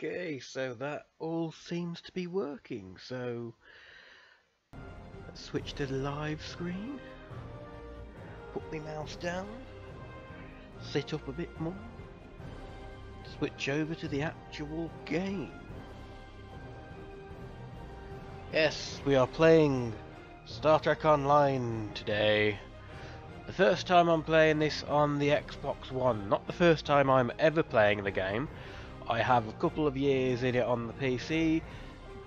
Okay, so that all seems to be working, so let's switch to the live screen, put my mouse down, sit up a bit more, switch over to the actual game. Yes, we are playing Star Trek Online today. The first time I'm playing this on the Xbox One, not the first time I'm ever playing the game. I have a couple of years in it on the PC,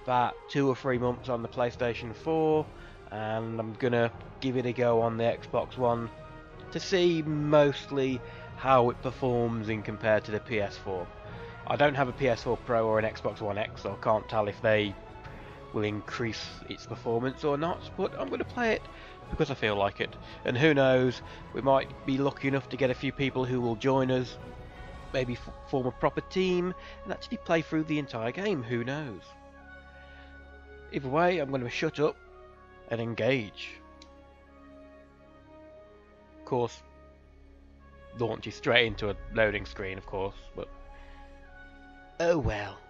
about 2 or 3 months on the PlayStation 4, and I'm gonna give it a go on the Xbox One to see mostly how it performs in compared to the PS4. I don't have a PS4 Pro or an Xbox One X, so I can't tell if they will increase its performance or not, but I'm going to play it because I feel like it. And who knows, we might be lucky enough to get a few people who will join us, maybe form a proper team and actually play through the entire game, who knows. Either way, I'm going to shut up and engage. Of course, launch you straight into a loading screen, of course, but oh well.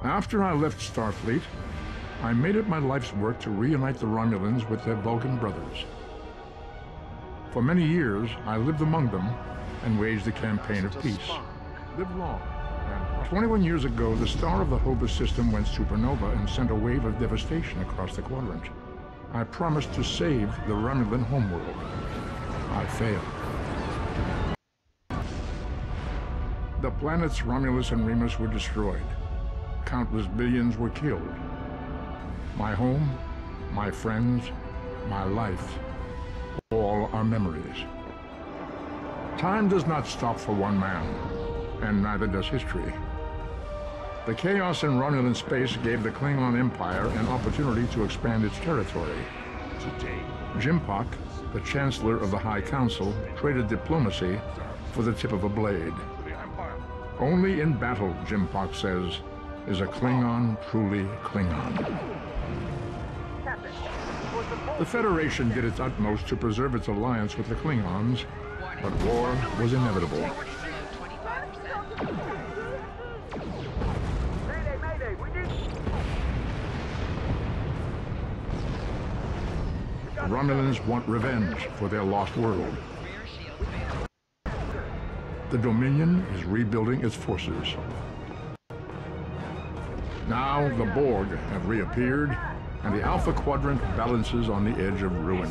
After I left Starfleet, I made it my life's work to reunite the Romulans with their Vulcan brothers. For many years, I lived among them and waged a campaign of peace. Live long. And 21 years ago, the star of the Hobus system went supernova and sent a wave of devastation across the quadrant. I promised to save the Romulan homeworld. I failed. The planets Romulus and Remus were destroyed. Countless billions were killed. My home, my friends, my life, all are memories. Time does not stop for one man, and neither does history. The chaos in Romulan space gave the Klingon Empire an opportunity to expand its territory. Today, Jimpak, the Chancellor of the High Council, traded diplomacy for the tip of a blade. Only in battle, Jimpak says, is a Klingon truly Klingon. The Federation did its utmost to preserve its alliance with the Klingons, but war was inevitable. The Romulans want revenge for their lost world. The Dominion is rebuilding its forces. Now the Borg have reappeared, and the Alpha Quadrant balances on the edge of ruin.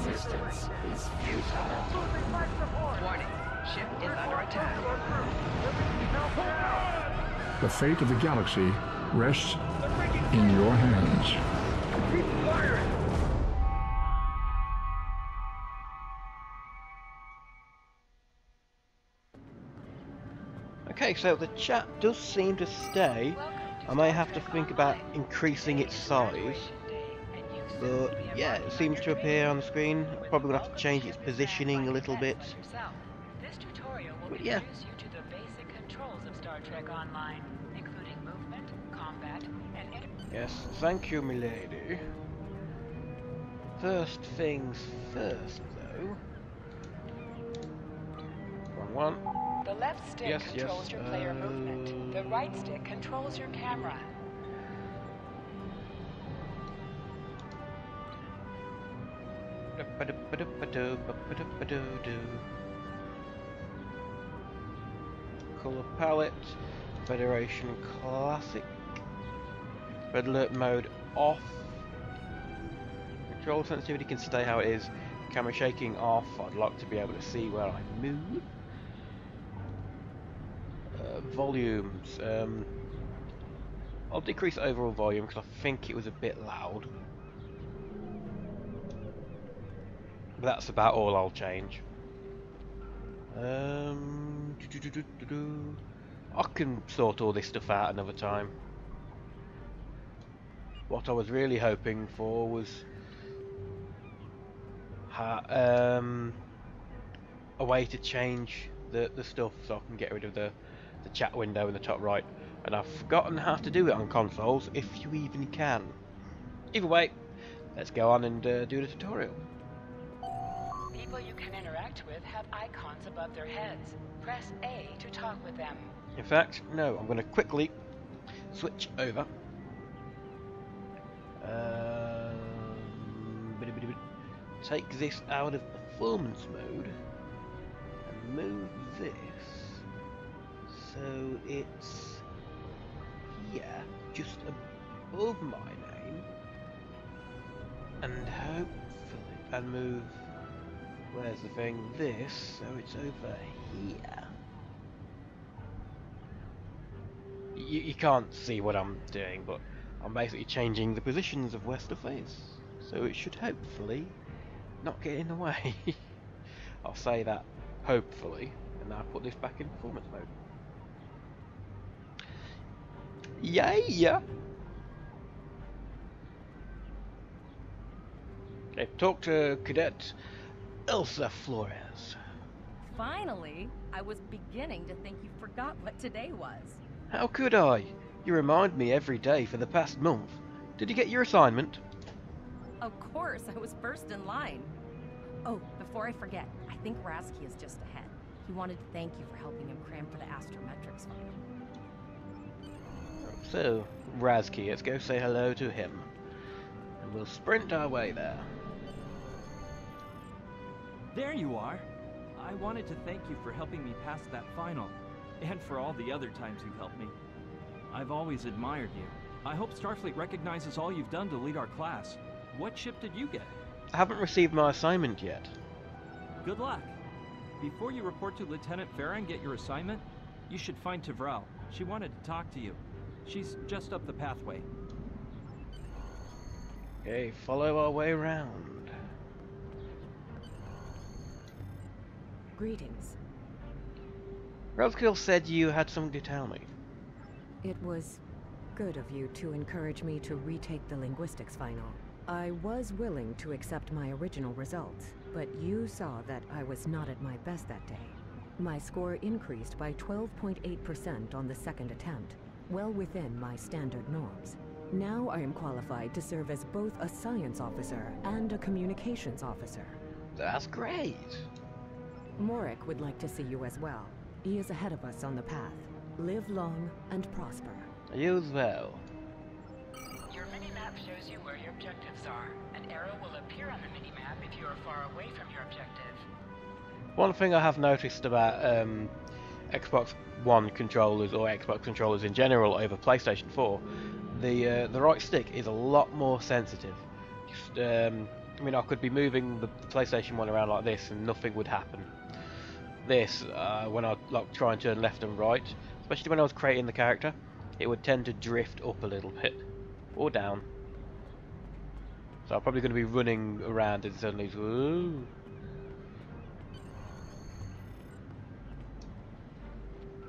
Warning, ship is under attack. The fate of the galaxy rests in your hands. Okay, so the chat does seem to stay. I may have to think about increasing its size, but yeah, it seems to appear on the screen. I'm probably going to have to change its positioning a little bit. This tutorial will But yeah. introduce you to the basic controls of Star Trek Online, including movement, combat, and Yes, thank you, milady. First things first, though. Wrong one. The left stick Yes, controls your player movement. The right stick controls your camera. Color palette, Federation Classic, Red Alert mode off. Control sensitivity can stay how it is. Camera shaking off. I'd like to be able to see where I move. Volumes. I'll decrease overall volume because I think it was a bit loud. But that's about all I'll change. I can sort all this stuff out another time. What I was really hoping for was a way to change the stuff so I can get rid of the chat window in the top right. And I've forgotten how to do it on consoles, if you even can. Either way, let's go on and do the tutorial. People you can interact with have icons above their heads. Press A to talk with them. In fact, no, I'm going to quickly switch over. Take this out of performance mode and move this so it's here, just above my name, and hopefully, and move, where's the thing, this, so it's over here. You can't see what I'm doing, but I'm basically changing the positions of where stuff is, so it should hopefully not get in the way. I'll say that hopefully, and now put this back in performance mode. Yeah. Okay, talk to Cadet Elsa Flores. Finally, I was beginning to think you forgot what today was. How could I? You remind me every day for the past month. Did you get your assignment? Of course, I was first in line. Oh, before I forget, I think Razki is just ahead. He wanted to thank you for helping him cram for the astrometrics final. So, Razki, let's go say hello to him. And we'll sprint our way there. There you are. I wanted to thank you for helping me pass that final, and for all the other times you've helped me. I've always admired you. I hope Starfleet recognizes all you've done to lead our class. What ship did you get? I haven't received my assignment yet. Good luck. Before you report to Lieutenant Farah and get your assignment, you should find Tavrel. She wanted to talk to you. She's just up the pathway. Okay, follow our way around. Greetings. Roskill said you had something to tell me. It was good of you to encourage me to retake the linguistics final. I was willing to accept my original results, but you saw that I was not at my best that day. My score increased by 12.8% on the second attempt, well within my standard norms. Now I am qualified to serve as both a science officer and a communications officer. That's great. Marek would like to see you as well. He is ahead of us on the path. Live long and prosper. You as well. Your minimap shows you where your objectives are. An arrow will appear on the minimap if you are far away from your objective. One thing I have noticed about Xbox One controllers, or Xbox controllers in general, over PlayStation 4, the right stick is a lot more sensitive. Just, I mean, I could be moving the PlayStation 1 around like this and nothing would happen. This, when I like try and turn left and right, especially when I was creating the character, it would tend to drift up a little bit, or down. So I'm probably going to be running around and suddenly, whoa.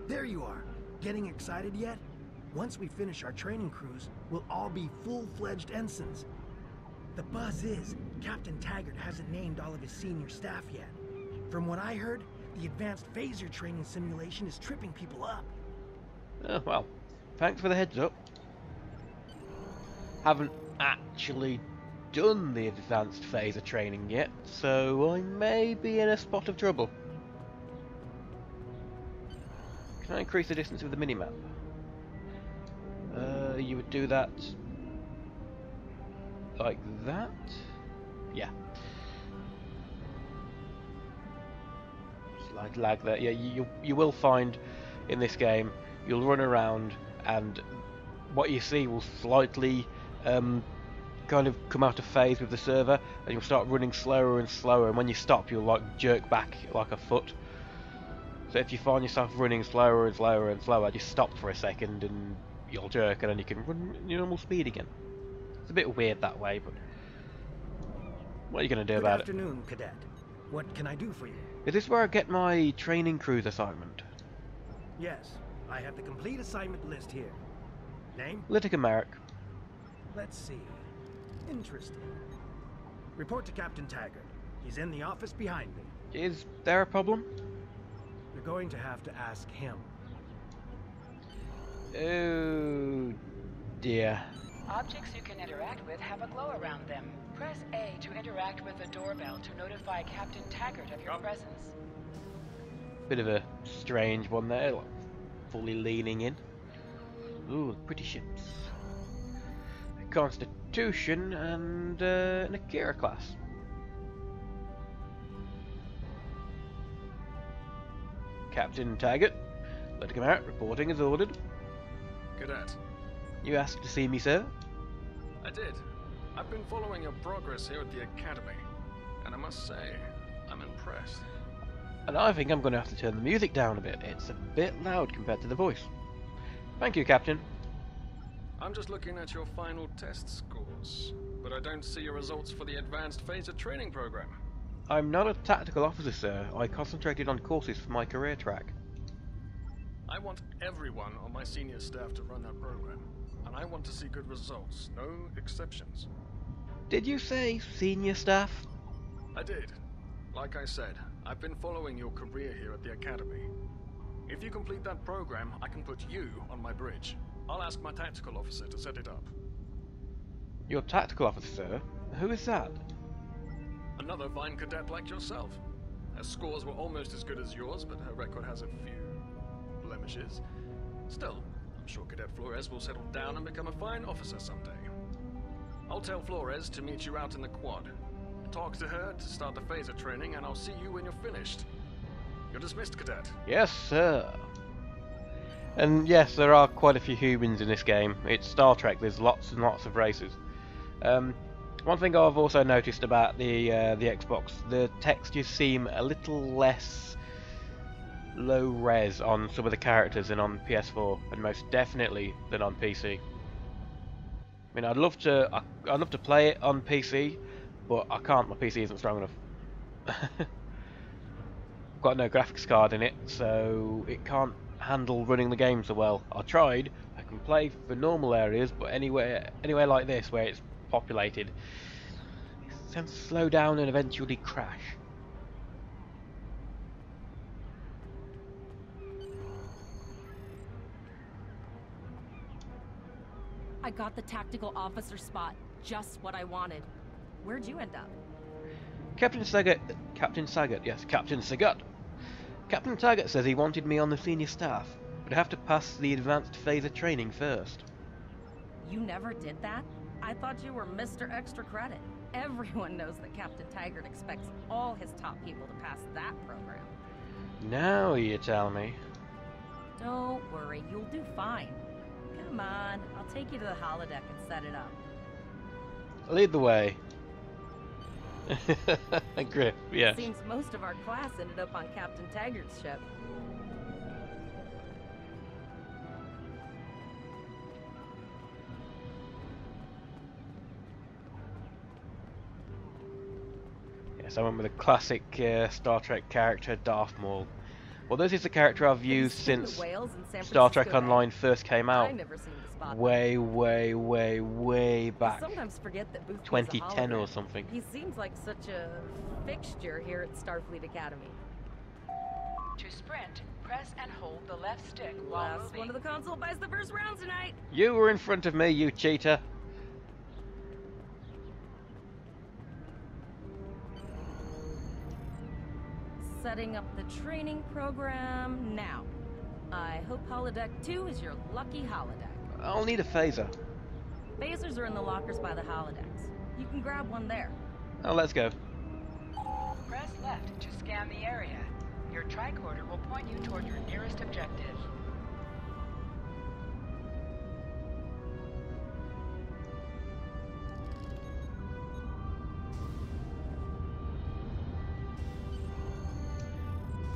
There you are. Getting excited yet? Once we finish our training cruise, we'll all be full-fledged ensigns. The buzz is, Captain Taggart hasn't named all of his senior staff yet. From what I heard, the advanced phaser training simulation is tripping people up. Oh, well, thanks for the heads up. Haven't actually done the advanced phaser training yet, so I may be in a spot of trouble. Can I increase the distance of the minimap? You would do that like that? Yeah. Slight lag there. Yeah, you will find in this game, you'll run around and what you see will slightly kind of come out of phase with the server, and you'll start running slower and slower, and when you stop you'll like jerk back like a foot. So if you find yourself running slower and slower and slower, just stop for a second and you'll jerk, and then you can run your normal speed again. It's a bit weird that way, but what are you going to do about it? Good afternoon, Cadet. What can I do for you? Is this where I get my training cruise assignment? Yes, I have the complete assignment list here. Name? Littica Marek. Let's see. Interesting. Report to Captain Taggart. He's in the office behind me. Is there a problem? You're going to have to ask him. Oh dear. Objects you can interact with have a glow around them. Press A to interact with the doorbell to notify Captain Taggart of your presence. Bit of a strange one there, like fully leaning in. Ooh, pretty ships. A Constitution and an Akira class. Captain Taggart, let him out, reporting as ordered. Cadet. You asked to see me, sir? I did. I've been following your progress here at the Academy, and I must say, I'm impressed. And I think I'm going to have to turn the music down a bit. It's a bit loud compared to the voice. Thank you, Captain. I'm just looking at your final test scores, but I don't see your results for the Advanced Phaser Training Program. I'm not a tactical officer, sir. I concentrated on courses for my career track. I want everyone on my senior staff to run that program, and I want to see good results, no exceptions. Did you say senior staff? I did. Like I said, I've been following your career here at the Academy. If you complete that program, I can put you on my bridge. I'll ask my tactical officer to set it up. Your tactical officer, sir? Who is that? Another fine cadet like yourself. Her scores were almost as good as yours, but her record has a few blemishes. Still, I'm sure Cadet Flores will settle down and become a fine officer someday. I'll tell Flores to meet you out in the quad. Talk to her to start the phaser training, and I'll see you when you're finished. You're dismissed, Cadet. Yes, sir. And yes, there are quite a few humans in this game. It's Star Trek, there's lots and lots of races. One thing I've also noticed about the Xbox, the textures seem a little less low res on some of the characters than on PS4, and most definitely than on PC. I mean, I'd love to play it on PC, but I can't. My PC isn't strong enough. I've got no graphics card in it, so it can't handle running the game so well. I tried. I can play for normal areas, but anywhere like this where it's populated, it tends to slow down and eventually crash. I got the tactical officer spot. Just what I wanted. Where'd you end up? Captain Sagat, yes, Captain Sagat. Captain Taggart says he wanted me on the senior staff, but I have to pass the advanced phaser training first. You never did that? I thought you were Mr. Extra Credit. Everyone knows that Captain Taggart expects all his top people to pass that program. Now you tell me. Don't worry, you'll do fine. Come on, I'll take you to the holodeck and set it up. Lead the way. Griff, yes. Seems most of our class ended up on Captain Taggart's ship. Yes, I went with a classic Star Trek character, Darth Maul. Well, this is the character I've used since Star Trek Online first came out. Way back. Sometimes forget that Booth 2010 or something. He seems like such a fixture here at Starfleet Academy. To sprint, press and hold the left stick while Last moving. one of the console buys the first round tonight. You were in front of me, you cheater. Setting up the training program now. I hope holodeck 2 is your lucky holodeck. I'll need a phaser. Phasers are in the lockers by the holodecks. You can grab one there. Oh, let's go. Press left to scan the area. Your tricorder will point you toward your nearest objective.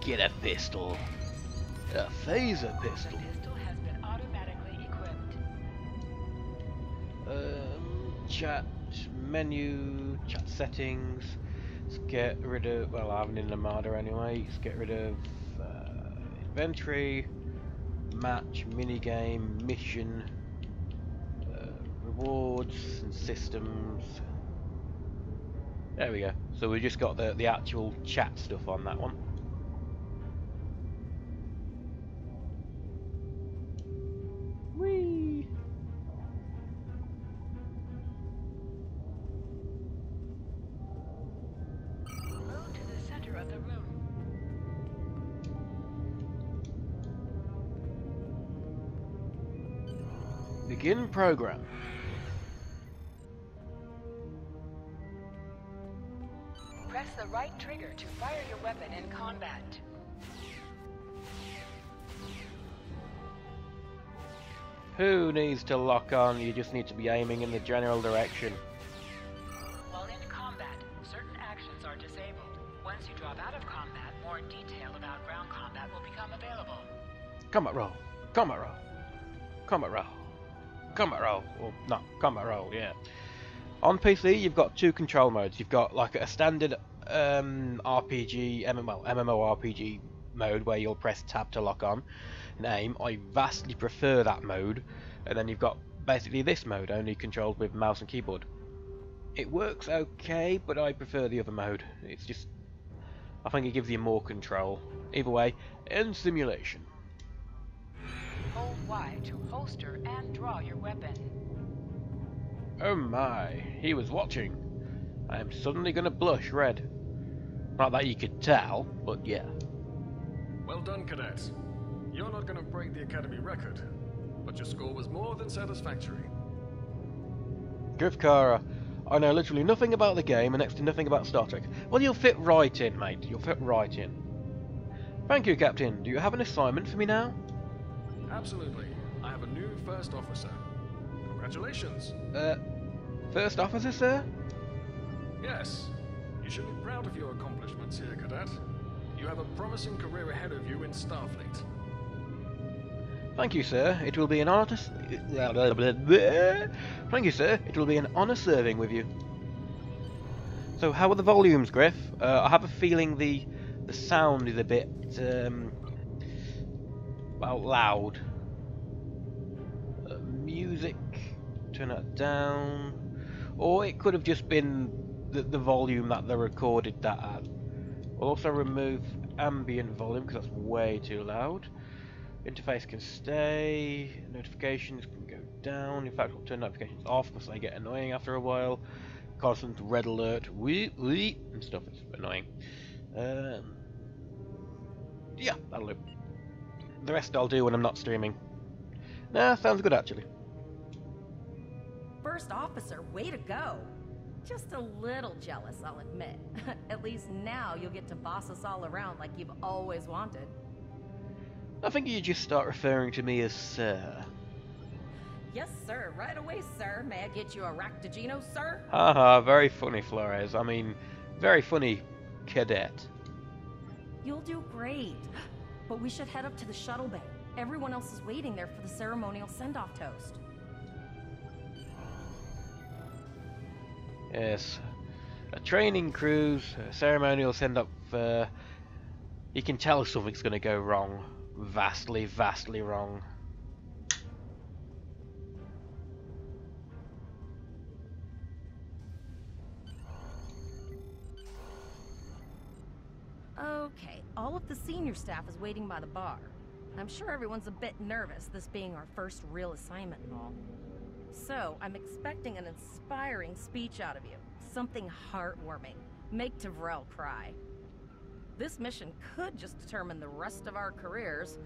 Get a pistol. A phaser pistol. The pistol has been automatically equipped. Chat menu, chat settings. Let's get rid of, well, I have an in Armada anyway. Let's get rid of inventory, match, minigame, mission, rewards and systems. There we go. So we just got the actual chat stuff on that one. Begin program. Press the right trigger to fire your weapon in combat. Who needs to lock on? You just need to be aiming in the general direction. While in combat, certain actions are disabled. Once you drop out of combat, more detail about ground combat will become available. Combat roll. Combat roll. Combat roll. Combat roll. Or not, combat roll, yeah. On PC, you've got two control modes. You've got like a standard RPG, MMORPG mode where you'll press tab to lock on and aim. I vastly prefer that mode. And then you've got basically this mode, only controlled with mouse and keyboard. It works okay, but I prefer the other mode. It's just, I think it gives you more control. Either way, end simulation. Hold Y to holster and draw your weapon. Oh my, he was watching. I am suddenly gonna blush red. Not that you could tell, but yeah. Well done, cadets. You're not gonna break the Academy record, but your score was more than satisfactory. Grifkara, I know literally nothing about the game and next to nothing about Star Trek. Well, you'll fit right in, mate. You'll fit right in. Thank you, Captain. Do you have an assignment for me now? Absolutely. I have a new first officer. Congratulations. First officer, sir? Yes. You should be proud of your accomplishments here, cadet. You have a promising career ahead of you in Starfleet. Thank you, sir. It will be an honor to... Thank you, sir. It will be an honor serving with you. So, how are the volumes, Griff? I have a feeling the sound is a bit... well, loud. Music... Turn that down. Or it could have just been the volume that they recorded that at. We'll also remove ambient volume because that's way too loud. Interface can stay. Notifications can go down. In fact, we'll turn notifications off because they get annoying after a while. Constant red alert, and stuff. It's annoying. Yeah, that'll do. The rest I'll do when I'm not streaming. Nah, sounds good actually. First officer, way to go. Just a little jealous, I'll admit. At least now you'll get to boss us all around like you've always wanted. I think you just start referring to me as sir. Yes, sir. Right away, sir. May I get you a Ractagino, sir? Haha, very funny, Flores. I mean, very funny, cadet. You'll do great. But we should head up to the shuttle bay. Everyone else is waiting there for the ceremonial send-off toast. Yes. A training cruise, a ceremonial send-up. You can tell something's going to go wrong. Vastly, vastly wrong. Okay, all of the senior staff is waiting by the bar. I'm sure everyone's a bit nervous, this being our first real assignment and all. So, I'm expecting an inspiring speech out of you. Something heartwarming. Make Tavrel cry. This mission could just determine the rest of our careers.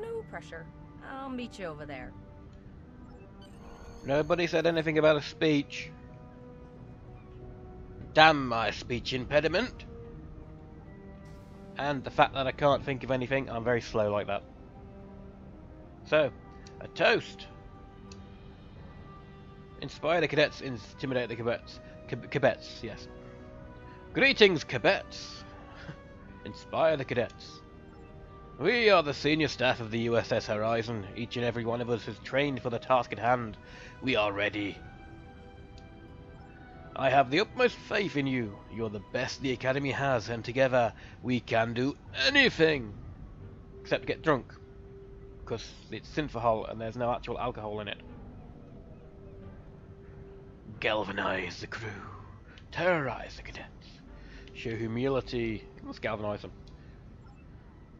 No pressure. I'll meet you over there. Nobody said anything about a speech. Damn my speech impediment. And the fact that I can't think of anything, I'm very slow like that. So, a toast. Inspire the cadets, intimidate the cadets. Cadets, yes. Greetings, cadets. Inspire the cadets. We are the senior staff of the USS Horizon. Each and every one of us is trained for the task at hand. We are ready. I have the utmost faith in you. You're the best the Academy has, and together we can do anything. Except get drunk. Because it's synthahol and there's no actual alcohol in it. Galvanize the crew. Terrorize the cadets. Show humility. Let's galvanize them.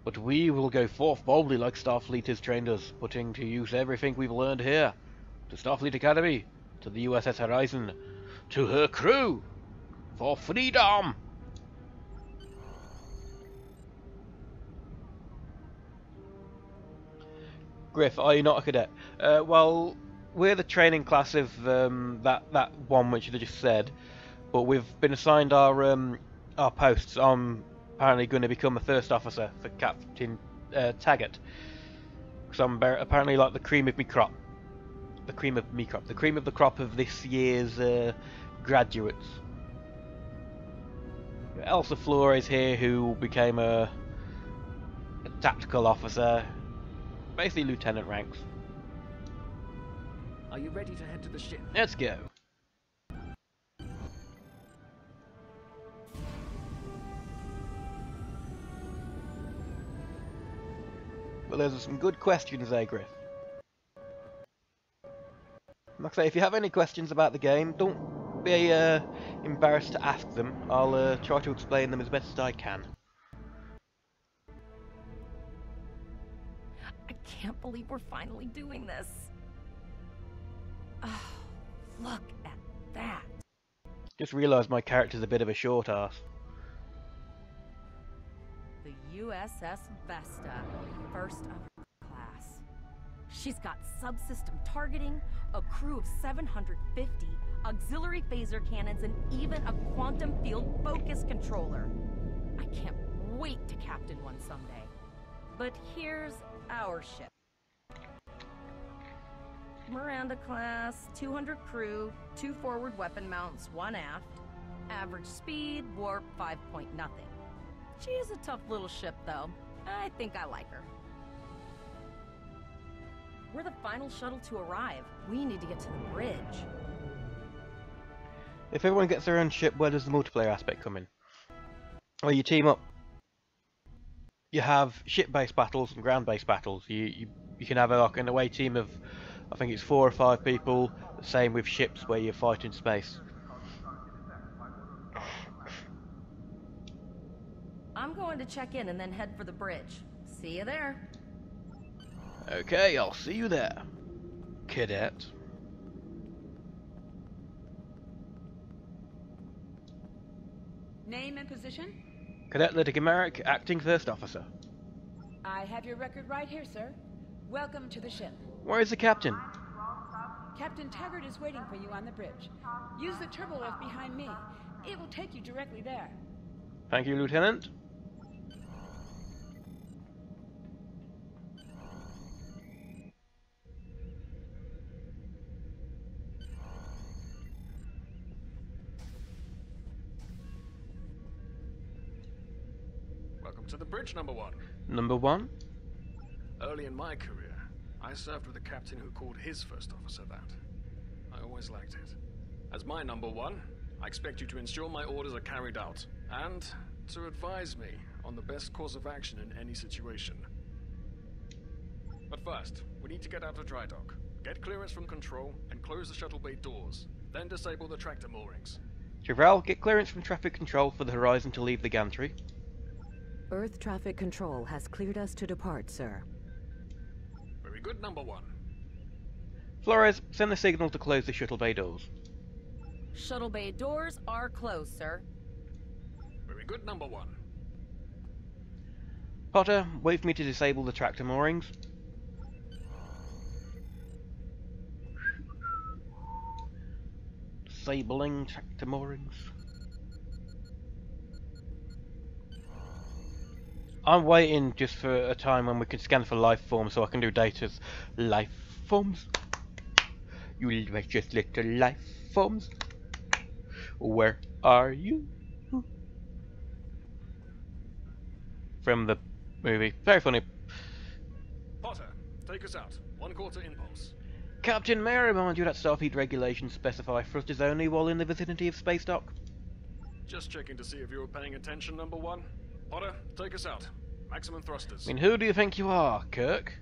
But we will go forth boldly like Starfleet has trained us, putting to use everything we've learned here. To Starfleet Academy, to the USS Horizon, to her crew, for freedom! Griff, are you not a cadet? Well, we're the training class of that one which they just said, but we've been assigned our posts. I'm apparently going to become a first officer for Captain Taggart, because I'm apparently like the cream of me crop, the cream of the crop of this year's graduates. Elsa Flores here, who became a tactical officer, basically lieutenant ranks. Are you ready to head to the ship? Let's go. Well, those are some good questions there, Griff. Like I say, if you have any questions about the game, don't be embarrassed to ask them. I'll try to explain them as best as I can. I can't believe we're finally doing this. Oh, look at that. Just realised my character's a bit of a short ass. The USS Vesta, first of her class. She's got subsystem targeting, a crew of 750, auxiliary phaser cannons, and even a quantum field focus controller. I can't wait to captain one someday. But here's our ship. Miranda class, 200 crew, 2 forward weapon mounts, 1 aft. Average speed, warp 5.0. She is a tough little ship, though. I think I like her. We're the final shuttle to arrive. We need to get to the bridge. If everyone gets their own ship, where does the multiplayer aspect come in? Well, you team up. You have ship-based battles and ground-based battles. You can have like an away team of, I think it's 4 or 5 people. The same with ships where you fight in space. I'm going to check in and then head for the bridge. See you there. Okay, I'll see you there, cadet. Name and position? Cadet Littica Marek, acting first officer. I have your record right here, sir. Welcome to the ship. Where is the captain? Captain Taggart is waiting for you on the bridge. Use the turbo lift behind me. It will take you directly there. Thank you, Lieutenant. Welcome to the bridge, number 1. Number 1. Early in my career, I served with a captain who called his first officer that. I always liked it. As my number 1, I expect you to ensure my orders are carried out, and to advise me on the best course of action in any situation. But first, we need to get out of dry dock, get clearance from control, and close the shuttle bay doors. Then disable the tractor moorings. Javral, get clearance from traffic control for the Horizon to leave the gantry. Earth traffic control has cleared us to depart, sir. Very good, number 1. Flores, send the signal to close the shuttle bay doors. Shuttle bay doors are closed, sir. Very good, number 1. Potter, wait for me to disable the tractor moorings. Disabling tractor moorings. I'm waiting just for a time when we can scan for life forms so I can do data's life forms. You just little life forms. Where are you? From the movie. Very funny. Potter, take us out. 1/4 impulse. Captain, may I remind you that Starfleet regulations specify thrusters only while in the vicinity of space dock? Just checking to see if you were paying attention, number 1. Potter, take us out. Maximum thrusters. I mean, who do you think you are, Kirk?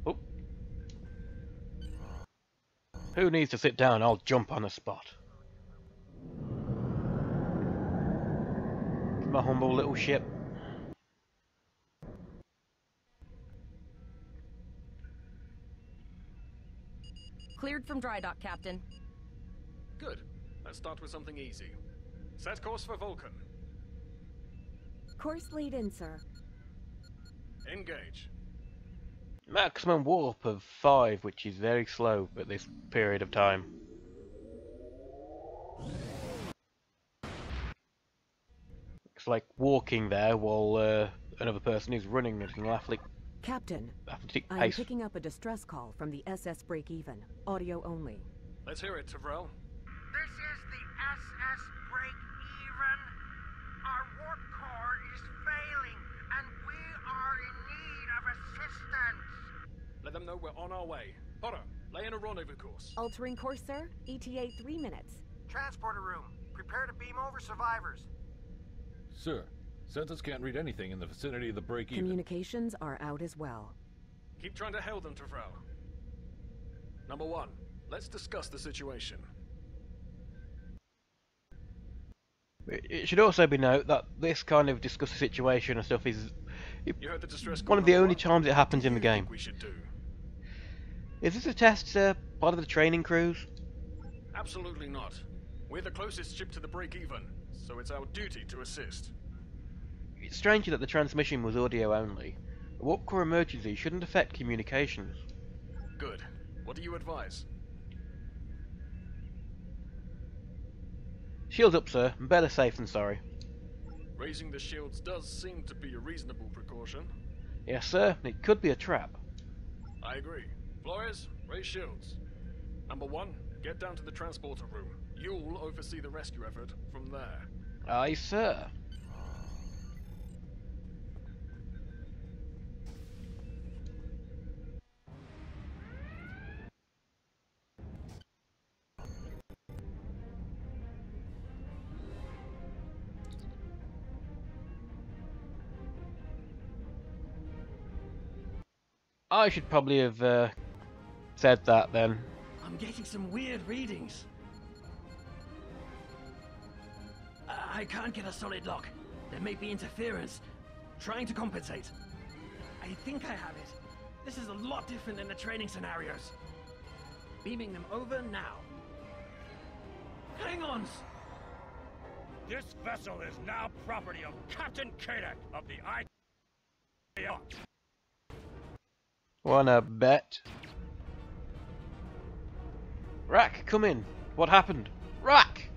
Oh. Who needs to sit down? I'll jump on the spot. My humble little ship. Cleared from dry dock, Captain. Good. Let's start with something easy. Set course for Vulcan. Course lead in, sir. Engage. Maximum warp of 5, which is very slow at this period of time. It's like walking there while another person is running at an athletic Captain, I'm pace. picking up a distress call from the SS Break-Even. Audio only. Let's hear it, Tavrel. This is the SS Break-Even. Our warp core is failing, and we are in need of assistance. Let them know we're on our way. Potter, lay in a rendezvous course. Altering course, sir. ETA 3 minutes. Transporter room. Prepare to beam over survivors. Sir, Census can't read anything in the vicinity of the break-even. Communications are out as well. Keep trying to hail them, Tavrel. Number 1, let's discuss the situation. It should also be noted that this kind of discuss the situation and stuff is You heard the distress call one of the number only 1? times it happens in the What do you game. think we should do? Is this a test, sir? Part of the training crews? Absolutely not. We're the closest ship to the break-even, so it's our duty to assist. It's strange that the transmission was audio only. A warp core emergency shouldn't affect communications. Good. What do you advise? Shields up, sir. Better safe than sorry. Raising the shields does seem to be a reasonable precaution. Yes, sir. It could be a trap. I agree. Flores, raise shields. Number 1, get down to the transporter room. You'll oversee the rescue effort from there. Aye, sir. I should probably have said that then. I'm getting some weird readings. I can't get a solid lock. There may be interference. Trying to compensate. I think I have it. This is a lot different than the training scenarios. Beaming them over now. Klingons! This vessel is now property of Captain Kadek of the I. Wanna bet? Rack, come in. What happened? Rack!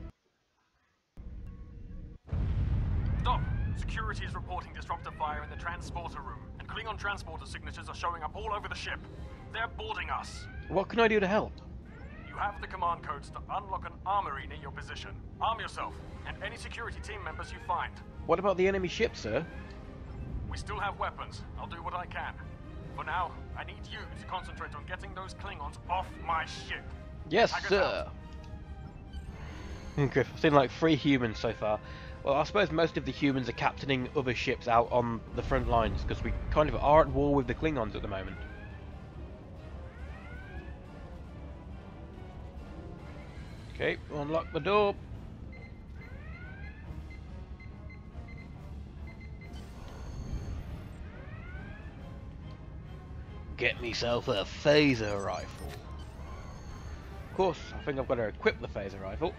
Stop! Security is reporting disruptor fire in the transporter room, and Klingon transporter signatures are showing up all over the ship. They're boarding us. What can I do to help? You have the command codes to unlock an armory near your position. Arm yourself, and any security team members you find. What about the enemy ship, sir? We still have weapons. I'll do what I can. For now, I need you to concentrate on getting those Klingons off my ship. Yes, Taggart sir. Griff, I've seen like 3 humans so far. Well, I suppose most of the humans are captaining other ships out on the front lines, because we kind of are at war with the Klingons at the moment. Okay, unlock the door. Get myself a phaser rifle. Of course, I think I've got to equip the phaser rifle.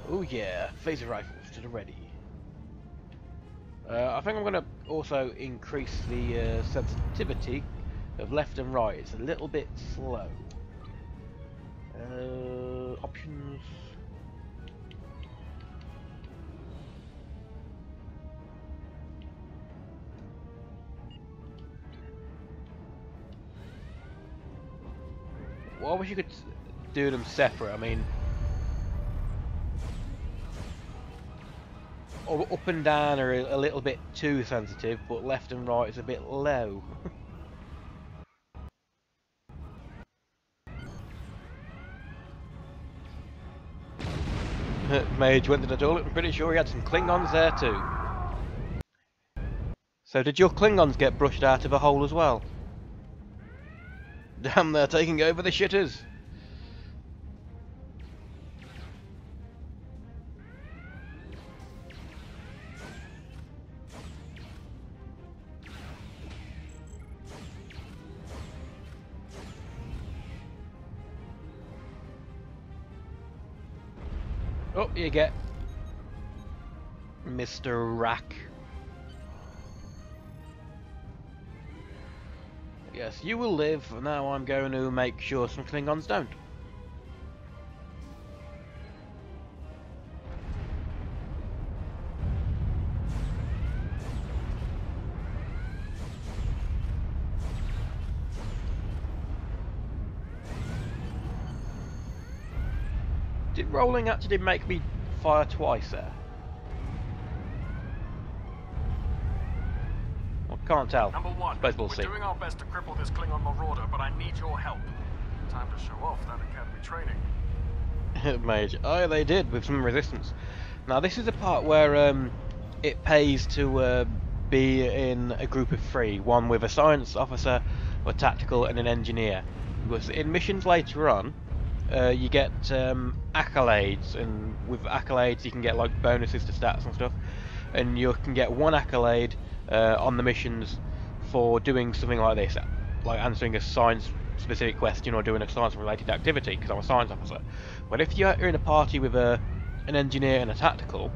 Oh yeah, phaser rifles to the ready. I think I'm going to also increase the sensitivity of left and right. It's a little bit slow. Options. Well, I wish you could do them separate. I mean, up and down are a little bit too sensitive, but left and right is a bit low. Mage went to the toilet. I'm pretty sure he had some Klingons there too. So did your Klingons get brushed out of a hole as well? Damn, they're taking over the shitters. Oh, you get Mr. Rack. Yes, you will live. Now I'm going to make sure some Klingons don't. Did rolling actually make me fire twice there? Well, can't tell. Number one, Suppose we'll we're see. doing our best to cripple this Klingon marauder, but I need your help. Time to show off that academy training. Mage. Oh, they did, with some resistance. Now, this is the part where it pays to be in a group of three. One with a science officer, a tactical, and an engineer. Because in missions later on, you get accolades, and with accolades you can get like bonuses to stats and stuff. And you can get one accolade on the missions for doing something like this, like answering a science-specific question or doing a science-related activity, because I'm a science officer. But if you're in a party with an engineer and a tactical,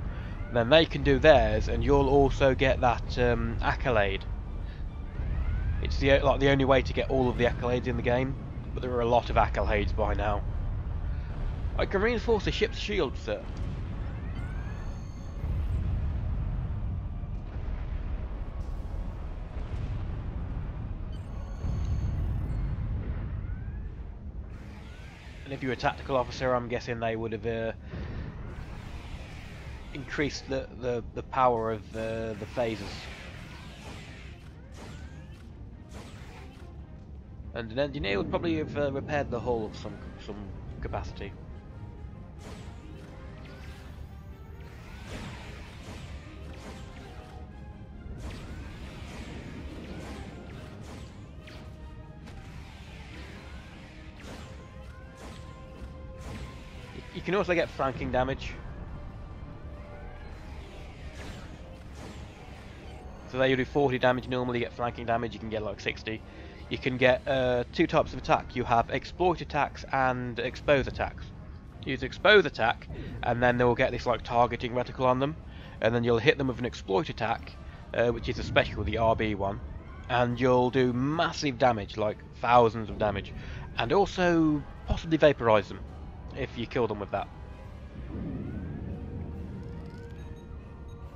then they can do theirs, and you'll also get that accolade. It's the only way to get all of the accolades in the game, but there are a lot of accolades by now. I can reinforce the ship's shield, sir. And if you're a tactical officer, I'm guessing they would have increased the power of the phasers. And an engineer would probably have repaired the hull of some capacity. You can also get flanking damage. So there you do 40 damage normally, you get flanking damage, you can get like 60. You can get two types of attack. You have exploit attacks and expose attacks. Use expose attack, and then they will get this like targeting reticle on them, and then you'll hit them with an exploit attack, which is a special, the RB one, and you'll do massive damage, like thousands of damage, and also possibly vaporize them if you kill them with that,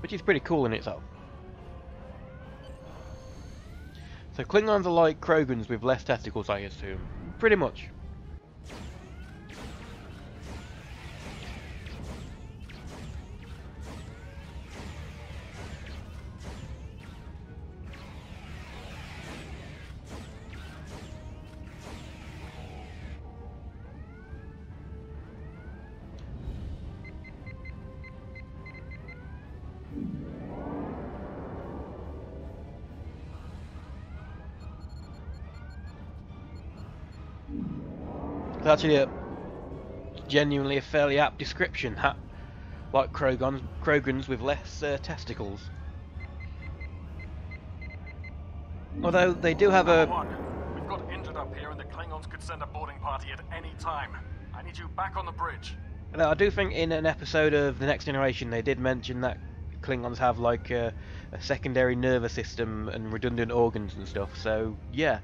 which is pretty cool in itself. So Klingons are like Krogans with less testicles, I assume. Pretty much. It's actually genuinely a fairly apt description, like Krogans with less testicles. Although they do have a... We've got injured up here and the Klingons could send a boarding party at any time. I need you back on the bridge. I do think in an episode of The Next Generation they did mention that Klingons have like a secondary nervous system and redundant organs and stuff, so yeah.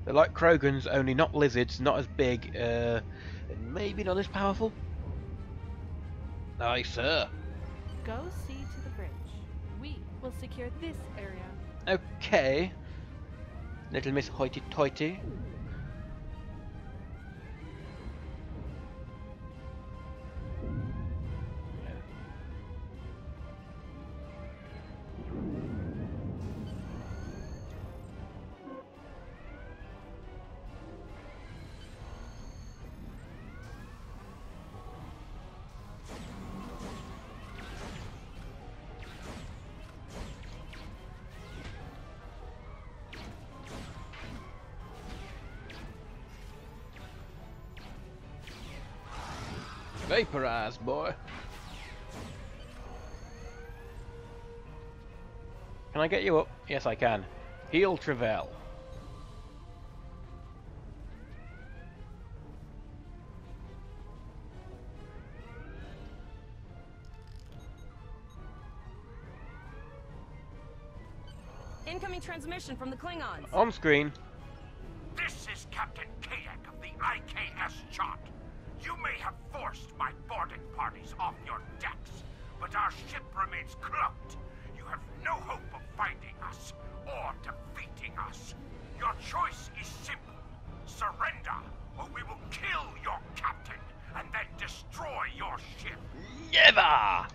They're like Krogans, only not lizards, not as big, and maybe not as powerful. Aye, sir. Go see to the bridge. We will secure this area. Okay. Little Miss Hoity-Toity. Vaporize, boy. Can I get you up? Yes, I can. Heal Travail. Incoming transmission from the Klingons. On screen. This is Captain Kadek of the IKS Chart. You may have forced my boarding parties off your decks, but our ship remains cloaked. You have no hope of finding us or defeating us. Your choice is simple. Surrender, or we will kill your captain and then destroy your ship. Never!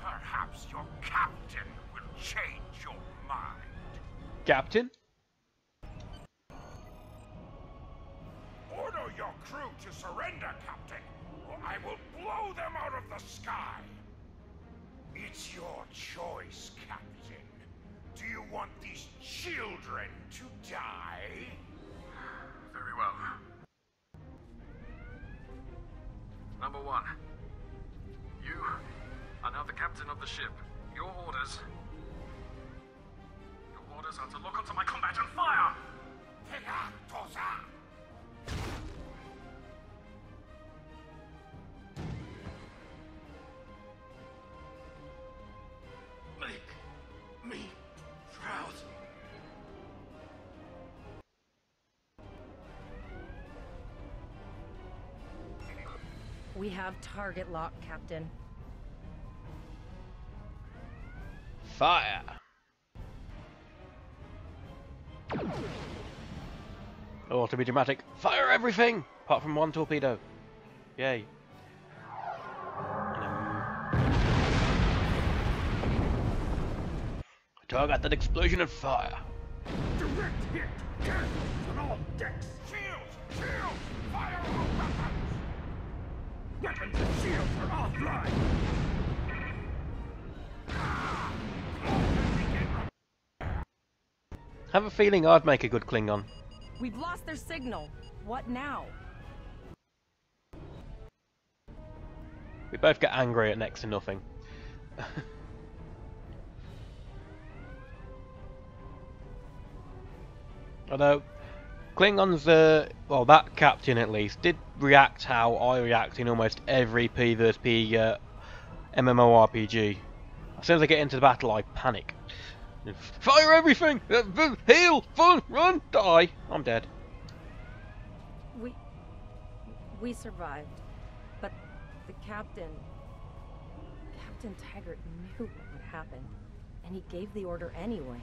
Perhaps your captain will change your mind. Captain? Order your crew to surrender, Captain, or I will blow them out of the sky. It's your choice, Captain. Do you want these children to die? Very well. Number 1. You are now the captain of the ship. Your orders are to lock onto my combat and fire! Make me proud. We have target lock, Captain. Fire! Or to be dramatic, fire everything! Apart from one torpedo. Yay. Target that explosion of fire. Direct hit! Gas on all decks! Shields! Shields! Fire all weapons! Weapons and shields are offline! Have a feeling I'd make a good Klingon. We've lost their signal. What now? We both get angry at next to nothing. Although, Klingons, well, that captain at least, did react how I react in almost every P vs P MMORPG. As soon as I get into the battle, I panic. Fire everything! Heal! Fun! Run! Die! I'm dead. We survived. But the Captain Taggart knew what would happen. And he gave the order anyway.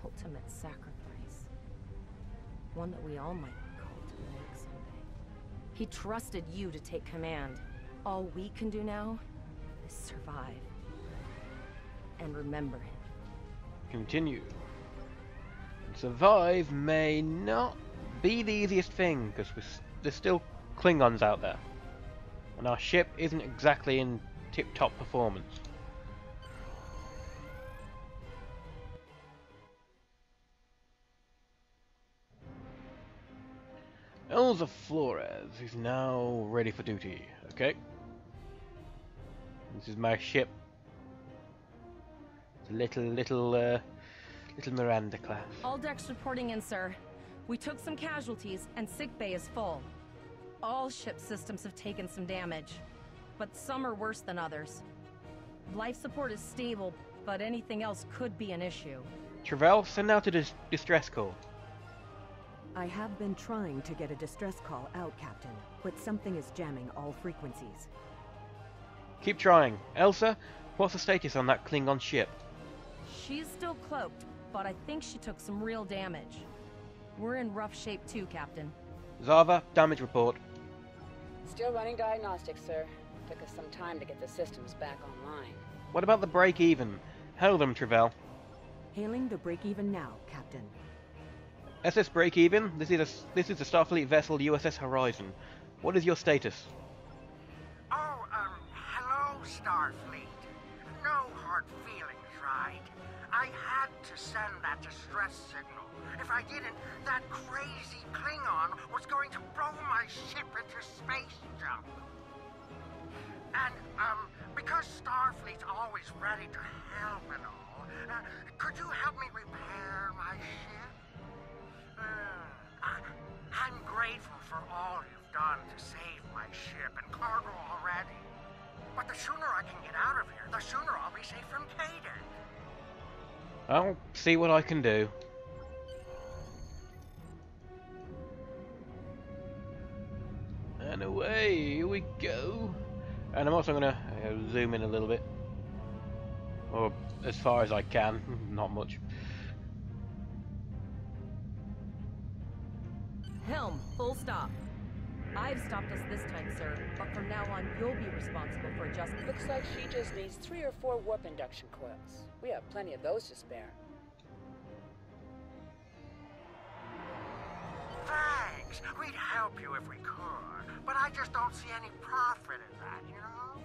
Ultimate sacrifice. One that we all might call to make someday. He trusted you to take command. All we can do now is survive. And remember him. Continue. Survive may not be the easiest thing, because there's still Klingons out there. And our ship isn't exactly in tip-top performance. Elsa Flores is now ready for duty. Okay. This is my ship. It's a little Miranda class. All decks reporting in, sir. We took some casualties, and sickbay is full. All ship systems have taken some damage, but some are worse than others. Life support is stable, but anything else could be an issue. Travell, send out a distress call. I have been trying to get a distress call out, Captain, but something is jamming all frequencies. Keep trying. Elsa, what's the status on that Klingon ship? She's still cloaked, but I think she took some real damage. We're in rough shape too, Captain. Zava, damage report. Still running diagnostics, sir. Took us some time to get the systems back online. What about the break-even? Hail them, Travell. Hailing the break-even now, Captain. SS break-even? This is a Starfleet vessel, USS Horizon. What is your status? Oh, hello, Starfleet. No hard feelings, right? I had to send that distress signal. If I didn't, that crazy Klingon was going to blow my ship into space jump. And, because Starfleet's always ready to help and all, could you help me repair my ship? I'm grateful for all you've done to save my ship and cargo already. But the sooner I can get out of here, the sooner I'll be safe from Kadek. I'll see what I can do. And away, here we go. And I'm also going to zoom in a little bit. Or as far as I can, not much. Helm, full stop. I've stopped us this time, sir, but from now on, you'll be responsible for adjusting. Looks like she just needs 3 or 4 warp induction coils. We have plenty of those to spare. Thanks. We'd help you if we could, but I just don't see any profit in that, you know?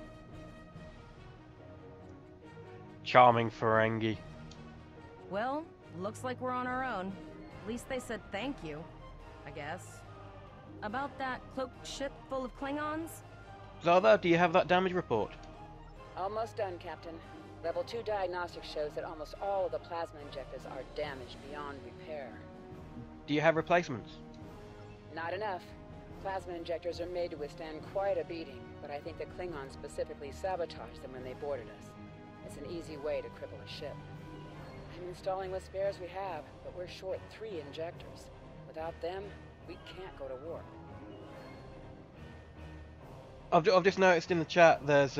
Charming Ferengi. Well, looks like we're on our own. At least they said thank you, I guess. About that cloaked ship full of Klingons? Zarda, do you have that damage report? Almost done, Captain. Level 2 diagnostics shows that almost all of the plasma injectors are damaged beyond repair. Do you have replacements? Not enough. Plasma injectors are made to withstand quite a beating, but I think the Klingons specifically sabotaged them when they boarded us. It's an easy way to cripple a ship. I'm installing what spares we have, but we're short 3 injectors. Without them, we can't go to war. I've just noticed in the chat there's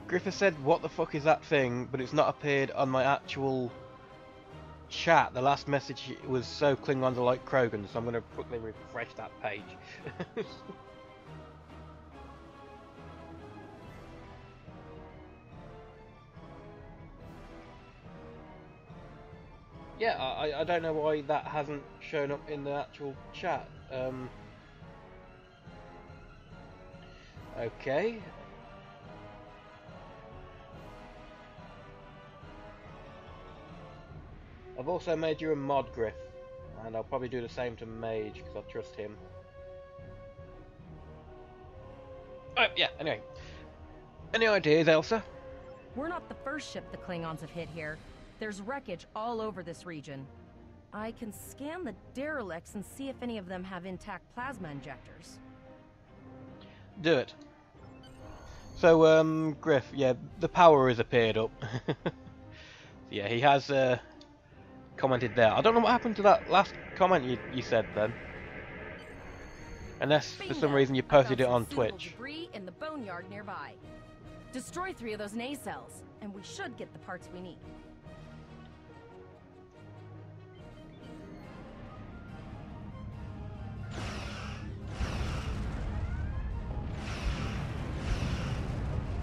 Griffith said, "What the fuck is that thing?" But it's not appeared on my actual chat. The last message was "So Klingons are like Krogan," so I'm going to quickly refresh that page. Yeah, I don't know why that hasn't shown up in the actual chat. Okay. I've also made you a mod, Griff, and I'll probably do the same to Mage because I trust him. Oh, yeah, anyway. Any ideas, Elsa? We're not the first ship the Klingons have hit here. There's wreckage all over this region. I can scan the derelicts and see if any of them have intact plasma injectors. Do it. So, Griff, yeah, the power has appeared up. Yeah, he has commented there. I don't know what happened to that last comment you said then. Unless for some reason you posted it on Twitch. Debris in the boneyard nearby. Destroy 3 of those nacelles, and we should get the parts we need.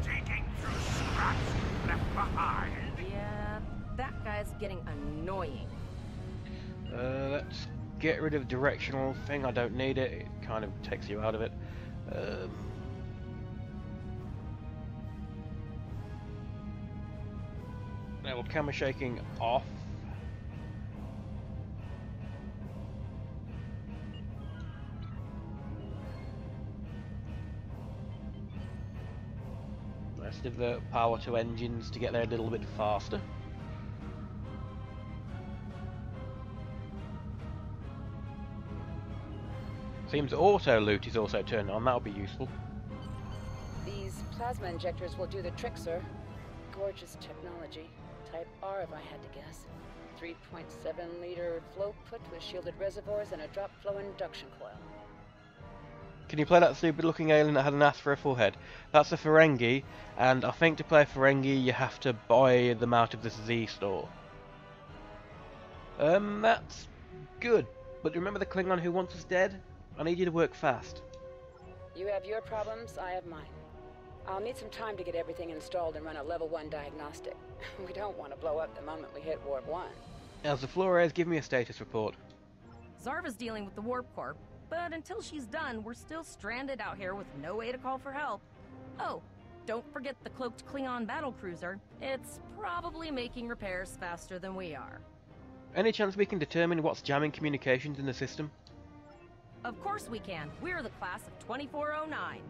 Digging through scraps left behind. Yeah, that guy's getting annoying. Let's get rid of directional thing. I don't need it. It kind of takes you out of it. Now, camera shaking off. Let's divert power to engines to get there a little bit faster. Seems auto loot is also turned on. That'll be useful. These plasma injectors will do the trick, sir. Gorgeous technology. Type R, if I had to guess. 3.7-liter flow put with shielded reservoirs and a drop flow induction coil. Can you play that stupid looking alien that had an ass for a forehead? That's a Ferengi, and I think to play a Ferengi you have to buy them out of the Z store. That's good. But remember the Klingon who wants us dead? I need you to work fast. You have your problems, I have mine. I'll need some time to get everything installed and run a level 1 diagnostic. We don't want to blow up the moment we hit Warp 1. Elsa Flores, give me a status report. Zarva's dealing with the Warp Core, but until she's done, we're still stranded out here with no way to call for help. Oh, don't forget the cloaked Klingon battlecruiser. It's probably making repairs faster than we are. Any chance we can determine what's jamming communications in the system? Of course we can. We're the class of 2409.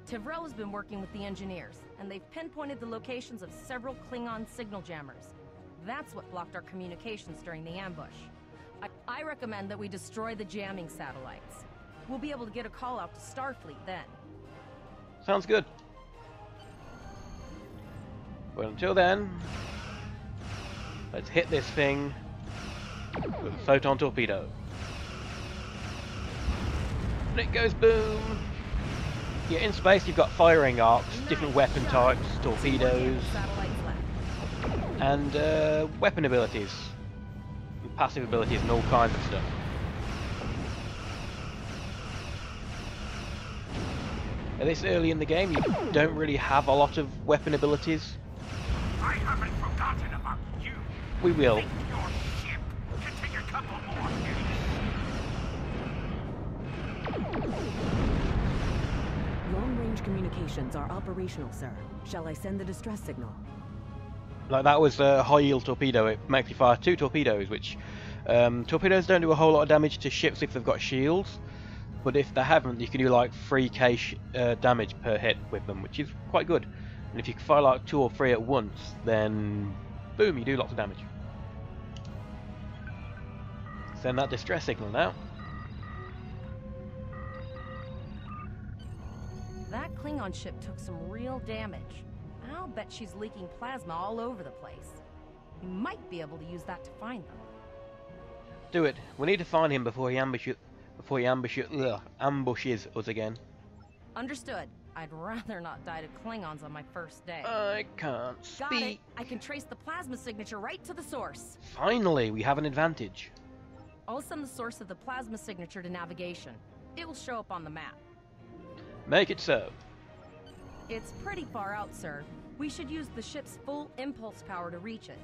Tivrel has been working with the engineers, and they've pinpointed the locations of several Klingon signal jammers. That's what blocked our communications during the ambush. I recommend that we destroy the jamming satellites. We'll be able to get a call out to Starfleet then. Sounds good. But until then, Let's hit this thing with a photon torpedo. And it goes boom! Yeah, in space you've got firing arcs, different weapon types, torpedoes, and weapon abilities, and passive abilities and all kinds of stuff. At this early in the game you don't really have a lot of weapon abilities. I haven't forgotten about you. We will. Your ship can take a couple more hits. Long-range communications are operational, sir. Shall I send the distress signal? Like that was a high-yield torpedo. It makes you fire 2 torpedoes, which torpedoes don't do a whole lot of damage to ships if they've got shields, but if they haven't, you can do like 3k damage per hit with them, which is quite good. And if you can fire like 2 or 3 at once, then boom, you do lots of damage. Send that distress signal now. That Klingon ship took some real damage. I'll bet she's leaking plasma all over the place. We might be able to use that to find them. Do it. We need to find him before he ambushes us again. Understood. I'd rather not die to Klingons on my first day. I can't speak. Got it. I can trace the plasma signature right to the source. Finally, we have an advantage. I'll send the source of the plasma signature to navigation. It will show up on the map. Make it so. It's pretty far out, sir. We should use the ship's full impulse power to reach it.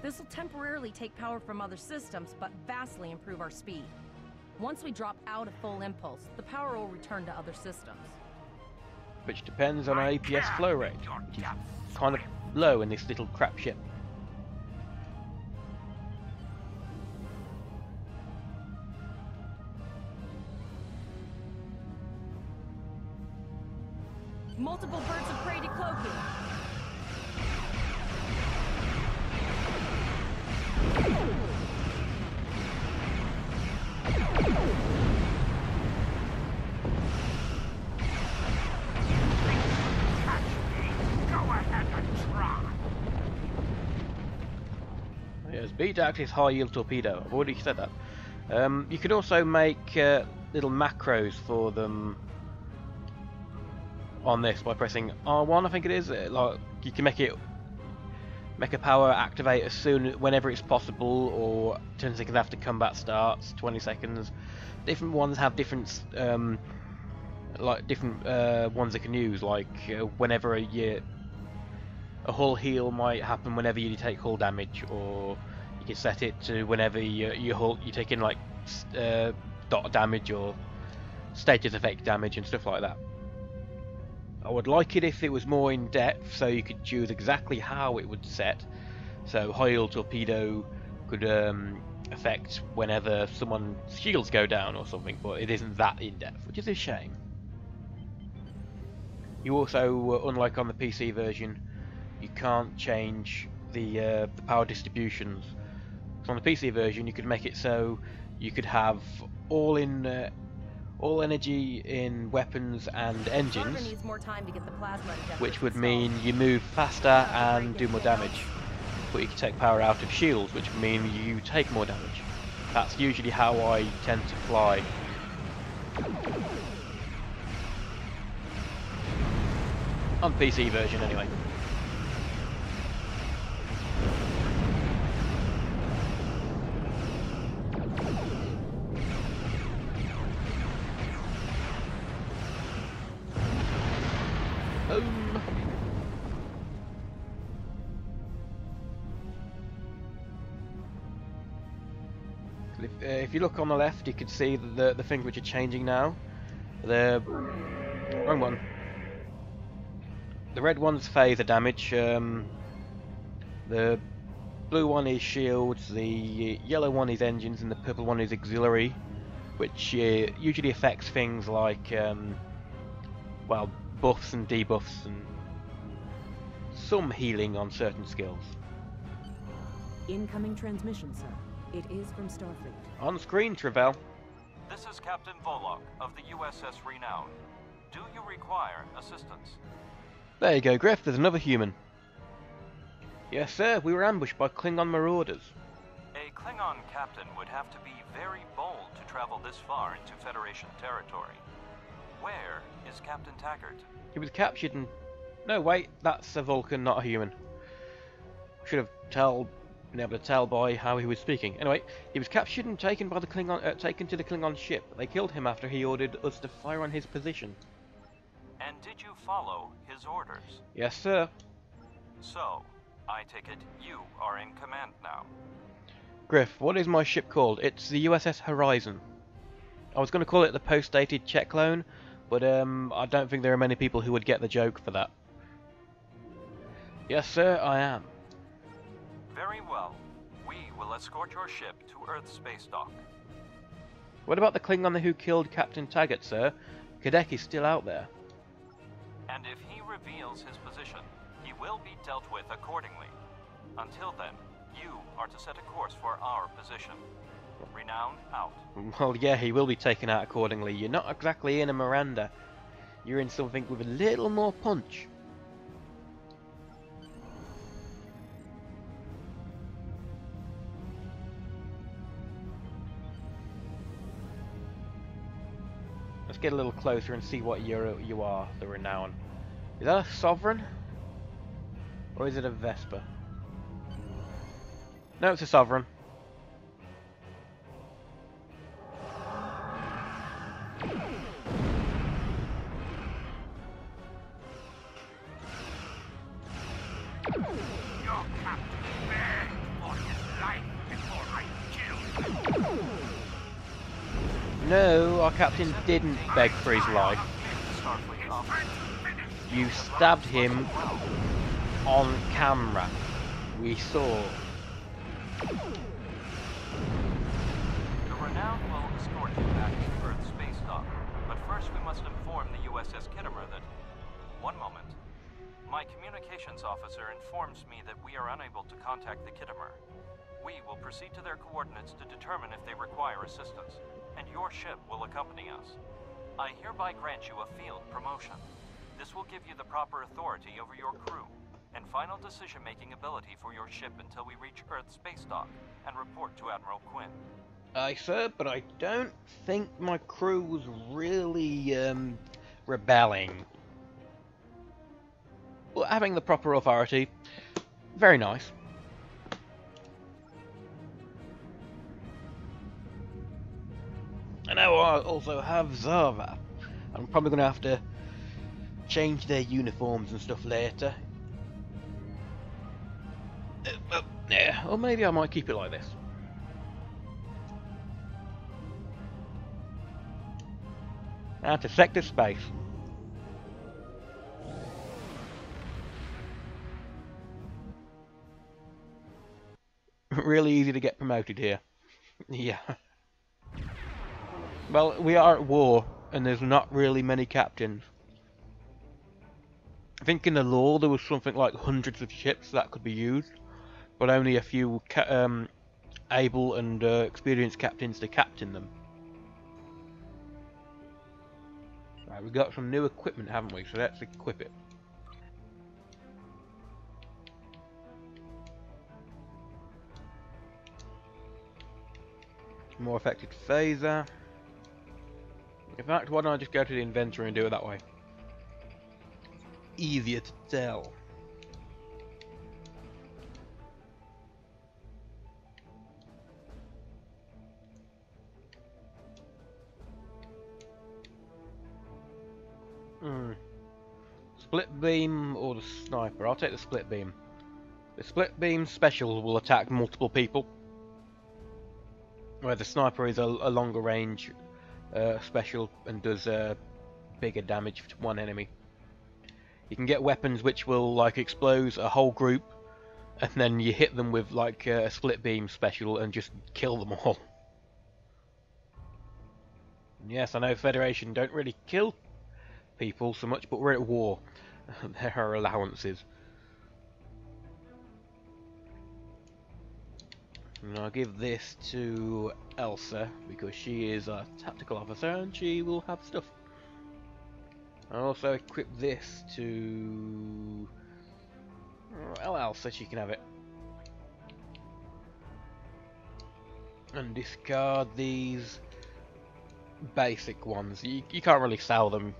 This will temporarily take power from other systems, but vastly improve our speed. Once we drop out of full impulse, the power will return to other systems. Which depends on our APS flow rate, which is kind of low in this little crap ship. Multiple birds of prey decloaking. Yes, beta-active high-yield torpedo. I've already said that. You can also make little macros for them on this by pressing R1, I think it is. Like you can make a power activate whenever it's possible, or 10 seconds after combat starts, 20 seconds. Different ones have different ones they can use. Like whenever a hull heal might happen whenever you take hull damage, or you can set it to whenever you take in like dot damage or status effect damage and stuff like that. I would like it if it was more in depth, so you could choose exactly how it would set. So high-yield torpedo could affect whenever someone's shields go down or something, but it isn't that in depth, which is a shame. You also, unlike on the PC version, you can't change the power distributions. So on the PC version, you could make it so you could have all energy in weapons and engines, Needs more time to get the plasma which would mean you move faster and do more damage. But you can take power out of shields, which would mean you take more damage. That's usually how I tend to fly. On PC version anyway. If you look on the left, you can see the things which are changing now. The wrong one. The red one's phaser damage. The blue one is shields. The yellow one is engines, and the purple one is auxiliary, which usually affects things like well, buffs and debuffs and some healing on certain skills. Incoming transmission, sir. It is from Starfleet. On screen, Travell. This is Captain Volok of the USS Renown. Do you require assistance? There you go, Griff. There's another human. Yes, sir. We were ambushed by Klingon marauders. A Klingon captain would have to be very bold to travel this far into Federation territory. Where is Captain Taggart? He was captured and... No, wait. That's a Vulcan, not a human. Should have been able to tell by how he was speaking. Anyway, he was captured and taken by the Klingon, taken to the Klingon ship. They killed him after he ordered us to fire on his position. And did you follow his orders? Yes, sir. So, I take it you are in command now. Griff, what is my ship called? It's the USS Horizon. I was going to call it the post-dated Czech clone, but I don't think there are many people who would get the joke for that. Yes, sir, I am. Very well. We will escort your ship to Earth's space dock. What about the Klingon who killed Captain Taggart, sir? Kadek is still out there. And if he reveals his position, he will be dealt with accordingly. Until then, you are to set a course for our position. Renown out. Well, yeah, he will be taken out accordingly. You're not exactly in a Miranda. You're in something with a little more punch. Let's get a little closer and see what you are, the Renown. Is that a Sovereign? Or is it a Vespa? No, it's a Sovereign. Your captain begged for his life before I killed him. No, our captain didn't beg for his life. You stabbed him on camera. We saw. The Renown will escort you back to Earth's space dock, but first we must inform the USS Kittimer that... One moment. My communications officer informs me that we are unable to contact the Kittimer. We will proceed to their coordinates to determine if they require assistance, and your ship will accompany us. I hereby grant you a field promotion. This will give you the proper authority over your crew, and final decision-making ability for your ship until we reach Earth's space dock and report to Admiral Quinn. Aye, sir, but I don't think my crew was really, rebelling. Well, having the proper authority, very nice. I know I also have Zava. I'm probably going to have to change their uniforms and stuff later. Yeah, or maybe I might keep it like this. Now to sector space. Really easy to get promoted here. Yeah. Well, we are at war, and there's not really many captains. I think in the lore there was something like hundreds of ships that could be used, but only a few able and experienced captains to captain them. Right, we've got some new equipment, haven't we? So let's equip it. More effective phaser. In fact, why don't I just go to the inventory and do it that way? Easier to tell. Split beam or the sniper? I'll take the split beam. The split beam special will attack multiple people, where the sniper is a longer range special and does bigger damage to one enemy. You can get weapons which will like explode a whole group, and then you hit them with like a split beam special and just kill them all. And yes, I know Federation don't really kill people so much, but we're at war. There are allowances. And I'll give this to Elsa because she is a tactical officer and she will have stuff. I'll also equip this to Well, else says you can have it. And discard these basic ones. You can't really sell them.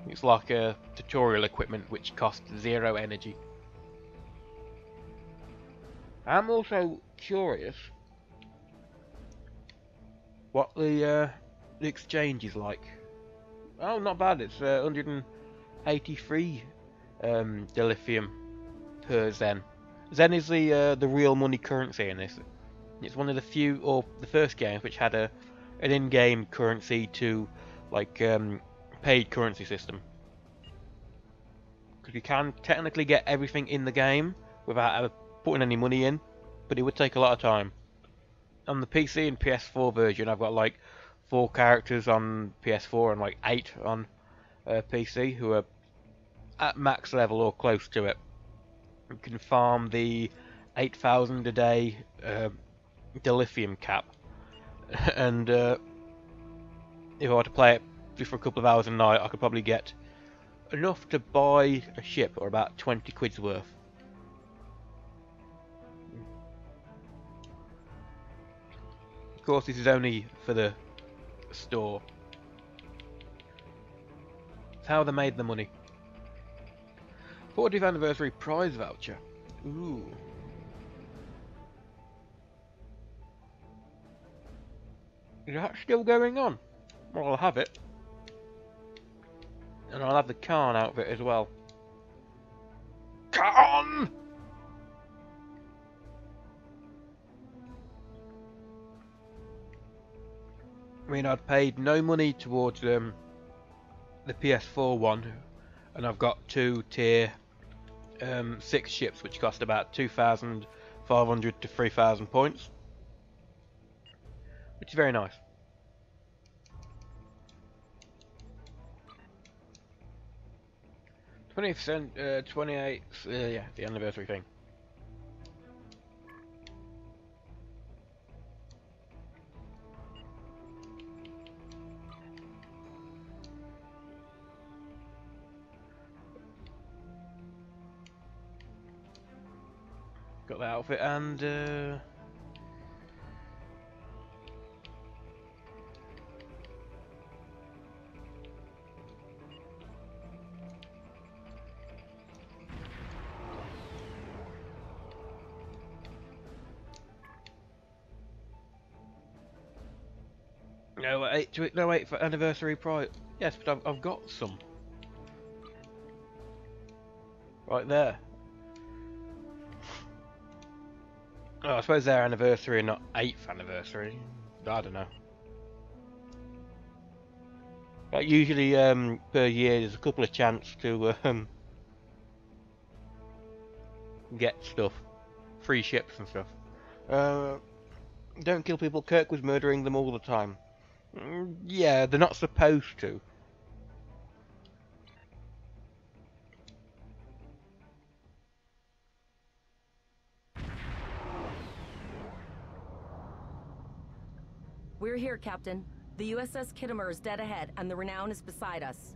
It's like tutorial equipment which costs 0 energy. I'm also curious what the exchange is like. Oh, not bad. It's 183 dilithium per Zen. Zen is the real money currency in this. It's one of the few, or the first games, which had an in-game currency to like paid currency system. Because you can technically get everything in the game without putting any money in, but it would take a lot of time. On the PC and PS4 version, I've got like 4 characters on PS4 and like 8 on PC who are at max level or close to it. You can farm the 8,000 a day dilithium cap, and if I were to play it just for a couple of hours a night, I could probably get enough to buy a ship, or about 20 quid's worth. Of course, this is only for the store. It's how they made the money. 40th anniversary prize voucher. Ooh. Is that still going on? Well, I'll have it. And I'll have the Khan outfit as well. Khan! I mean, I'd paid no money towards the PS4 one, and I've got 2 tier 6 ships which cost about 2,500 to 3,000 points, which is very nice. %, 28, yeah, the anniversary thing. Got the outfit and no 8th anniversary prize. Yes, but I've got some right there. Oh, I suppose their anniversary and not 8th anniversary. I don't know. Like usually per year there's a couple of chances to get stuff. Free ships and stuff. Don't kill people. Kirk was murdering them all the time. Yeah, they're not supposed to. We're here, Captain. The USS Kittimer is dead ahead, and the Renown is beside us.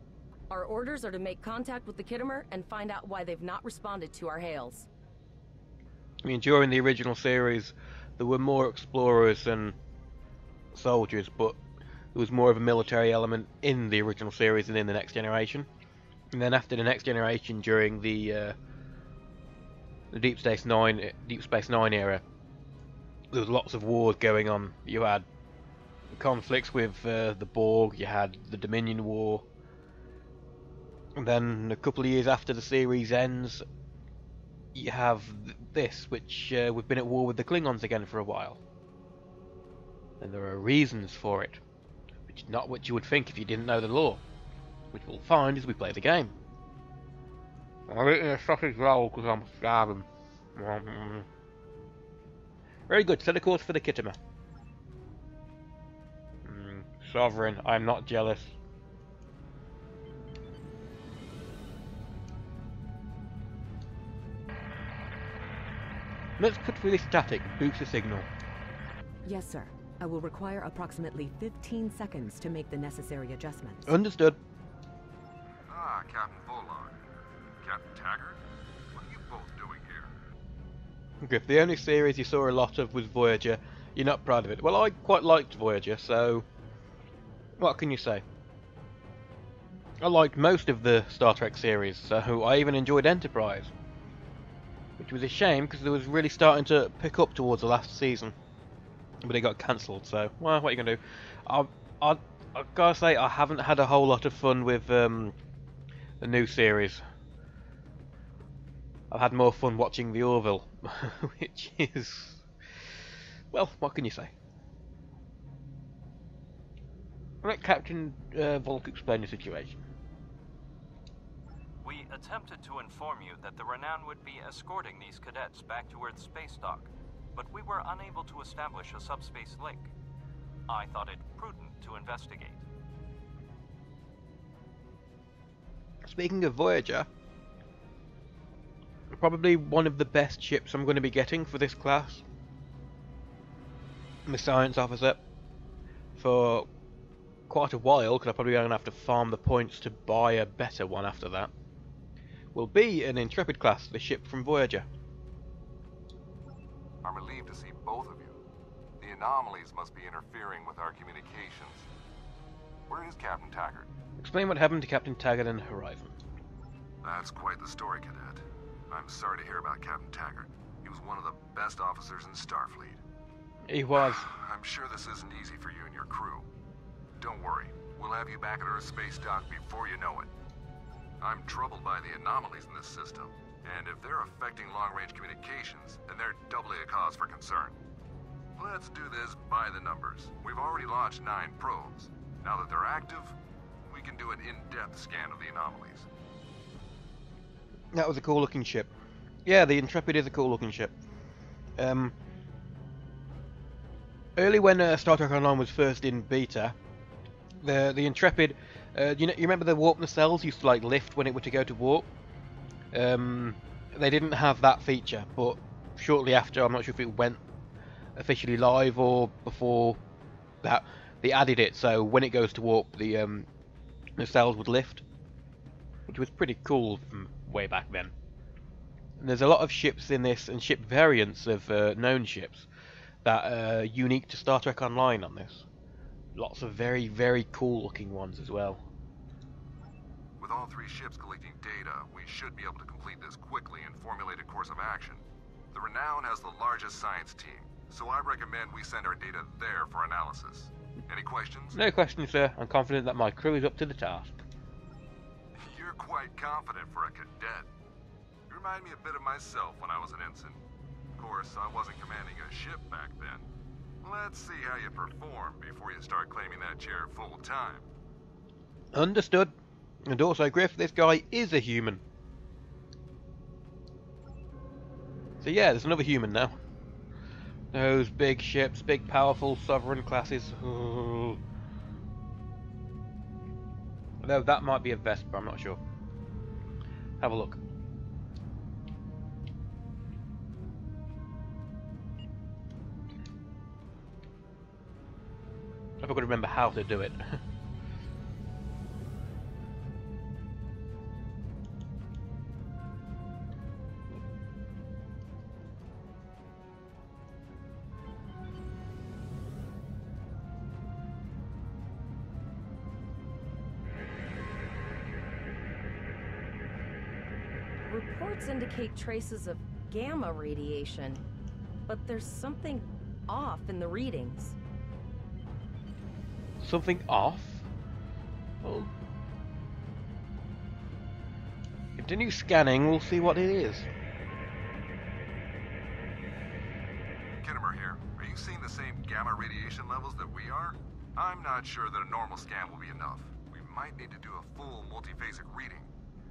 Our orders are to make contact with the Kittimer and find out why they've not responded to our hails. I mean, during the original series, there were more explorers than soldiers, but there was more of a military element in the original series than in the Next Generation. And then after the Next Generation, during the Deep Space Nine era, there was lots of wars going on. You had conflicts with the Borg, you had the Dominion War, and then a couple of years after the series ends, you have this, which we've been at war with the Klingons again for a while. And there are reasons for it, which is not what you would think if you didn't know the lore, which we'll find as we play the game. I'm eating a sausage roll because I'm starving. Very good, set a course for the Kittimer. Sovereign, I'm not jealous. Let's put through this static, boost the signal. Yes, sir. I will require approximately 15 seconds to make the necessary adjustments. Understood. Ah, Captain Bullock. Captain Taggart? What are you both doing here? Griff, the only series you saw a lot of was Voyager. You're not proud of it. Well, I quite liked Voyager, so what can you say? I liked most of the Star Trek series, so I even enjoyed Enterprise. Which was a shame, because it was really starting to pick up towards the last season. But it got cancelled, so, well, what are you going to do? I've got to say, I haven't had a whole lot of fun with the new series. I've had more fun watching the Orville, which is... well, what can you say? Let Captain Volk explain the situation. We attempted to inform you that the Renown would be escorting these cadets back to Earth's space dock, but we were unable to establish a subspace link. I thought it prudent to investigate. Speaking of Voyager, probably one of the best ships I'm going to be getting for this class. The Science Officer. For quite a while, because I'm probably going to have to farm the points to buy a better one after that. Will be an Intrepid class, the ship from Voyager. I'm relieved to see both of you. The anomalies must be interfering with our communications. Where is Captain Taggart? Explain what happened to Captain Taggart and Horizon. That's quite the story, Cadet. I'm sorry to hear about Captain Taggart. He was one of the best officers in Starfleet. He was. I'm sure this isn't easy for you and your crew. Don't worry. We'll have you back at Earth space dock before you know it. I'm troubled by the anomalies in this system, and if they're affecting long-range communications, then they're doubly a cause for concern. Let's do this by the numbers. We've already launched 9 probes. Now that they're active, we can do an in-depth scan of the anomalies. That was a cool-looking ship. Yeah, the Intrepid is a cool-looking ship. Early when Star Trek Online was first in beta, the Intrepid, you remember the warp nacelles used to like lift when it were to go to warp? They didn't have that feature, but shortly after, I'm not sure if it went officially live or before that, they added it, so when it goes to warp, the nacelles would lift, which was pretty cool from way back then. And there's a lot of ships in this, and ship variants of known ships, that are unique to Star Trek Online on this. Lots of very, very cool looking ones as well. With all 3 ships collecting data, we should be able to complete this quickly and formulate a course of action. The Renown has the largest science team, so I recommend we send our data there for analysis. Any questions? No questions, sir. I'm confident that my crew is up to the task. You're quite confident for a cadet. You remind me a bit of myself when I was an ensign. Of course, I wasn't commanding a ship back then. Let's see how you perform before you start claiming that chair full time. Understood. And also, Griff, this guy is a human. So yeah, there's another human now. Those big ships, big powerful sovereign classes. Ooh. Although that might be a Vespa, I'm not sure. Have a look. I've got to remember how to do it. Reports indicate traces of gamma radiation, but there's something off in the readings. Something off? Well, continue scanning, we'll see what it is. Kittimer here. Are you seeing the same gamma radiation levels that we are? I'm not sure that a normal scan will be enough. We might need to do a full multiphasic reading.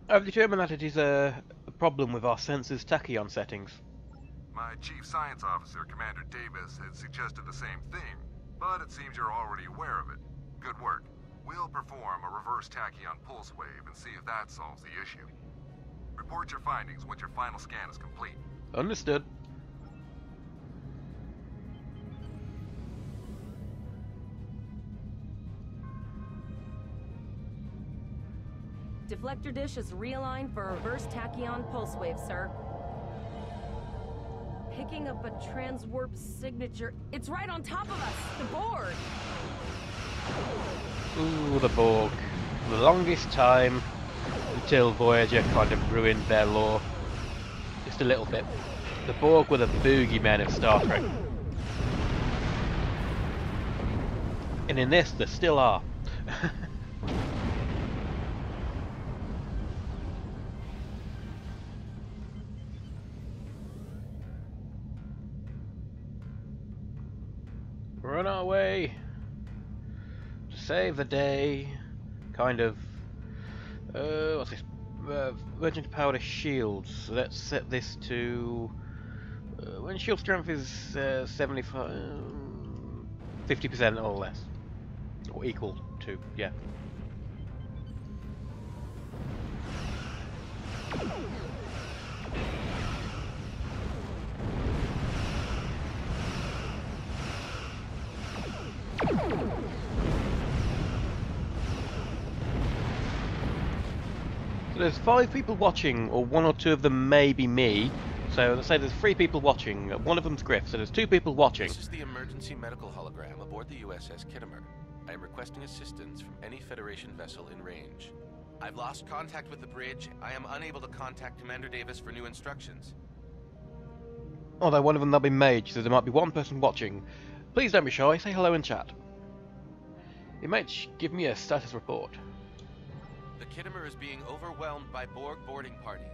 I've determined that it is a problem with our sensors' tachyon settings. My chief science officer, Commander Davis, had suggested the same thing, but it seems you're already aware of it. Good work. We'll perform a reverse tachyon pulse wave and see if that solves the issue. Report your findings once your final scan is complete. Understood. Deflector dish is realigned for a reverse tachyon pulse wave, sir. picking up a transwarp signature. It's right on top of us! The Borg! Ooh, the Borg. For the longest time, until Voyager kind of ruined their lore. Just a little bit. The Borg were the boogeymen of Star Trek. And in this, they still are. We're on our way to save the day. Kind of. What's this? Virgin powered shields. So let's set this to. When shield strength is 75, 50% or less, or equal to, yeah. So there's 5 people watching, or 1 or 2 of them may be me. So let's say there's 3 people watching, 1 of them's Griff, so there's 2 people watching. This is the emergency medical hologram aboard the USS Kittimer. I am requesting assistance from any Federation vessel in range. I've lost contact with the bridge. I am unable to contact Commander Davis for new instructions. Although one of them, that'll be Mage, so there might be 1 person watching. Please don't be shy, say hello in chat. Hey Mage, give me a status report. The Kittimer is being overwhelmed by Borg boarding parties.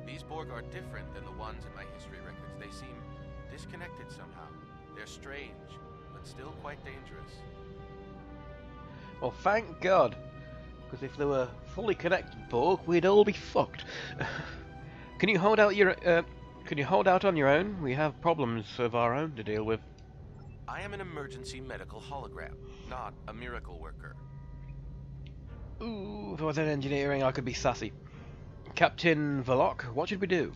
These Borg are different than the ones in my history records. They seem disconnected somehow. They're strange, but still quite dangerous. Well, thank God, because if they were fully connected Borg, we'd all be fucked. Can you hold out on your own? We have problems of our own to deal with. I am an emergency medical hologram, not a miracle worker. Ooh, if I was in engineering, I could be sassy. Captain Vlok, what should we do?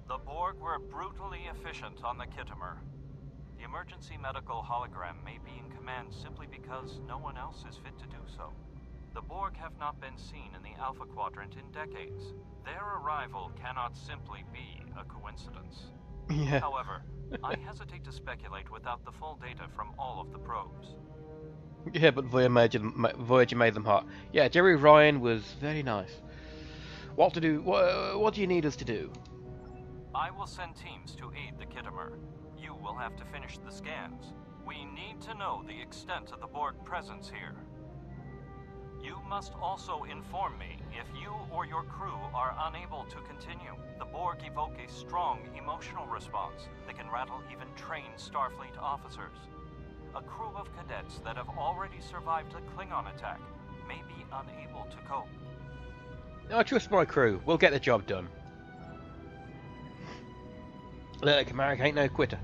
The Borg were brutally efficient on the Kittimer. The emergency medical hologram may be in command simply because no one else is fit to do so. The Borg have not been seen in the Alpha Quadrant in decades. Their arrival cannot simply be a coincidence. Yeah. However, I hesitate to speculate without the full data from all of the probes. Yeah, but Voyager made them hot. Yeah, Jerry Ryan was very nice. What to do? What do you need us to do? I will send teams to aid the Kittimer. You will have to finish the scans. We need to know the extent of the Borg presence here. You must also inform me if you or your crew are unable to continue. The Borg evoke a strong emotional response that can rattle even trained Starfleet officers. A crew of cadets that have already survived a Klingon attack may be unable to cope. I trust my crew. We'll get the job done. Look, Marek ain't no quitter.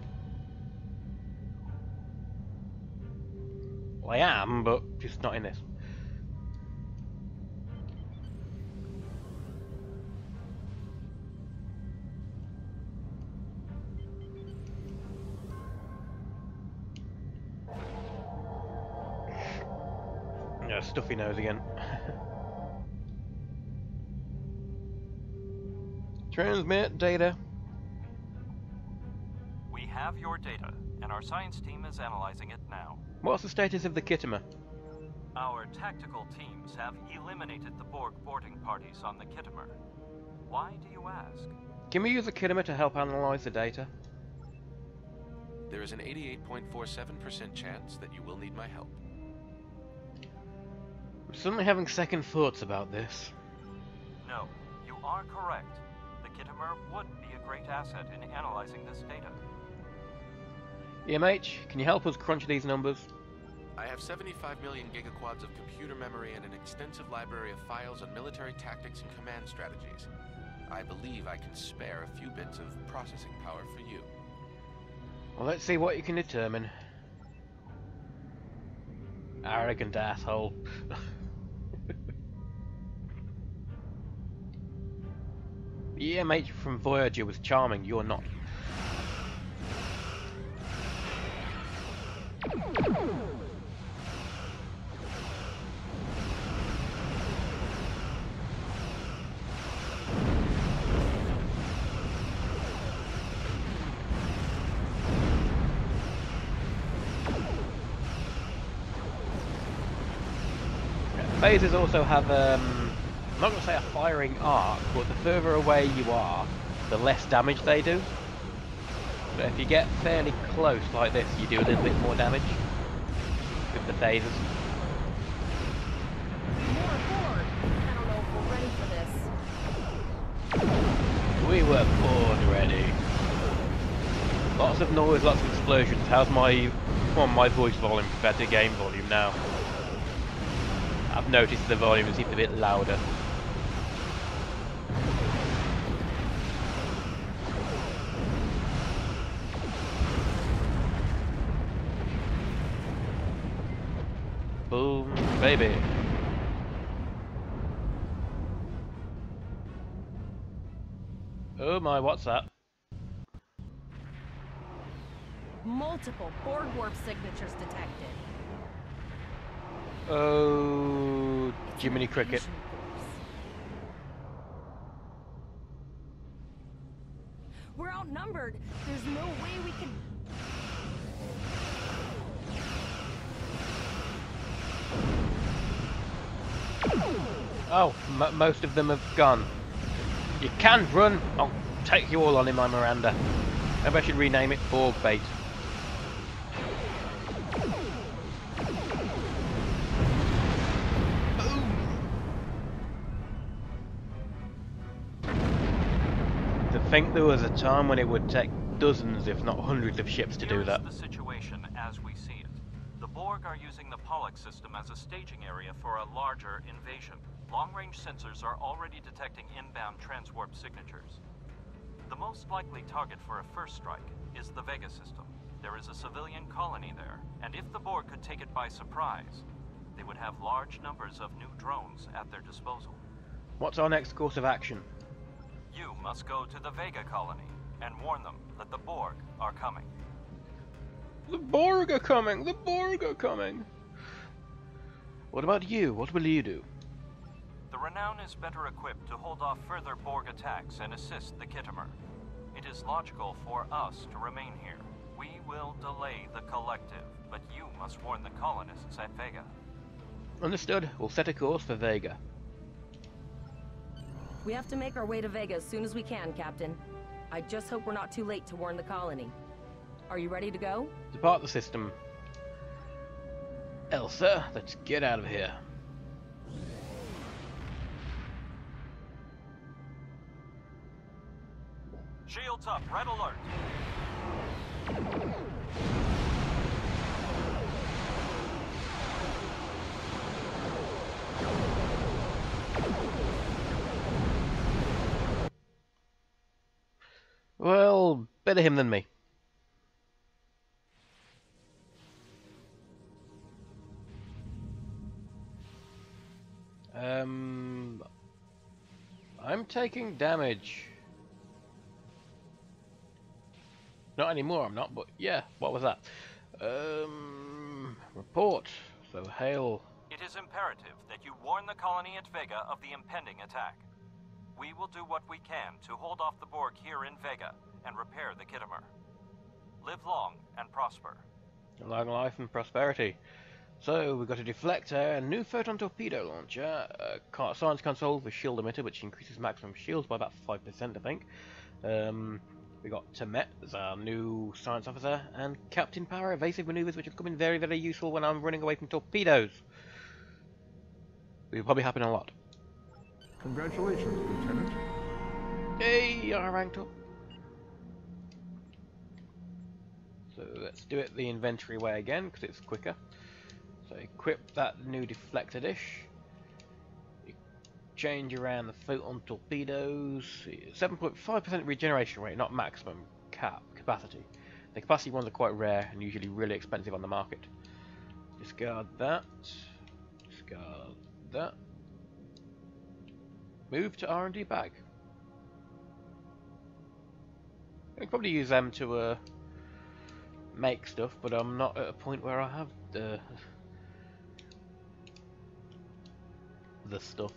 Well, I am, but just not in this. Yeah, stuffy nose again. Transmit data. We have your data, and our science team is analyzing it now. What's the status of the Kittimer? Our tactical teams have eliminated the Borg boarding parties on the Kittimer. Why do you ask? Can we use the Kittimer to help analyze the data? There is an 88.47% chance that you will need my help. I'm suddenly having second thoughts about this. No, you are correct. The Kittimer would be a great asset in analyzing this data. EMH, can you help us crunch these numbers? I have 75 million gigaquads of computer memory and an extensive library of files on military tactics and command strategies. I believe I can spare a few bits of processing power for you. Well, let's see what you can determine. Arrogant asshole. The EMH from Voyager was charming, you're not. phasers also have, I'm not going to say a firing arc, but the further away you are, the less damage they do. So if you get fairly close like this, you do a little bit more damage with the phasers. More aboard. I don't know if we're ready for this. We were born ready. Lots of noise, lots of explosions. How's my voice volume compared to game volume now? I've noticed the volume seems a bit louder. Boom, baby. Oh my, what's that? Multiple Borg warp signatures detected. Oh, Jiminy Cricket. We're outnumbered. There's no way we can... Oh, most of them have gone. You can run. I'll take you all on in my Miranda. Maybe I should rename it Borg Bait. To think there was a time when it would take dozens, if not hundreds, of ships to do that. Here's the situation as we see it. The Borg are using the Pollux system as a staging area for a larger invasion. Long-range sensors are already detecting inbound transwarp signatures. The most likely target for a first strike is the Vega system. There is a civilian colony there, and if the Borg could take it by surprise, they would have large numbers of new drones at their disposal. What's our next course of action? You must go to the Vega colony and warn them that the Borg are coming. The Borg are coming! The Borg are coming! What about you? What will you do? The Renown is better equipped to hold off further Borg attacks and assist the Kittimer. It is logical for us to remain here. We will delay the Collective, but you must warn the colonists at Vega. Understood. We'll set a course for Vega. We have to make our way to Vega as soon as we can, Captain. I just hope we're not too late to warn the colony. Are you ready to go? Depart the system. Elsa, let's get out of here. Shields up, red alert. Well, better him than me. I'm taking damage. Not anymore, I'm not, but yeah, what was that? Report. So, hail. It is imperative that you warn the colony at Vega of the impending attack. We will do what we can to hold off the Borg here in Vega and repair the Kittimer. Live long and prosper. Long life and prosperity. So, we've got a deflector, a new photon torpedo launcher, a science console with shield emitter, which increases maximum shields by about 5%, I think. We got Temet as our new science officer, and Captain Power evasive maneuvers, which are coming very, very useful when I'm running away from torpedoes. Will probably happen a lot. Congratulations, Lieutenant. Hey, I ranked up. So let's do it the inventory way again, because it's quicker. So equip that new deflector dish. Change around the photon torpedoes. 7.5% regeneration rate, not maximum capacity. The capacity ones are quite rare and usually really expensive on the market. Discard that. Discard that. Move to R&D bag. I could probably use them to make stuff, but I'm not at a point where I have the stuff.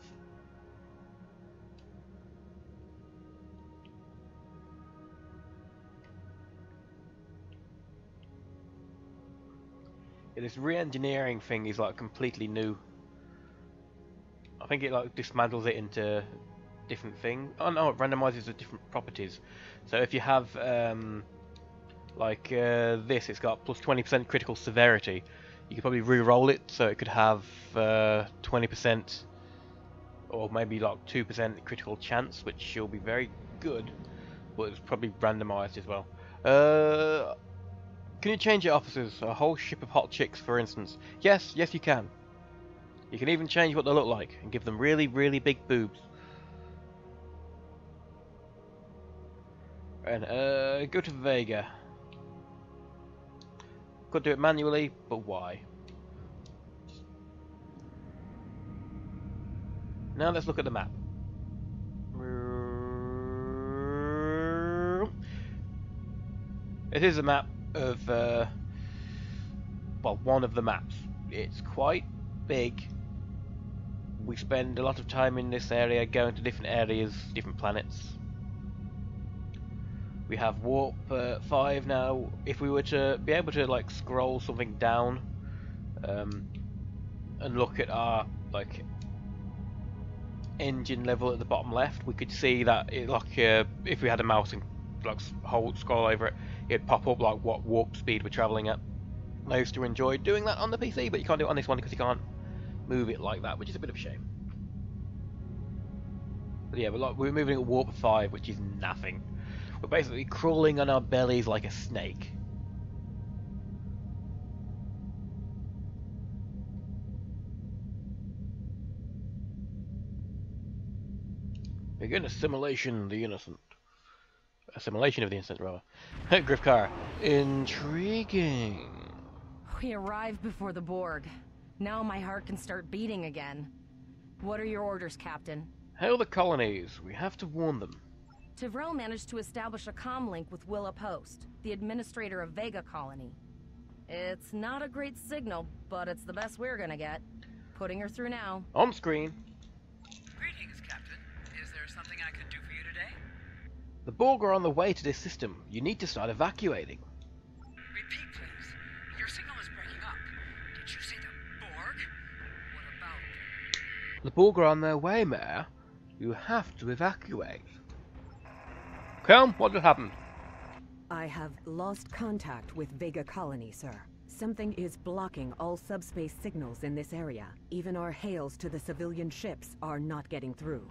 Yeah, this re-engineering thing is like completely new. think it like dismantles it into different things. Oh no, it randomizes the different properties. So if you have this, it's got plus 20% critical severity. You could probably re-roll it so it could have 20% or maybe like 2% critical chance, which will be very good, but it's probably randomized as well. Can you change your officers? A whole ship of hot chicks, for instance. Yes, yes you can. You can even change what they look like and give them really, really big boobs. And go to Vega. Could do it manually, but why? Now let's look at the map. It is a map of, well, one of the maps. It's quite big. We spend a lot of time in this area, going to different areas, different planets. We have warp 5 now. If we were to be able to like scroll something down and look at our like engine level at the bottom left, we could see that it like if we had a mouse and like scroll over it, it'd pop up like what warp speed we're travelling at. I used to enjoy doing that on the PC, but you can't do it on this one because you can't move it like that, which is a bit of a shame. But yeah, we're moving at warp 5, which is nothing. We're basically crawling on our bellies like a snake. Begin assimilation of the innocent. Assimilation of the innocent, rather. Grifkar. Intriguing. We arrived before the Borg. Now my heart can start beating again. What are your orders, Captain? Hail the colonies. We have to warn them. Tivrel managed to establish a comm link with Willa Post, the administrator of Vega Colony. It's not a great signal, but it's the best we're gonna get. Putting her through now. On screen. Greetings, Captain. Is there something I can do for you today? The Borg are on the way to this system. You need to start evacuating. Repeat, please. Your signal is breaking up. Did you say the Borg? What about... The Borg are on their way, Mayor. You have to evacuate. Come, what just happened? I have lost contact with Vega Colony, sir. Something is blocking all subspace signals in this area. Even our hails to the civilian ships are not getting through.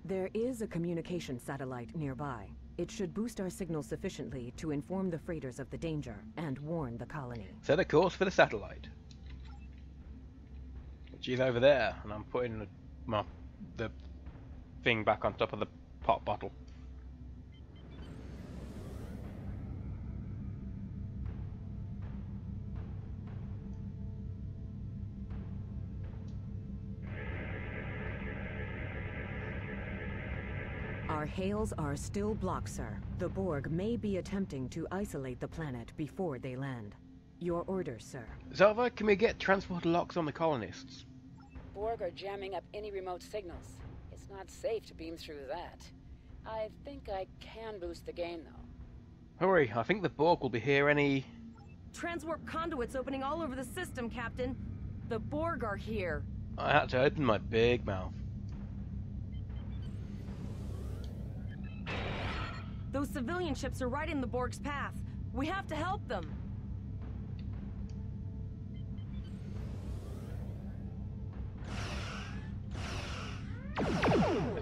There is a communication satellite nearby. It should boost our signal sufficiently to inform the freighters of the danger and warn the colony. Set a course for the satellite. Which is over there, and I'm putting the thing back on top of the pop bottle. Our hails are still blocked, sir. The Borg may be attempting to isolate the planet before they land. Your orders, sir. Zalva, can we get transport locks on the colonists? Borg are jamming up any remote signals. It's not safe to beam through that. I think I can boost the gain, though. Hurry, I think the Borg will be here any... Transwarp conduits opening all over the system, Captain. The Borg are here. I had to open my big mouth. Those civilian ships are right in the Borg's path. We have to help them.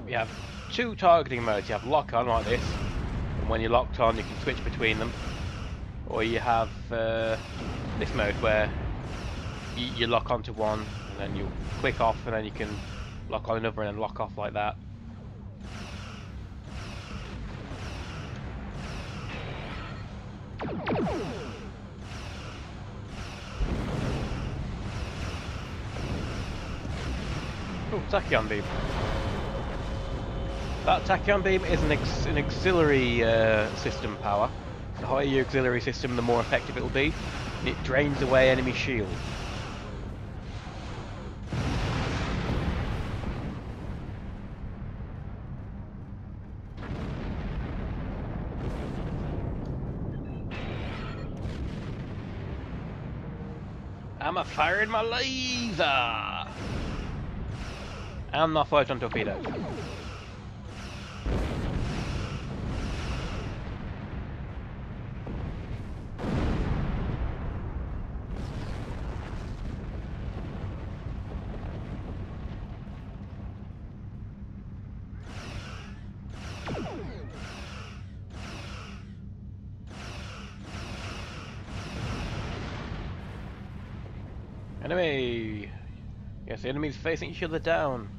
You have two targeting modes. You have lock on like this, and when you're locked on you can switch between them. Or you have this mode where you lock onto one and then you click off and then you can lock on another and then lock off like that. Oh, tachyon beam. That tachyon beam is an auxiliary system power. The higher your auxiliary system, the more effective it will be. It drains away enemy shields. I'm firing my laser! And my photon torpedoes. Enemy! Yes, the enemy's facing each other down.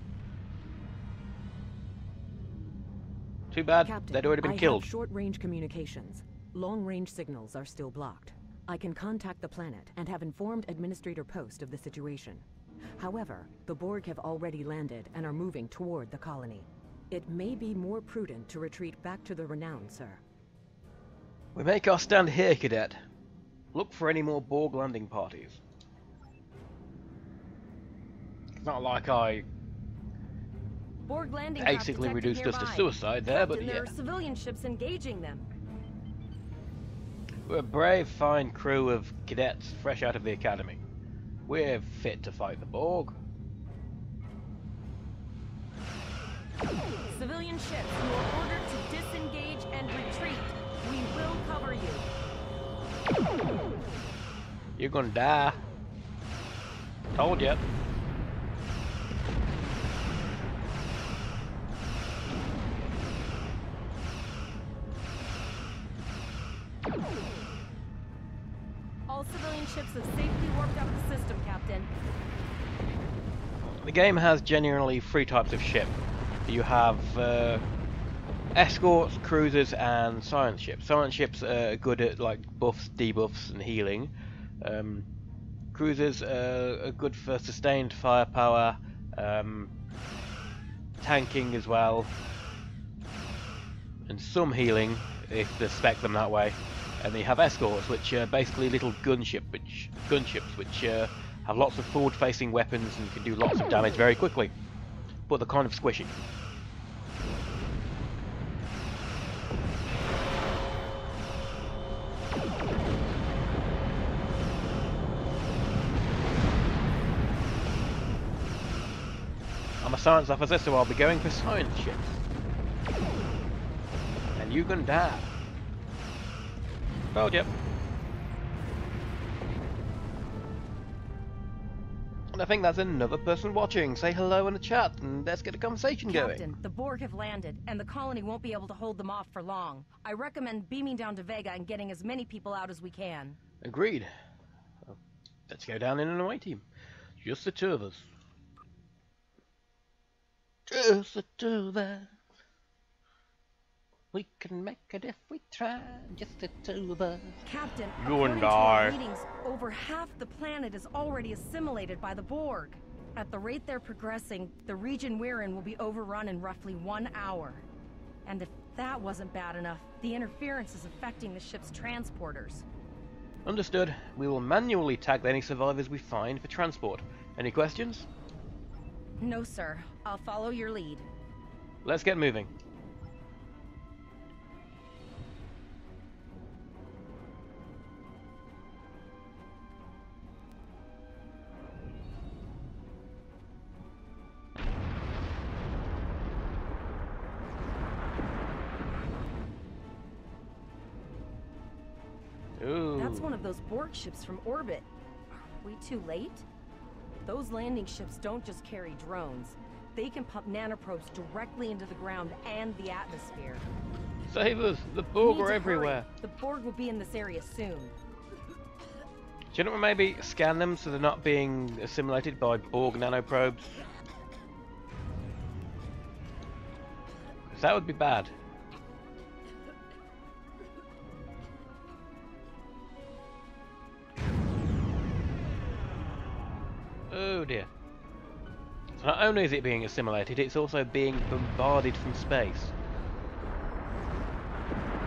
Too bad, Captain, they'd already been I killed. have short-range communications. Long-range signals are still blocked. I can contact the planet and have informed Administrator Post of the situation. However, the Borg have already landed and are moving toward the colony. It may be more prudent to retreat back to the Renown, sir. We make our stand here, Cadet. Look for any more Borg landing parties. It's not like I Borg landing basically craft reduced us detected to nearby. suicide there, but Captain, yeah. there are civilian ships engaging them. We're a brave, fine crew of cadets fresh out of the academy. We're fit to fight the Borg. Civilian ships, you are ordered to disengage and retreat. We will cover you. You're gonna die. Told ya. All civilian ships have safely warped out of the system, Captain. The game has genuinely three types of ship. You have escorts, cruisers, and science ships. Science ships are good at like buffs, debuffs, and healing. Cruisers are good for sustained firepower, tanking as well, and some healing if they spec them that way. And then you have escorts, which are basically little gunships which have lots of forward-facing weapons and can do lots of damage very quickly, but they're kind of squishy. I'm a science officer, so I'll be going for science ships. And you can die. Told you. And I think that's another person watching. Say hello in the chat and let's get a conversation going. Captain, the Borg have landed, and the colony won't be able to hold them off for long. I recommend beaming down to Vega and getting as many people out as we can. Agreed. Well, let's go down in an away team. Just the two of us. Just the two of us. We can make it if we try, just the two of us. Captain, You according and to our I. readings, over half the planet is already assimilated by the Borg. At the rate they're progressing, the region we're in will be overrun in roughly 1 hour. And if that wasn't bad enough, the interference is affecting the ship's transporters. Understood. We will manually tag any survivors we find for transport. Any questions? No, sir. I'll follow your lead. Let's get moving. Ooh. That's one of those Borg ships from orbit. Are we too late? Those landing ships don't just carry drones. They can pump nanoprobes directly into the ground and the atmosphere. Save us! The We Borg need are to everywhere. hurry. The Borg will be in this area soon. Do you know what, maybe scan them so they're not being assimilated by Borg nanoprobes? 'Cause that would be bad. Oh dear. So not only is it being assimilated, it's also being bombarded from space.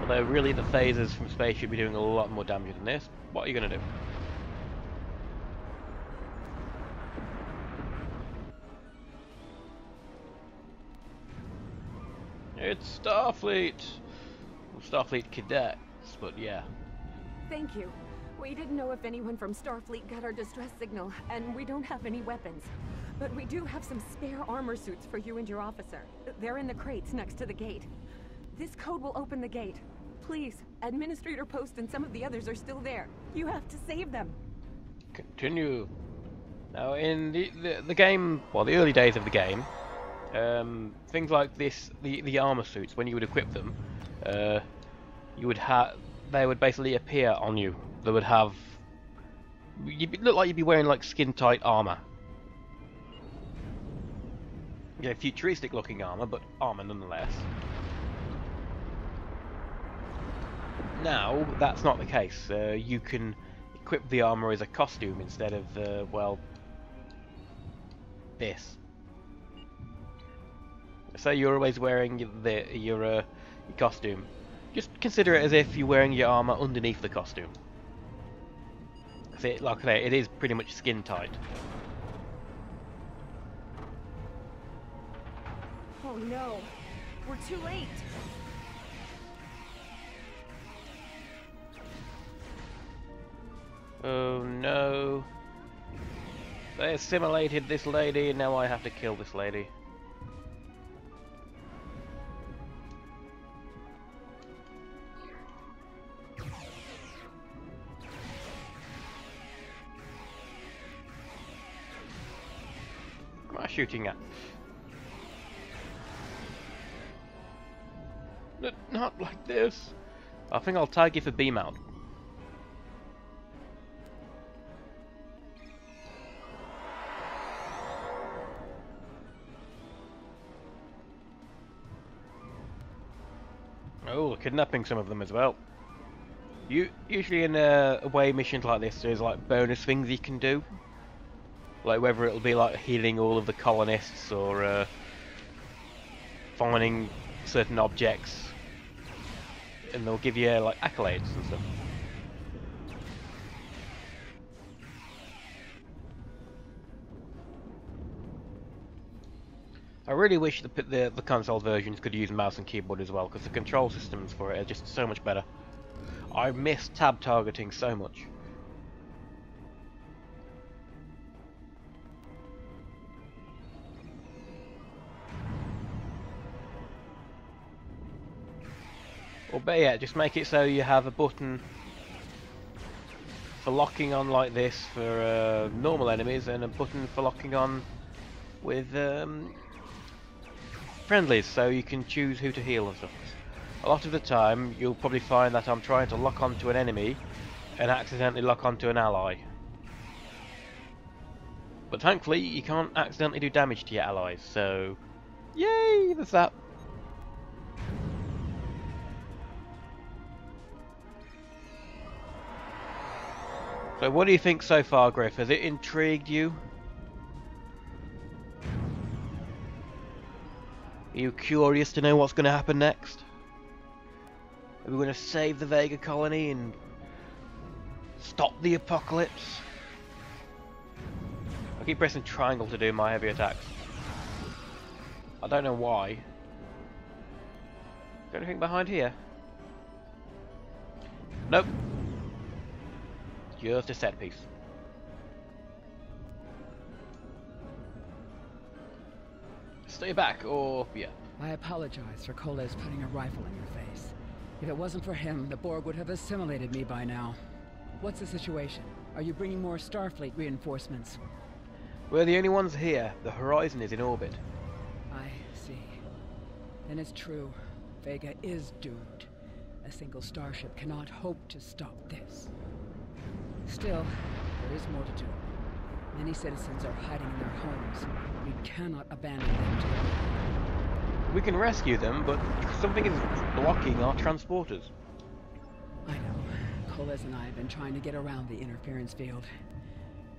Although really the phasers from space should be doing a lot more damage than this. What are you going to do? It's Starfleet! Well, Starfleet cadets, but yeah. Thank you. We didn't know if anyone from Starfleet got our distress signal, and we don't have any weapons. But we do have some spare armor suits for you and your officer. They're in the crates next to the gate. This code will open the gate. Please, Administrator Post and some of the others are still there. You have to save them. Continue. Now, in the game, well, the early days of the game, things like this, the armor suits, when you would equip them, they would basically appear on you. They would have, look like you'd be wearing like skin-tight armor. Yeah, futuristic-looking armor, but armor nonetheless. Now, that's not the case. You can equip the armor as a costume instead of, well, this. So you're always wearing your costume. Just consider it as if you're wearing your armor underneath the costume. Like I say, it is pretty much skin tight. Oh no, we're too late. Oh no. They assimilated this lady, and now I have to kill this lady. What am I shooting at? Not like this. I think I'll tag you for B-mount. Oh, kidnapping some of them as well. Usually in away missions like this, there's like bonus things you can do. Like whether it'll be like healing all of the colonists or finding certain objects. And they'll give you like accolades and stuff. I really wish the console versions could use mouse and keyboard as well, because the control systems for it are just so much better. I miss tab targeting so much. Or better yet, just make it so you have a button for locking on like this for normal enemies, and a button for locking on with friendlies, so you can choose who to heal and stuff. A lot of the time you'll probably find that I'm trying to lock onto an enemy and accidentally lock onto an ally. But thankfully you can't accidentally do damage to your allies, so yay, there's that. So what do you think so far, Griff? Has it intrigued you? Are you curious to know what's going to happen next? Are we going to save the Vega colony and stop the apocalypse? I keep pressing triangle to do my heavy attacks. I don't know why. Is there anything behind here? Nope. Just a set piece. Stay back, or yeah. I apologize for Coles putting a rifle in your face. If it wasn't for him, the Borg would have assimilated me by now. What's the situation? Are you bringing more Starfleet reinforcements? We're the only ones here. The Horizon is in orbit. I see. Then it's true. Vega is doomed. A single starship cannot hope to stop this. Still, there is more to do. Many citizens are hiding in their homes. We cannot abandon them to the world. We can rescue them, but something is blocking our transporters. I know. Coles and I have been trying to get around the interference field.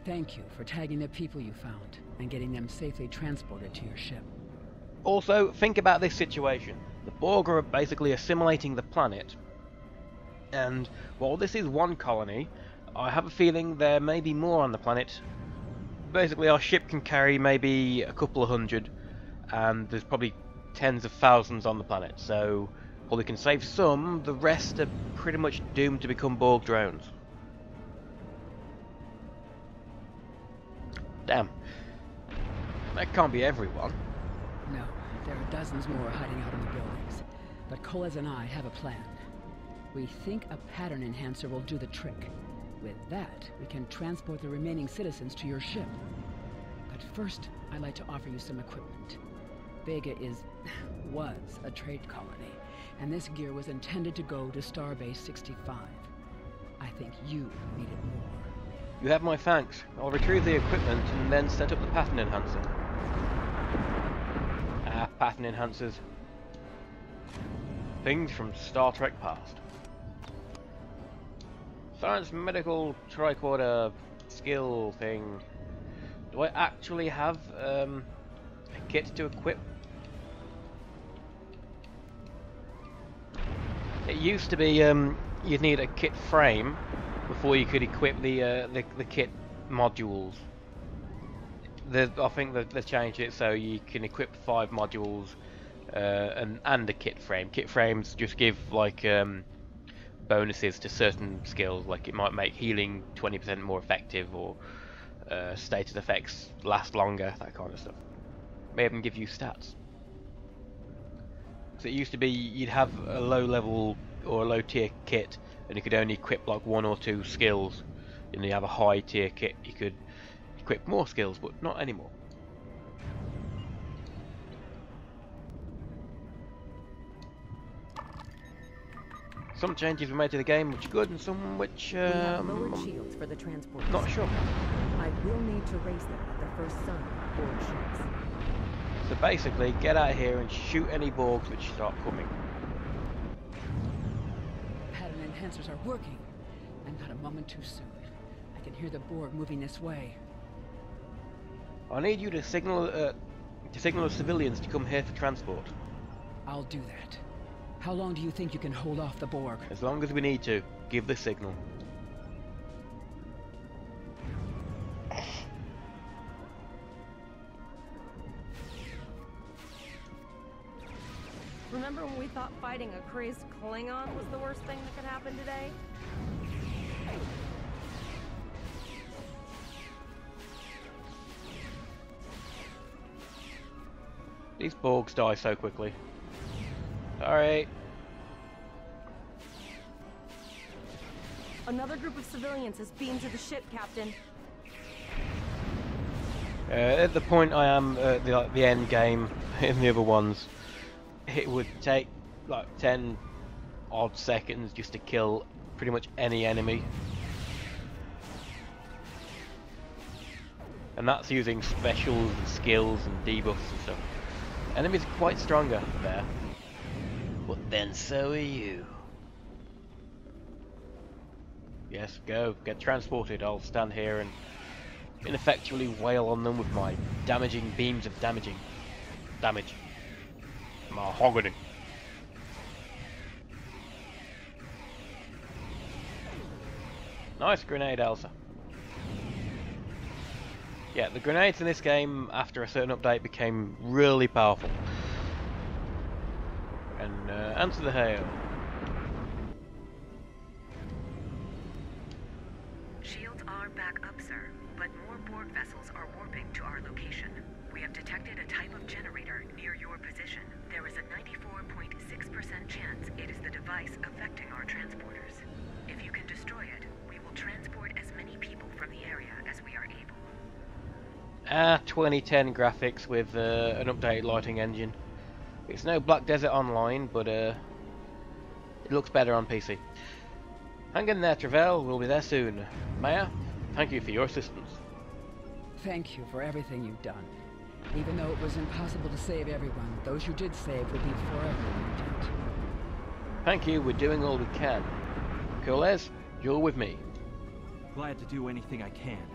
Thank you for tagging the people you found and getting them safely transported to your ship. Also, think about this situation. The Borg are basically assimilating the planet. And while this is one colony, I have a feeling there may be more on the planet. Basically, our ship can carry maybe a couple of hundred, and there's probably tens of thousands on the planet. So, while we can save some, the rest are pretty much doomed to become Borg drones. Damn. That can't be everyone. No, there are dozens more hiding out in the buildings. But Coles and I have a plan. We think a pattern enhancer will do the trick. With that, we can transport the remaining citizens to your ship. But first, I'd like to offer you some equipment. Vega was a trade colony, and this gear was intended to go to Starbase 65. I think you need it more. You have my thanks. I'll retrieve the equipment and then set up the pattern enhancer. Ah, pattern enhancers. Things from Star Trek past. Science medical tricorder skill thing. Do I actually have a kit to equip? It used to be you'd need a kit frame before you could equip the kit modules. I think they've changed it so you can equip 5 modules and a kit frame. Kit frames just give like bonuses to certain skills, like it might make healing 20% more effective, or status effects last longer, that kind of stuff. May even give you stats. So it used to be you'd have a low level or a low tier kit and you could only equip like 1 or 2 skills, and you have a high tier kit you could equip more skills, but not anymore. Some changes were made to the game which are good, and some which we have lowered shields for the transporters. Not sure. I will need to raise them at the first sign of board ships. So basically, get out here and shoot any Borgs which start coming. Pattern enhancers are working, and not a moment too soon. I can hear the Borg moving this way. I need you to signal the civilians to come here for transport. I'll do that. How long do you think you can hold off the Borg? As long as we need to. Give the signal. Remember when we thought fighting a crazed Klingon was the worst thing that could happen today? These Borgs die so quickly. Alright. Another group of civilians has beamed to the ship, Captain. At the point I am at the end game in the other ones, it would take like 10 odd seconds just to kill pretty much any enemy. And that's using specials and skills and debuffs and stuff. Enemies are quite stronger there. But then so are you. Yes, go. Get transported. I'll stand here and ineffectually wail on them with my damaging beams of damage. Mahogany. Nice grenade, Elsa. Yeah, the grenades in this game, after a certain update, became really powerful. And answer the hail. Shields are back up, sir, but more Borg vessels are warping to our location. We have detected a type of generator near your position. There is a 94.6% chance it is the device affecting our transporters. If you can destroy it, we will transport as many people from the area as we are able. 2010 graphics with an updated lighting engine. It's no Black Desert Online, but it looks better on PC. Hang in there, Travell. We'll be there soon. Maya, thank you for your assistance. Thank you for everything you've done. Even though it was impossible to save everyone, those you did save will be forever in your debt. Thank you. We're doing all we can. Coles, you're with me. Glad to do anything I can.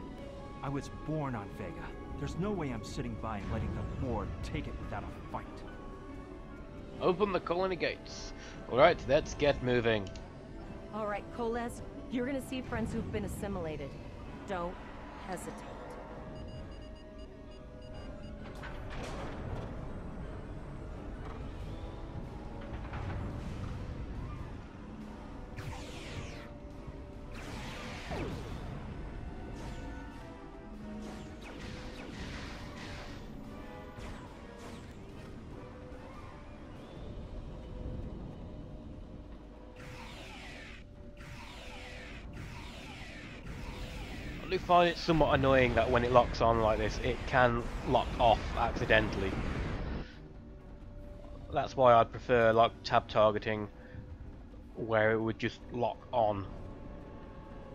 I was born on Vega. There's no way I'm sitting by and letting the Borg take it without a fight. Open the colony gates. Alright, let's get moving. Alright, Coles, you're gonna see friends who've been assimilated. Don't hesitate. do find it somewhat annoying that when it locks on like this, it can lock off accidentally. That's why I'd prefer like tab targeting, where it would just lock on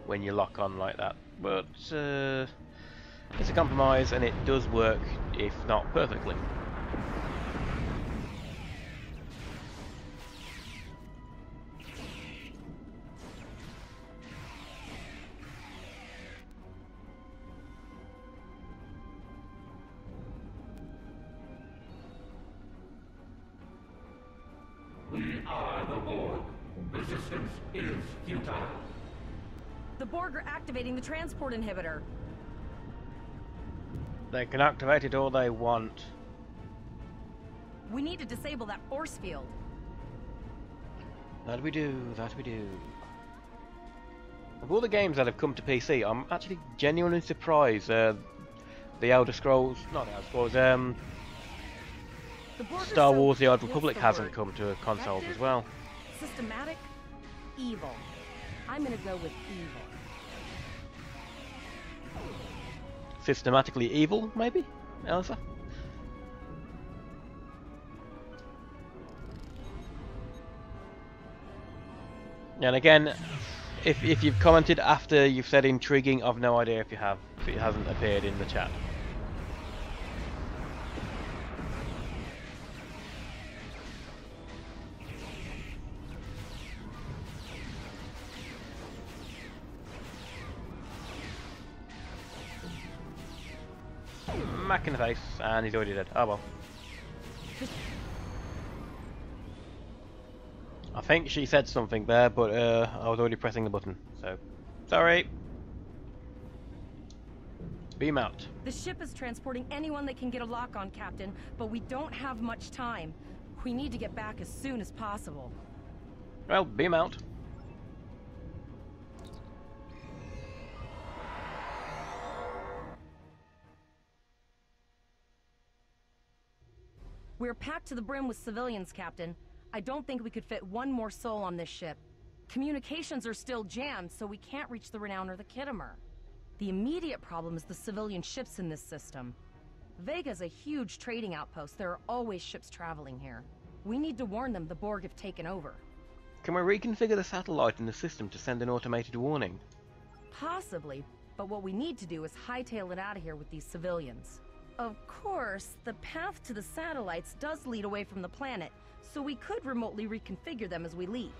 when you lock on like that. But it's a compromise, and it does work, if not perfectly. We are the Borg. Resistance is futile. The Borg are activating the transport inhibitor. They can activate it all they want. We need to disable that force field. That we do, that we do. Of all the games that have come to PC, I'm actually genuinely surprised the Elder Scrolls, not the Elder Scrolls, Star Wars The Old Republic hasn't come to consoles as well. Systematic, evil. I'm gonna go with evil. Systematically evil, maybe, Elsa? And again, if you've commented after you've said intriguing, I've no idea if you have, if it hasn't appeared in the chat. Smack in the face, and he's already dead. Oh well. I think she said something there, but I was already pressing the button, so sorry. Beam out. The ship is transporting anyone they can get a lock on, Captain, but we don't have much time. We need to get back as soon as possible. Well, beam out. We're packed to the brim with civilians, Captain. I don't think we could fit one more soul on this ship. Communications are still jammed, so we can't reach the Renown or the Kittimer. The immediate problem is the civilian ships in this system. Vega's a huge trading outpost. There are always ships traveling here. We need to warn them the Borg have taken over. Can we reconfigure the satellite in the system to send an automated warning? Possibly, but what we need to do is hightail it out of here with these civilians. Of course, the path to the satellites does lead away from the planet, so we could remotely reconfigure them as we leave.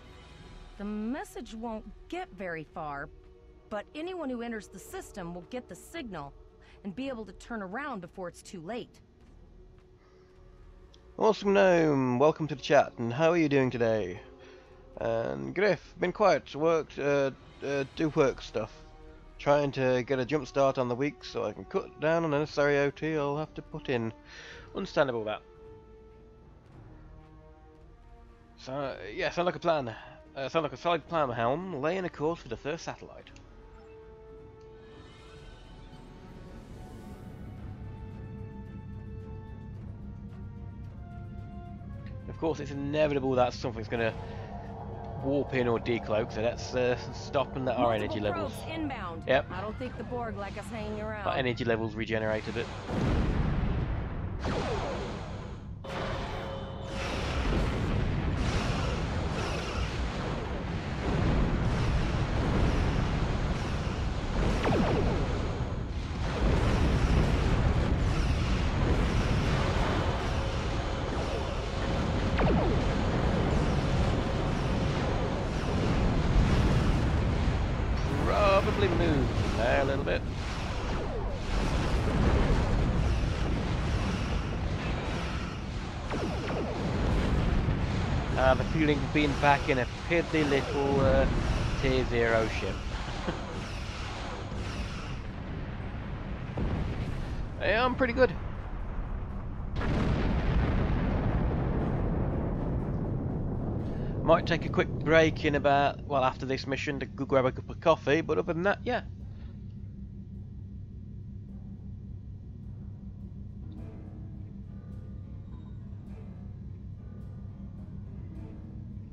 The message won't get very far, but anyone who enters the system will get the signal and be able to turn around before it's too late. Awesome Gnome, welcome to the chat, and how are you doing today? And Griff, been quiet, worked, do work stuff. Trying to get a jump start on the week so I can cut down on unnecessary OT I'll have to put in. Understandable that. So, yeah, sound like a plan. Sound like a solid plan, Helm. Laying a course for the first satellite. Of course, it's inevitable that something's going to warp in or decloak, so let's stop and let our energy levels. Inbound. Yep. I don't think the Borg like us hanging around. Our energy levels regenerate a bit. Probably move there a little bit. The feeling of being back in a piddly little Tier 0 ship. Yeah, I'm pretty good. Might take a quick break in about, well, after this mission to go grab a cup of coffee, but other than that, yeah.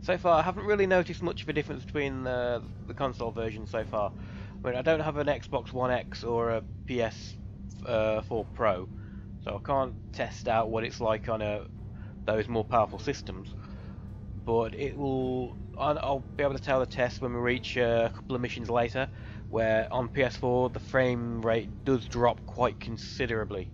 So far, I haven't really noticed much of a difference between the console version so far. I mean, I don't have an Xbox One X or a PS4 Pro, so I can't test out what it's like on those more powerful systems. But it will. I'll be able to tell the test when we reach a couple of missions later, where on PS4 the frame rate does drop quite considerably.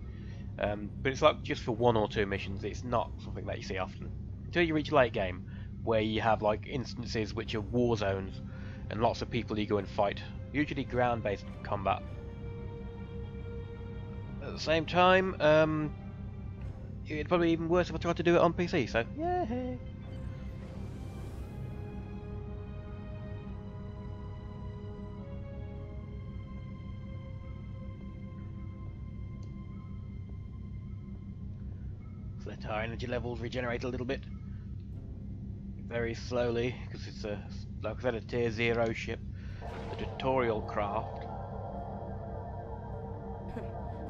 But it's like just for 1 or 2 missions. It's not something that you see often until you reach late game, where you have like instances which are war zones and lots of people you go and fight. Usually ground-based combat. At the same time, it'd probably be even worse if I tried to do it on PC. So yay! So let our energy levels regenerate a little bit, very slowly, because it's like I said, a tier 0 ship, a tutorial craft.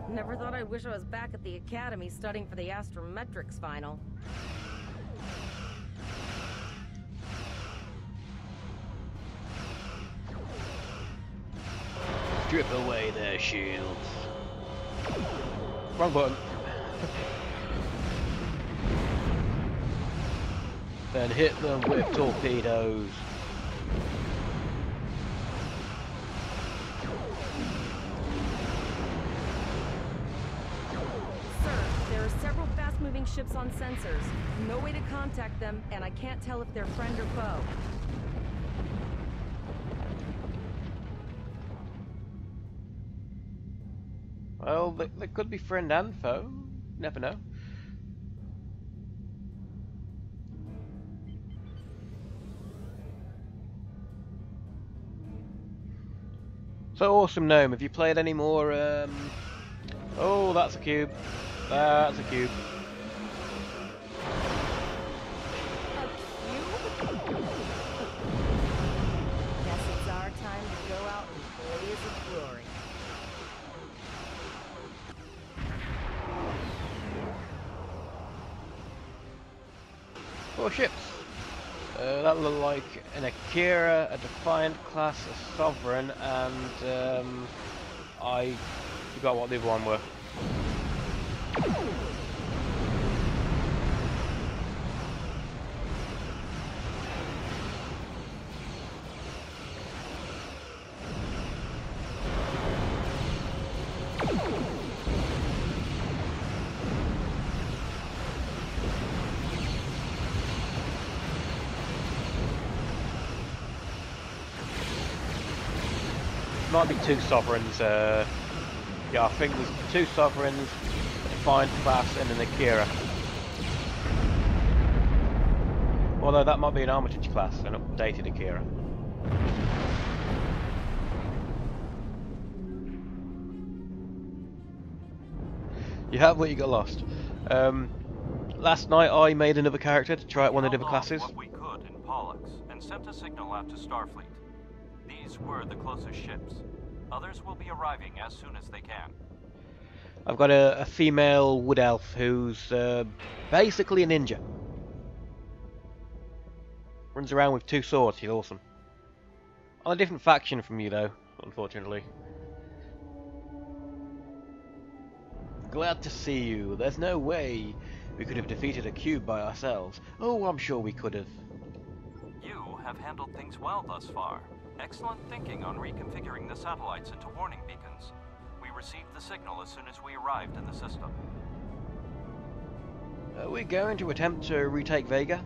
Never thought I'd wish I was back at the academy studying for the astrometrics final. Strip away their shields. Wrong button. Then hit them with torpedoes. Sir, there are several fast-moving ships on sensors. No way to contact them, and I can't tell if they're friend or foe. Well, they could be friend and foe. Never know. So awesome, Gnome. Have you played any more? Oh, that's a cube. That's a cube. Guess it's our time to go out and blaze of glory. Four ships. That looked like an Akira, a Defiant class, a Sovereign, and I forgot what the other one were. Might be 2 Sovereigns, yeah, I think there's 2 Sovereigns, a Defiant class, and an Akira. Although that might be an Armitage class, an updated Akira. You have what you got lost. Last night I made another character to try out one of the different classes. What we could in Pollux, and sent a signal out to Starfleet. These were the closest ships. Others will be arriving as soon as they can. I've got a female wood elf who's basically a ninja. Runs around with 2 swords, she's awesome. On a different faction from you though, unfortunately. Glad to see you. There's no way we could have defeated a cube by ourselves. Oh, I'm sure we could have. You have handled things well thus far. Excellent thinking on reconfiguring the satellites into warning beacons. We received the signal as soon as we arrived in the system. Are we going to attempt to retake Vega?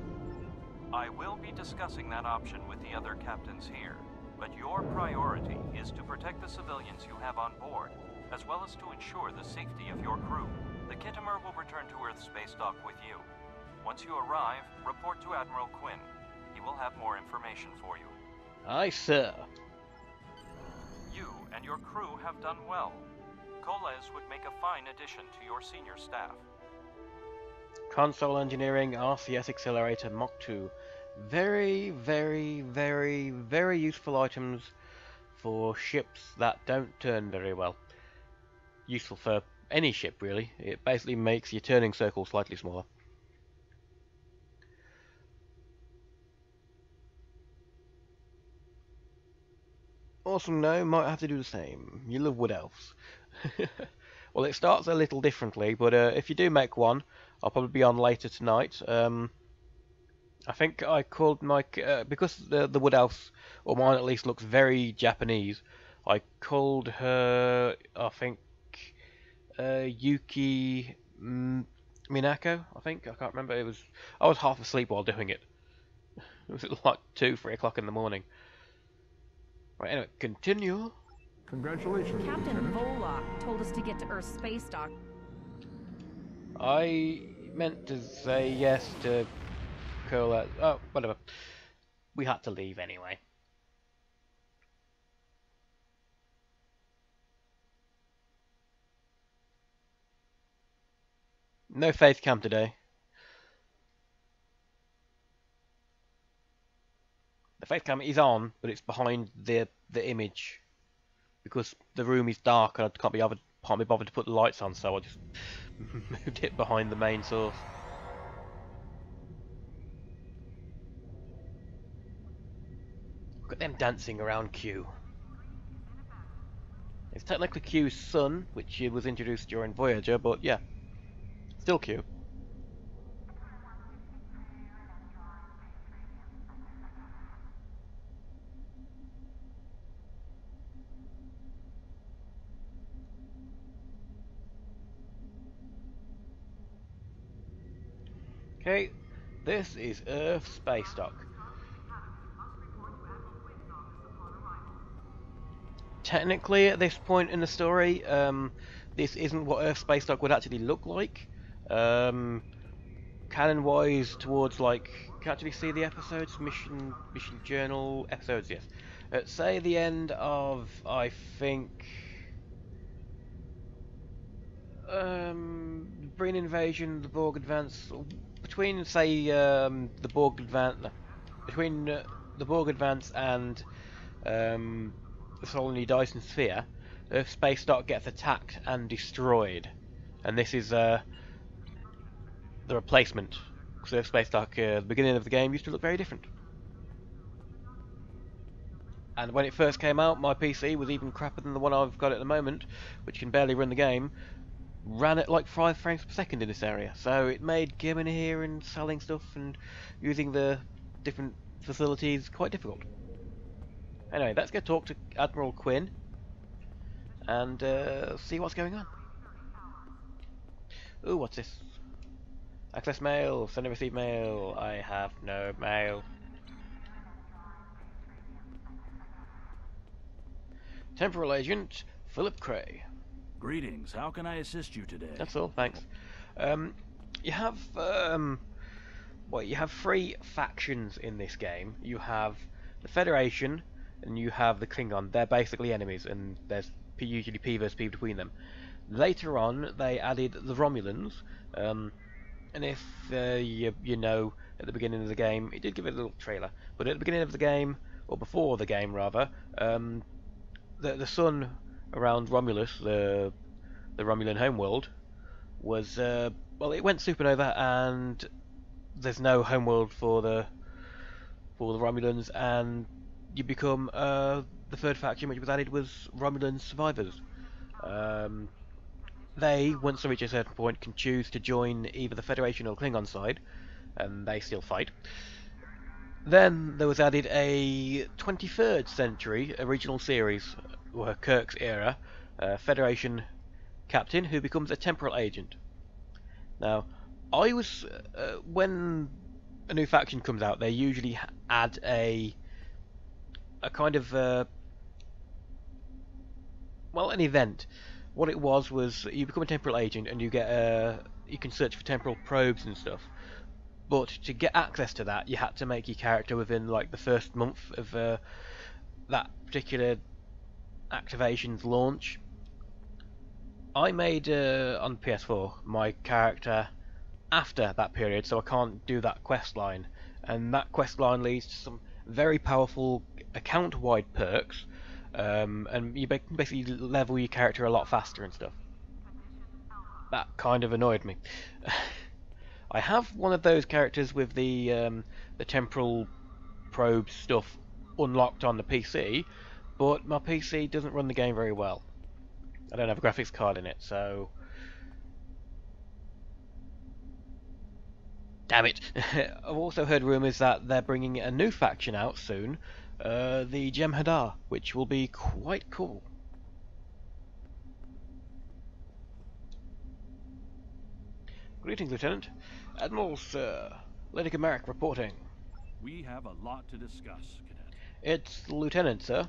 I will be discussing that option with the other captains here, but your priority is to protect the civilians you have on board, as well as to ensure the safety of your crew. The Kittimer will return to Earth space dock with you. Once you arrive, report to Admiral Quinn. He will have more information for you. Aye, sir. You and your crew have done well. Coles would make a fine addition to your senior staff. Console engineering, RCS accelerator, Mach 2. Very, very, very, very useful items for ships that don't turn very well. Useful for any ship, really. It basically makes your turning circle slightly smaller. awesome gnome might have to do the same. You love wood elves. Well, it starts a little differently, but if you do make one, I'll probably be on later tonight. I think I called my... because the wood elf, or mine at least, looks very Japanese, I called her, I think, Yuki Minako, I think. I can't remember. I was half asleep while doing it. It was like 2, 3 o'clock in the morning. Right, anyway, continue. Congratulations, Captain Lieutenant. Volok told us to get to Earth's space dock. I meant to say yes to Cola. Oh, whatever. We had to leave anyway. No faith cam today. The faith cam is on, but it's behind the image because the room is dark and I can't be bothered to put the lights on, so I just moved it behind the main source. Look at them dancing around Q. It's technically Q's son, which was introduced during Voyager, but yeah, still Q. Okay, this is Earth Space Dock. Technically, at this point in the story, this isn't what Earth Space Dock would actually look like. Canon-wise, towards like, can you actually see the episodes? Mission Journal episodes, yes. At say the end of, I think, Breen Invasion, the Borg Advance, between say the Borg Advance, between the Borg Advance and the Solony Dyson Sphere, Earth Space Dock gets attacked and destroyed, and this is the replacement. Because Earth Space Dock, at the beginning of the game, used to look very different. And when it first came out, my PC was even crappier than the one I've got at the moment, which can barely run the game. Ran at like 5 frames per second in this area, so it made gaming here and selling stuff and using the different facilities quite difficult. Anyway, let's go talk to Admiral Quinn and see what's going on. Ooh, what's this? Access mail, send and receive mail. I have no mail. Temporal Agent Philip Cray. Greetings. How can I assist you today? That's all, thanks. You have you have 3 factions in this game. You have the Federation and you have the Klingon. They're basically enemies, and there's usually P versus P between them. Later on, they added the Romulans, and if you know, at the beginning of the game, it did give it a little trailer, but at the beginning of the game, or before the game rather, the sun around Romulus, the Romulan homeworld, was well, it went supernova, and there's no homeworld for the Romulans, and you become the 3rd faction which was added was Romulan survivors. They, once they reach a certain point, can choose to join either the Federation or Klingon side, and they still fight. Then there was added a 23rd century original series, or Kirk's era, Federation captain who becomes a temporal agent. Now, I was when a new faction comes out, they usually add a kind of well, an event. What it was you become a temporal agent and you get you can search for temporal probes and stuff. But to get access to that, you had to make your character within like the first month of that particular activation's launch. I made on PS4 my character after that period, so I can't do that quest line, and that quest line leads to some very powerful account-wide perks, and you can basically level your character a lot faster and stuff. That kind of annoyed me. I have one of those characters with the temporal probe stuff unlocked on the PC, but my PC doesn't run the game very well. I don't have a graphics card in it, so... Damn it! I've also heard rumours that they're bringing a new faction out soon, the Jem'Hadar, which will be quite cool. Greetings, Lieutenant. Admiral Sir. Littica Marek reporting. We have a lot to discuss, Cadet. It's Lieutenant, sir.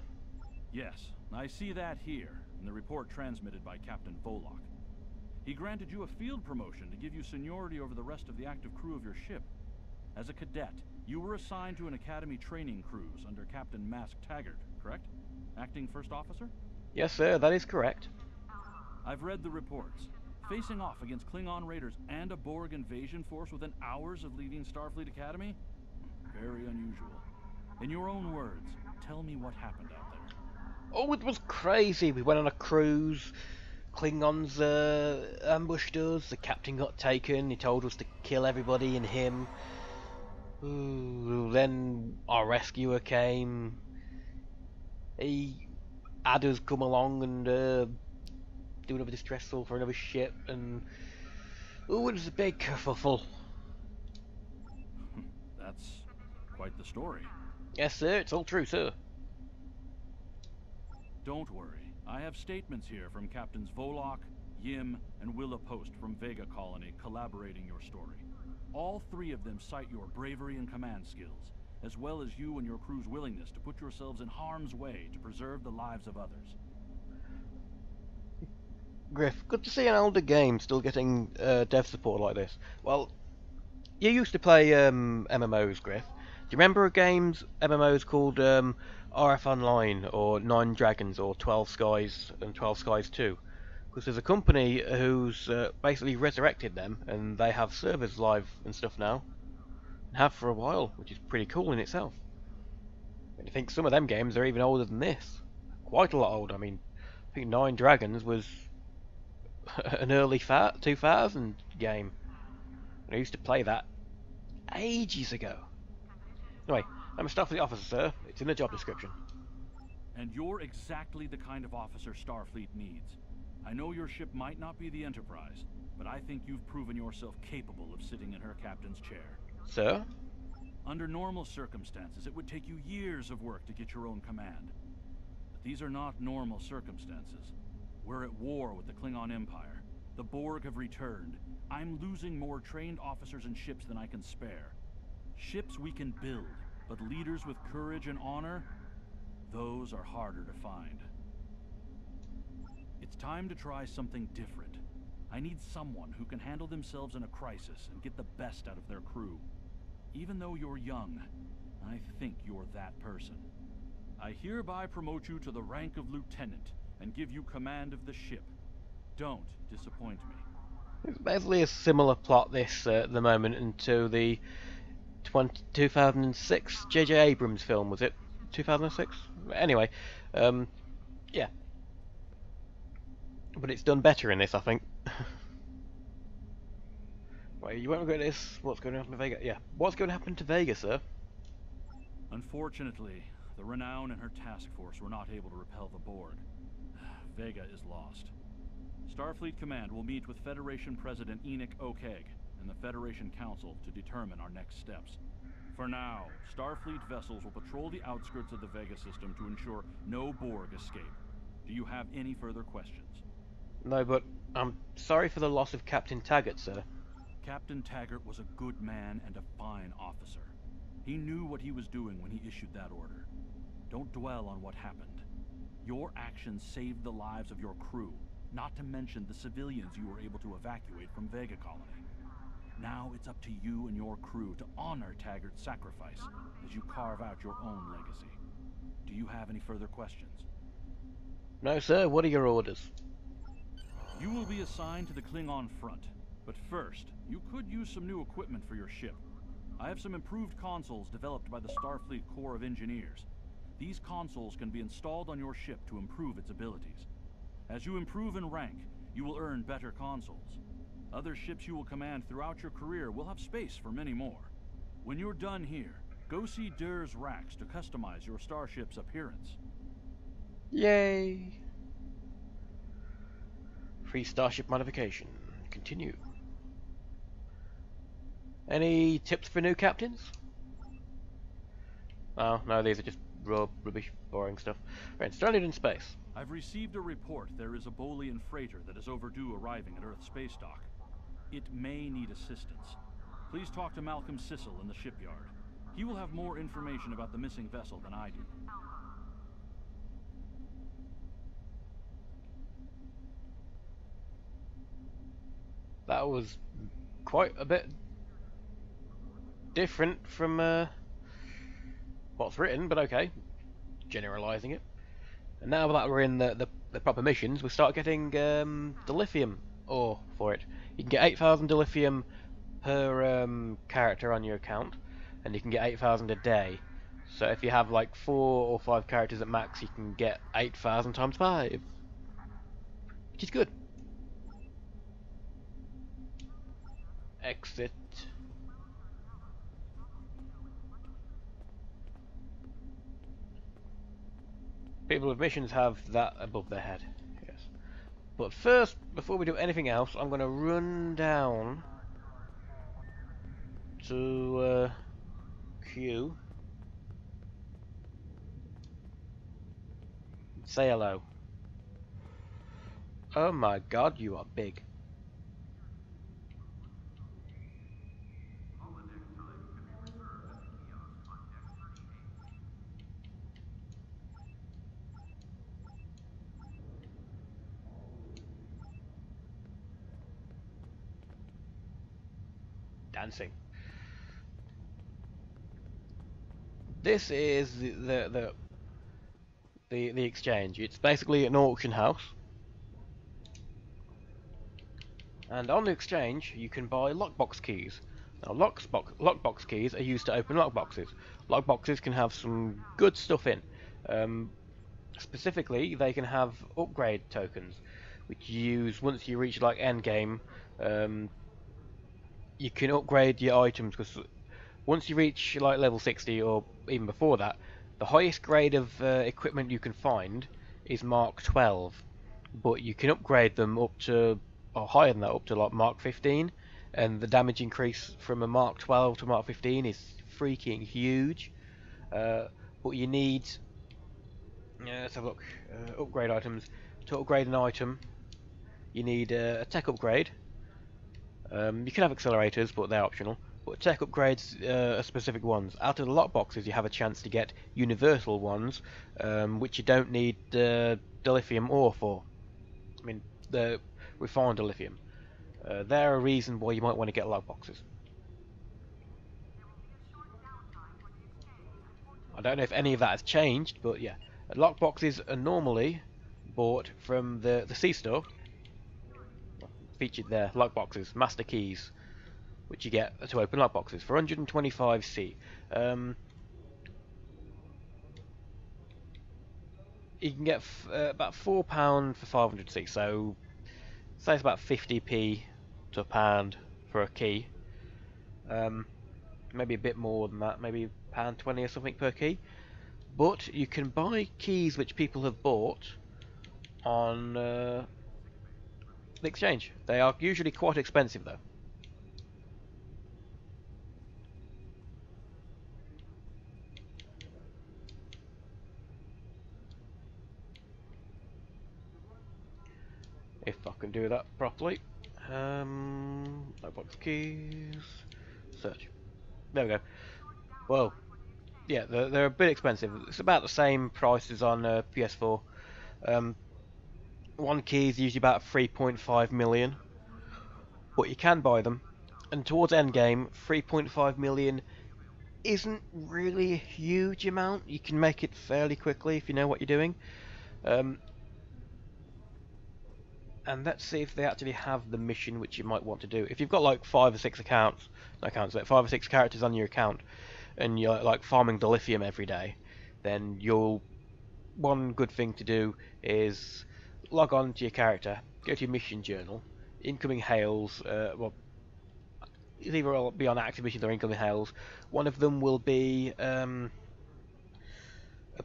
Yes, I see that here, in the report transmitted by Captain Volok. He granted you a field promotion to give you seniority over the rest of the active crew of your ship. As a cadet, you were assigned to an Academy training cruise under Captain Marek Taggart, correct? Acting First Officer? Yes, sir, that is correct. I've read the reports. Facing off against Klingon raiders and a Borg invasion force within hours of leaving Starfleet Academy? Very unusual. In your own words, tell me what happened out there. Oh, it was crazy. We went on a cruise. Klingons ambushed us. The captain got taken. He told us to kill everybody and him. Ooh, then our rescuer came. He had us come along and do another distress call for another ship, and ooh, it was a big kerfuffle. That's quite the story. Yes, sir. It's all true, sir. Don't worry. I have statements here from Captains Volok, Yim, and Willa Post from Vega Colony collaborating your story. All three of them cite your bravery and command skills, as well as you and your crew's willingness to put yourselves in harm's way to preserve the lives of others. Griff, good to see an older game still getting dev support like this. Well, you used to play MMOs, Griff. Do you remember MMOs called RF Online, or Nine Dragons, or 12 Skies, and 12 Skies 2? Because there's a company who's basically resurrected them, and they have servers live and stuff now. And have for a while, which is pretty cool in itself. And I think some of them games are even older than this. Quite a lot older. I mean, I think Nine Dragons was an early 2000 game. I used to play that ages ago. Anyway, I'm a Starfleet officer, sir. It's in the job description. And you're exactly the kind of officer Starfleet needs. I know your ship might not be the Enterprise, but I think you've proven yourself capable of sitting in her captain's chair. Sir? Under normal circumstances, it would take you years of work to get your own command. But these are not normal circumstances. We're at war with the Klingon Empire. The Borg have returned. I'm losing more trained officers and ships than I can spare. Ships we can build, but leaders with courage and honor, those are harder to find. It's time to try something different. I need someone who can handle themselves in a crisis and get the best out of their crew. Even though you're young, I think you're that person. I hereby promote you to the rank of lieutenant and give you command of the ship. Don't disappoint me. It's basically a similar plot this at the moment into the 2006 J.J. Abrams film, was it? 2006? Anyway, yeah. But it's done better in this, I think. Wait, you won't go to this. What's going to happen to Vega? Yeah. What's going to happen to Vega, sir? Unfortunately, the Renown and her task force were not able to repel the Borg. Vega is lost. Starfleet Command will meet with Federation President Enoch Okeg and the Federation Council to determine our next steps. For now, Starfleet vessels will patrol the outskirts of the Vega system to ensure no Borg escape. Do you have any further questions? No, but I'm sorry for the loss of Captain Taggart, sir. Captain Taggart was a good man and a fine officer. He knew what he was doing when he issued that order. Don't dwell on what happened. Your actions saved the lives of your crew, not to mention the civilians you were able to evacuate from Vega Colony. Now it's up to you and your crew to honor Taggart's sacrifice as you carve out your own legacy. Do you have any further questions? No, sir. What are your orders? You will be assigned to the Klingon front, but first, you could use some new equipment for your ship. I have some improved consoles developed by the Starfleet Corps of Engineers. These consoles can be installed on your ship to improve its abilities. As you improve in rank, you will earn better consoles. Other ships you will command throughout your career will have space for many more. When you're done here, go see Durr's racks to customize your starship's appearance. Yay! Free starship modification. Continue. Any tips for new captains? Oh, no, these are just raw, rubbish, boring stuff. Right, stranded in space. I've received a report there is a Bolian freighter that is overdue arriving at Earth space dock. It may need assistance. Please talk to Malcolm Sissel in the shipyard. He will have more information about the missing vessel than I do. That was quite a bit different from what's written, but okay. Generalising it. And now that we're in the proper missions, we start getting dilithium ore for it. You can get 8,000 dilithium per character on your account, and you can get 8,000 a day. So if you have like 4 or 5 characters at max, you can get 8,000 times 5, which is good. Exit. People with missions have that above their head, yes. But first, before we do anything else, I'm going to run down to Q. Say hello. Oh my god, you are big. Dancing. This is the exchange. It's basically an auction house, and on the exchange you can buy lockbox keys. Now lockbox keys are used to open lockboxes. Lockboxes can have some good stuff in. Specifically, they can have upgrade tokens, which you use once you reach like endgame. You can upgrade your items, because once you reach like level 60 or even before that, the highest grade of equipment you can find is Mark 12, but you can upgrade them up to, or higher than that, up to like Mark 15, and the damage increase from a Mark 12 to Mark 15 is freaking huge. But you need, let's have a look, upgrade items. To upgrade an item, you need a tech upgrade. You can have accelerators, but they're optional. But tech upgrades are specific ones. Out of the lockboxes, you have a chance to get universal ones, which you don't need dilithium ore for. I mean, the refined dilithium. They're a reason why you might want to get lockboxes. I don't know if any of that has changed, but yeah. Lockboxes are normally bought from the C store. Featured there, lockboxes, master keys, which you get to open lockboxes for 125C. You can get about £4 for 500C, so say it's about 50p to £1 for a key. Maybe a bit more than that, maybe £1.20 or something per key. But you can buy keys which people have bought on the exchange. They are usually quite expensive though. If I can do that properly. Lockbox keys. Search. There we go. Well, yeah, they're a bit expensive. It's about the same price as on PS4. One key is usually about 3.5 million, but you can buy them. And towards endgame, 3.5 million isn't really a huge amount. You can make it fairly quickly if you know what you're doing. And let's see if they actually have the mission which you might want to do. If you've got like 5 or 6 accounts, not accounts, like 5 or 6 characters on your account, and you're like farming dilithium every day, then one good thing to do is log on to your character, go to your mission journal, incoming hails, well, it'll either be on active missions or incoming hails. One of them will be a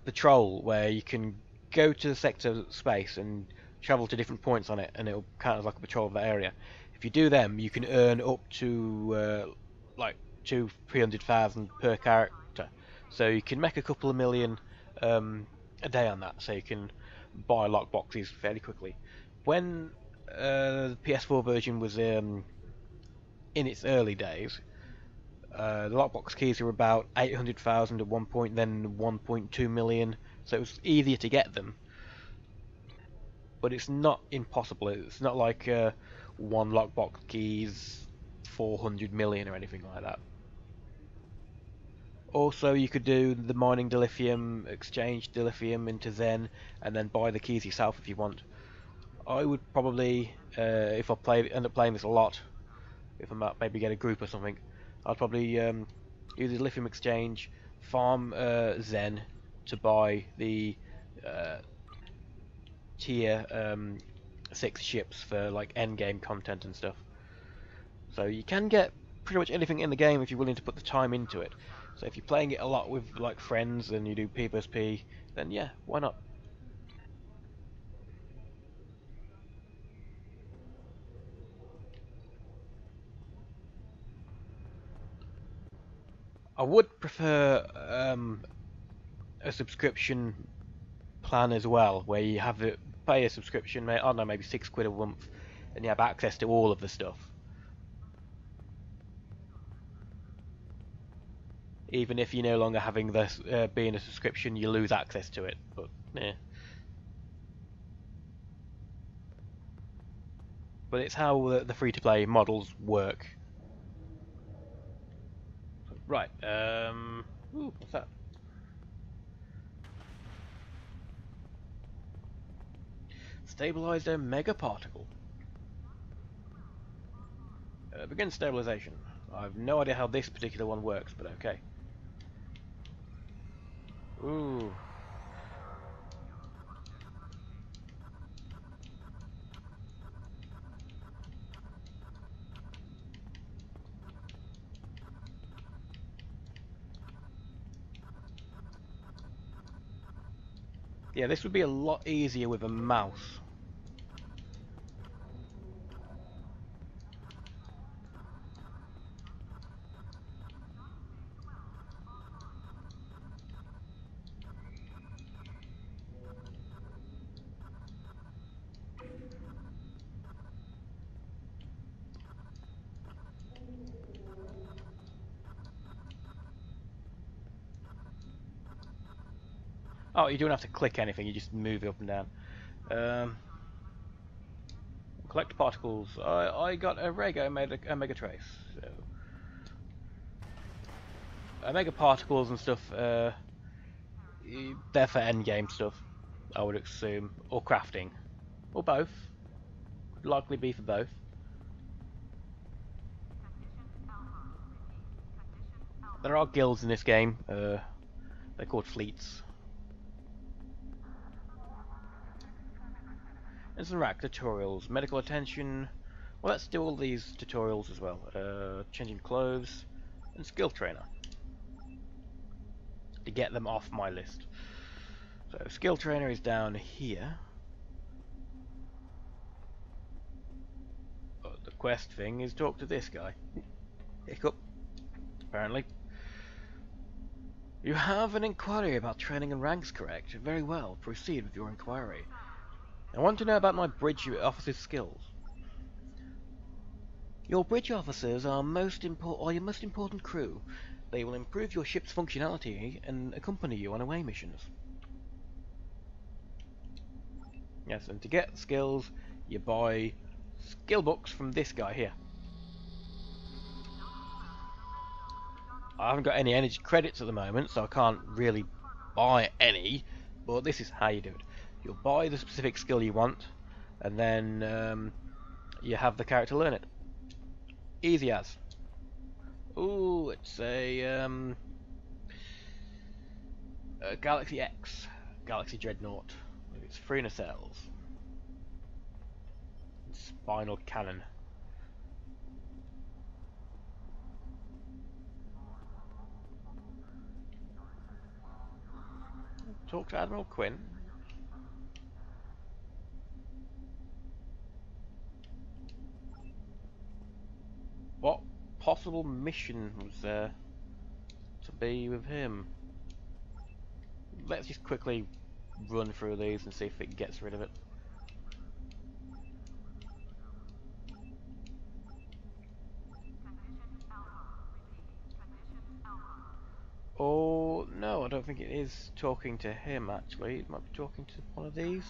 patrol where you can go to the sector space and travel to different points on it, and it'll count as like a patrol of that area. If you do them, you can earn up to like 300,000 per character. So you can make a couple of million a day on that. So you can buy lockboxes fairly quickly. When the PS4 version was in its early days, the lockbox keys were about 800,000 at one point, then 1.2 million. So it was easier to get them. But it's not impossible. It's not like one lockbox keys 400 million or anything like that. Also, you could do the mining dilithium, exchange dilithium into Zen, and then buy the keys yourself if you want. I would probably, if I end up playing this a lot, if I'm maybe get a group or something, I'd probably use the lithium exchange, farm Zen to buy the tier 6 ships for like end game content and stuff. So you can get pretty much anything in the game if you're willing to put the time into it. So if you're playing it a lot with like friends and you do P vs P, then yeah, why not? I would prefer a subscription plan as well, where you have to pay a subscription, I don't know, maybe £6 a month, and you have access to all of the stuff. Even if you're no longer having this being a subscription, you lose access to it. But yeah. But it's how the free-to-play models work. Right. Ooh, what's that? Stabilized a mega particle. Begin stabilization. I have no idea how this particular one works, but okay. Ooh. Yeah, this would be a lot easier with a mouse. Oh, you don't have to click anything, you just move it up and down. Collect particles. I got a Rego Omega Trace. So. Omega particles and stuff, they're for endgame stuff, I would assume. Or crafting. Or both. Could likely be for both. There are guilds in this game. They're called fleets. And some rack tutorials. Medical attention. Well, let's do all these tutorials as well. Changing clothes. And skill trainer. To get them off my list. So, skill trainer is down here. The quest thing is talk to this guy. Hiccup. Apparently. You have an inquiry about training and ranks, correct? Very well, proceed with your inquiry. I want to know about my bridge officer's skills. Your bridge officers are your most important crew. They will improve your ship's functionality and accompany you on away missions. Yes, and to get skills, you buy skill books from this guy here. I haven't got any energy credits at the moment, so I can't really buy any, but this is how you do it. You'll buy the specific skill you want, and then you have the character learn it. Easy as. Ooh, it's a Galaxy X, Galaxy Dreadnought. It's 3 nacelles. Spinal cannon. Talk to Admiral Quinn. possible mission was there to be with him. Let's just quickly run through these and see if it gets rid of it. Oh no, I don't think it is talking to him actually. It might be talking to one of these.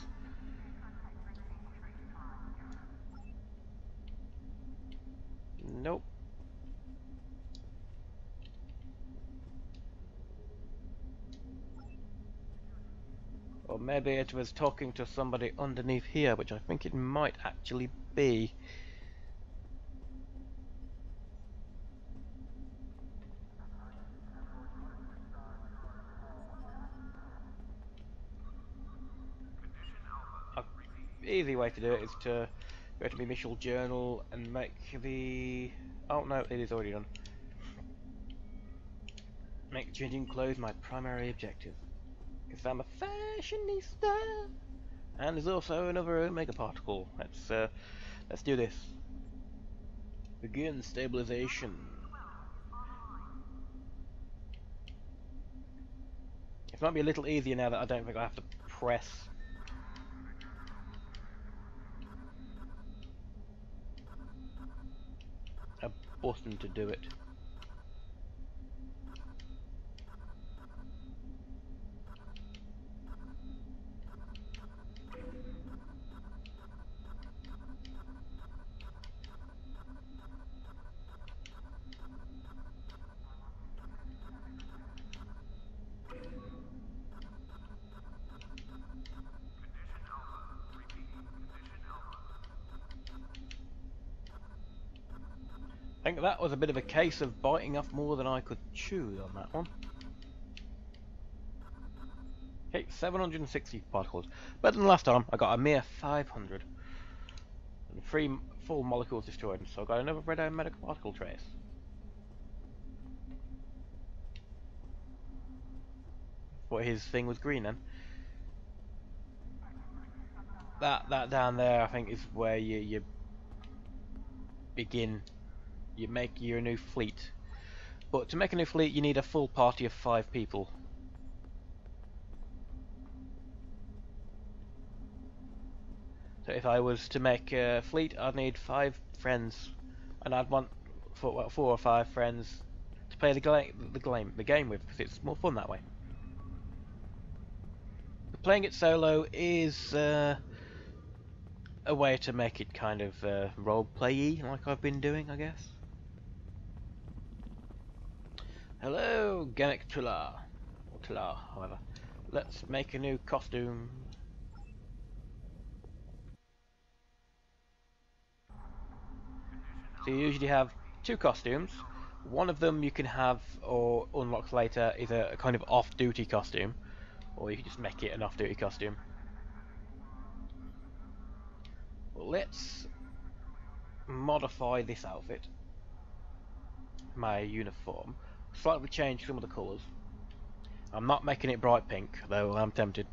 Nope. Or maybe it was talking to somebody underneath here, which I think it might actually be. Easy way to do it is to go to my initial journal and make the... Oh no, it is already done. Make changing clothes my primary objective. Because I'm a fashionista. And there's also another Omega particle. Let's do this. Begin stabilization. It might be a little easier now that I don't think I have to press a button to do it. I think that was a bit of a case of biting off more than I could chew on that one. Okay, 760 particles. Better than last time, I got a mere 500. And 3 full molecules destroyed, so I got another red medical particle trace. But his thing was green then. That down there I think is where you begin. You make your new fleet. But to make a new fleet you need a full party of 5 people. So if I was to make a fleet I'd need 5 friends. And I'd want 4 or 5 friends to play the game with, because it's more fun that way. Playing it solo is a way to make it kind of role-play-y, like I've been doing, I guess. Hello, Ganek Tula. Or Tula, however. Let's make a new costume. So you usually have 2 costumes. One of them you can have or unlock later is a kind of off-duty costume. Or you can just make it an off-duty costume. Let's modify this outfit, my uniform, slightly change some of the colours. I'm not making it bright pink, though I'm tempted.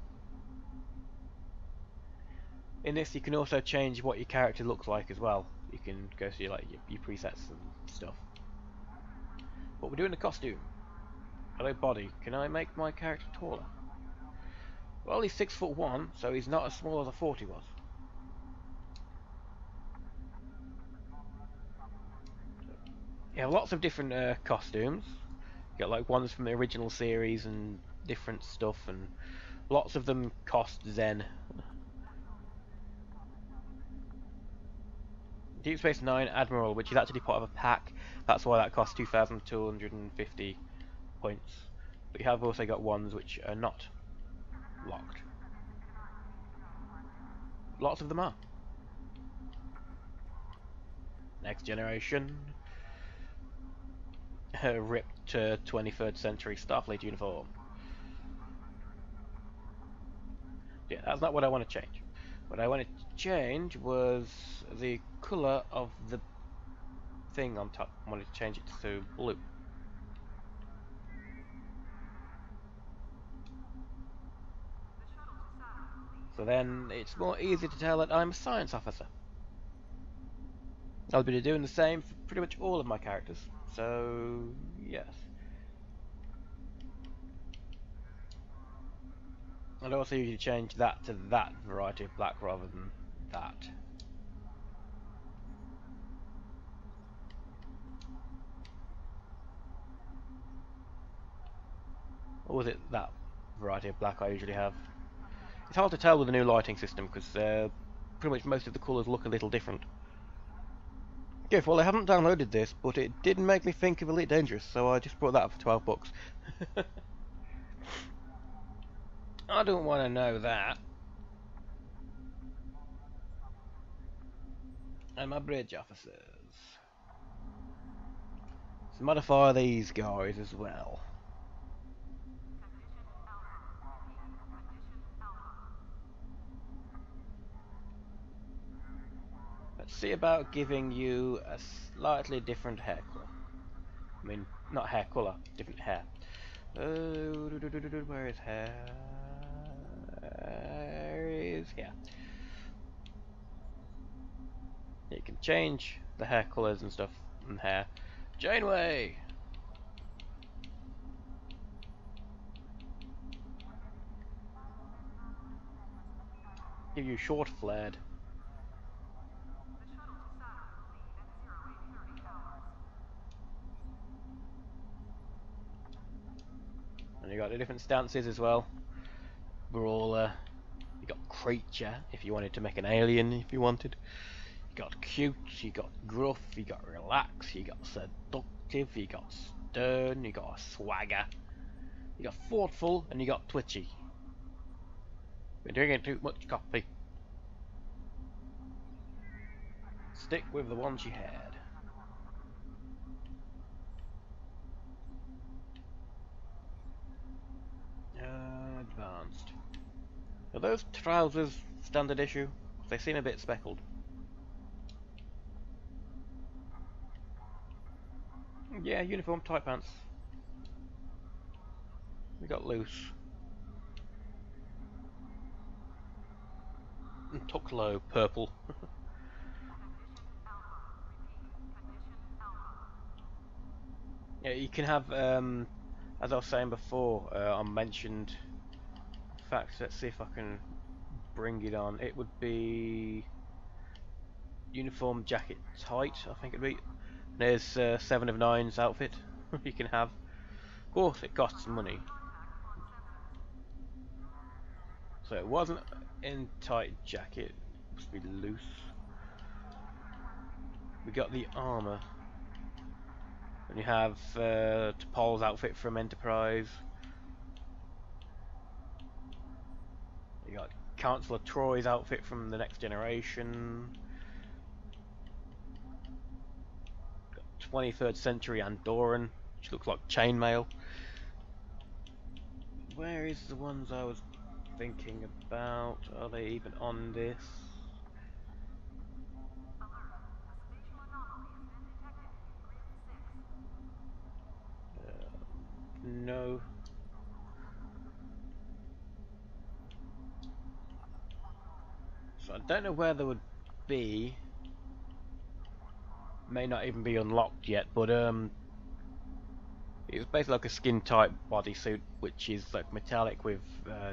In this you can also change what your character looks like as well. You can go through like your presets and stuff. But we're doing the costume. Hello body, can I make my character taller? Well, he's 6'1", so he's not as small as I thought he was. You have lots of different costumes. You got like ones from the original series and different stuff, and lots of them cost Zen. Deep Space Nine Admiral, which is actually part of a pack. That's why that costs 2,250 points. But you have also got ones which are not locked. Lots of them are. Next generation. Ripped 23rd century Starfleet uniform. Yeah, that's not what I want to change. What I wanted to change was the colour of the thing on top. I wanted to change it to blue. So then it's more easy to tell that I'm a science officer. I'll be doing the same for pretty much all of my characters. So, yes. I'd also usually change that to that variety of black rather than that. Or was it that variety of black I usually have? It's hard to tell with the new lighting system because pretty much most of the colours look a little different. Okay, well I haven't downloaded this, but it did make me think of Elite Dangerous, so I just brought that up for 12 bucks. I don't want to know that. And my bridge officers. Let's modify these guys as well. Let's see about giving you a slightly different hair colour. I mean, not hair colour, different hair. Where is hair? There is hair. You can change the hair colours and stuff and hair. Janeway! Give you short flared. And you got the different stances as well. Brawler. You got creature if you wanted to make an alien if you wanted. You got cute, you got gruff, you got relax, you got seductive, you got stern, you got a swagger. You got thoughtful and you got twitchy. Been drinking too much coffee. Stick with the ones you had. Advanced. Are those trousers standard issue? They seem a bit speckled. Yeah, uniform tight pants. We got loose. And tuck low, purple. Yeah, you can have, as I was saying before, I mentioned. In fact, let's see if I can bring it on. It would be uniform jacket tight, I think it'd be. There's 7 of 9's outfit you can have. Of course, it costs money. So it wasn't in tight jacket, it must be loose. We got the armor. And you have T'Pol's outfit from Enterprise. You got Chancellor Troy's outfit from the Next Generation. Got 23rd century Andorran, which looks like chainmail. Where is the ones I was thinking about? Are they even on this? No. So I don't know where they would be. May not even be unlocked yet, but it's basically like a skin type bodysuit, which is like metallic with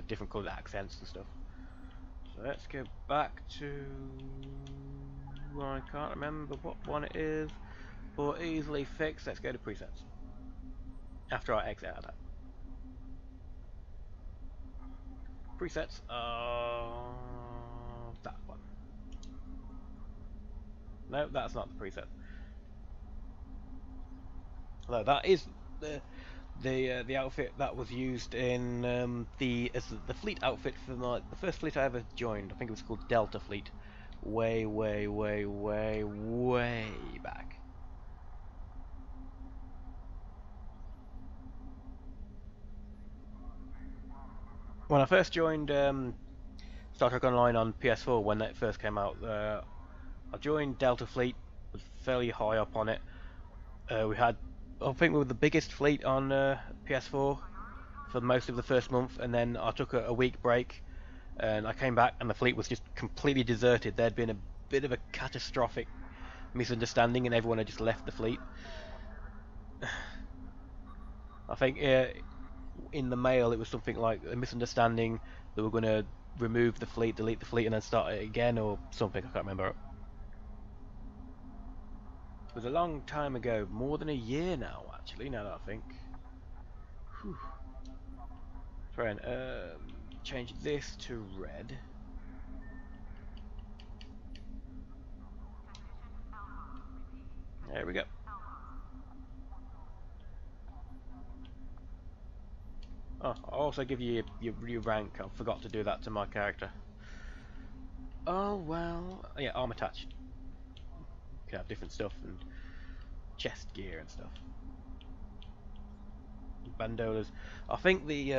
different coloured accents and stuff. So let's go back to, I can't remember what one it is, but easily fixed. Let's go to presets after I exit out of that. Presets are that one. No, that's not the preset. Although that is the outfit that was used in as the fleet outfit for the first fleet I ever joined. I think it was called Delta Fleet, way back. When I first joined Star Trek Online on PS4 when it first came out, I joined Delta Fleet, was fairly high up on it. We had, I think we were the biggest fleet on PS4 for most of the first month, and then I took a week break and I came back and the fleet was just completely deserted. There'd been a bit of a catastrophic misunderstanding and everyone had just left the fleet. I think in the mail it was something like a misunderstanding. They were going to remove the fleet, delete the fleet, and then start it again, or something. I can't remember. It was a long time ago, more than a year now, actually. Now that I think. Whew. Try and change this to red. There we go. Oh, I'll also give you your rank. I forgot to do that to my character. Oh well, yeah, arm attached. You can have different stuff and chest gear and stuff. Bandolas. I think the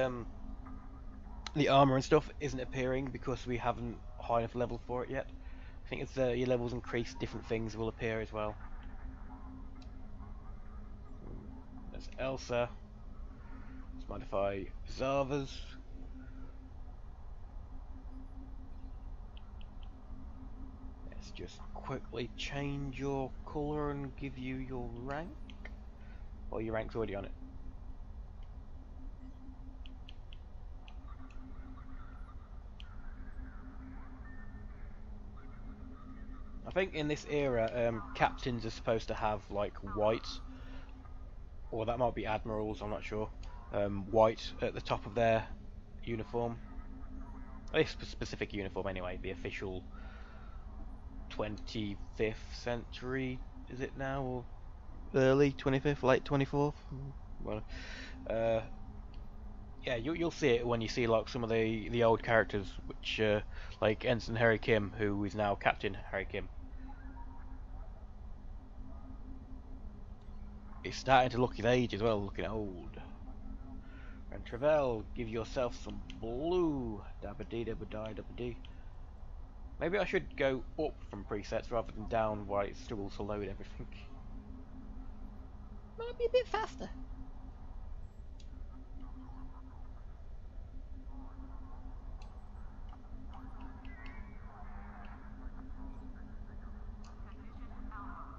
armor and stuff isn't appearing because we haven't high enough level for it yet. I think as your levels increase, different things will appear as well. There's Elsa. Let's modify Zava's. Let's just quickly change your colour and give you your rank. Or your rank's already on it. I think in this era, captains are supposed to have like white, or that might be admirals, I'm not sure. White at the top of their uniform. At least specific uniform anyway, the official 25th century, is it now, or early 25th, late 24th? Well, yeah, you'll see it when you see like some of the old characters, which like Ensign Harry Kim, who is now Captain Harry Kim. He's starting to look his age as well, looking old. And Travell, give yourself some blue. Dabba dee dabba die dabba dee. Maybe I should go up from presets rather than down while it struggles to load everything. Might be a bit faster.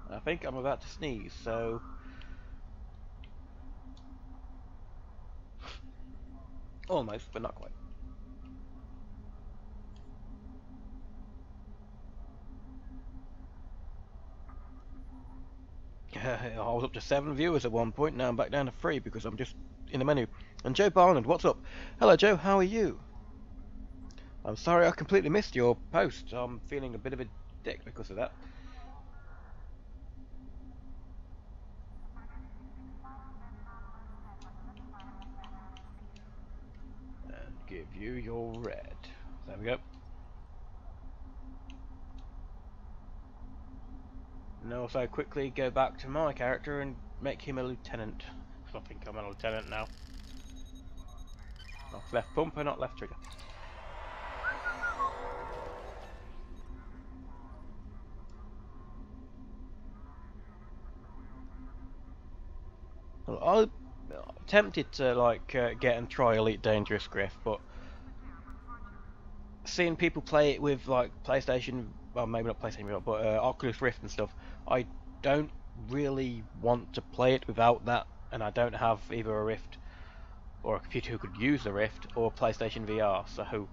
I think I'm about to sneeze, so... Almost, but not quite. I was up to 7 viewers at one point, now I'm back down to 3 because I'm just in the menu. And Joe Barnard, what's up? Hello Joe, how are you? I'm sorry I completely missed your post. I'm feeling a bit of a dick because of that. And give you your red. There we go. And also quickly go back to my character and make him a lieutenant. I think I'm a lieutenant now. Oh, left bumper, not left trigger. Well, I'm tempted to like get and try Elite Dangerous Griff, but seeing people play it with like PlayStation, well maybe not PlayStation, but Oculus Rift and stuff, I don't really want to play it without that, and I don't have either a Rift or a computer who could use the Rift or PlayStation VR, so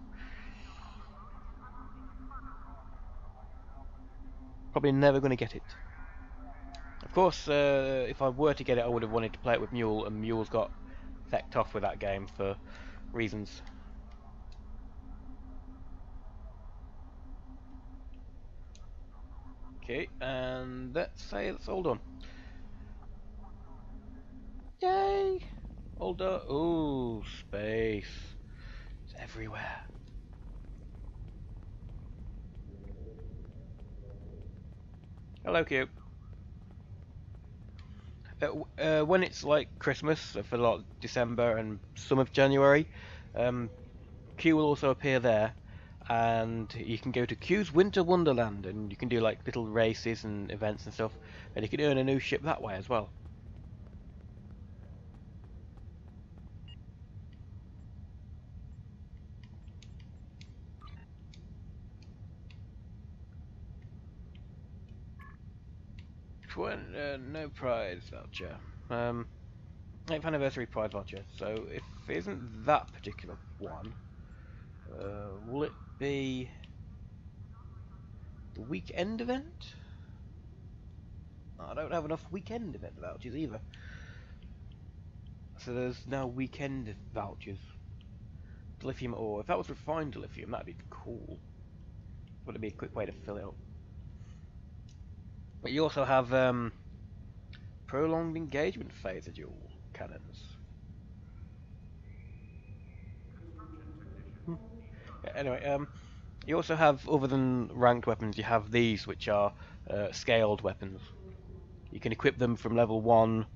probably never going to get it. Of course, if I were to get it, I would have wanted to play it with Mule, and Mule's got fecked off with that game for reasons. Okay, and let's say it's all done. Yay! All done. Ooh, space. It's everywhere. Hello, Q. When it's like Christmas, for like December and some of January, Q will also appear there, and you can go to Q's Winter Wonderland, and you can do like little races and events and stuff, and you can earn a new ship that way as well. No prize voucher. 8th anniversary prize voucher. So if it isn't that particular one, will it be the weekend event? I don't have enough weekend event vouchers either. So there's no weekend vouchers. Dilithium ore. If that was refined dilithium, that'd be cool. Would it be a quick way to fill it up? But you also have prolonged engagement phaser dual cannons. Anyway, you also have, other than ranked weapons, you have these, which are scaled weapons. You can equip them from level 1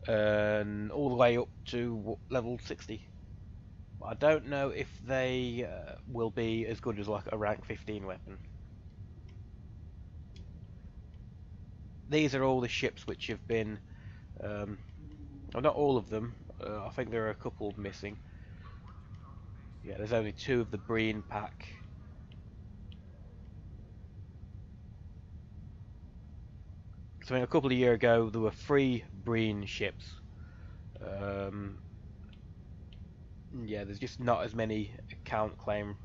all the way up to level 60. I don't know if they will be as good as like a rank 15 weapon. These are all the ships which have been, well, not all of them. I think there are a couple missing. Yeah, there's only 2 of the Breen pack. So a couple of years ago, there were 3 Breen ships. Yeah, there's just not as many account claim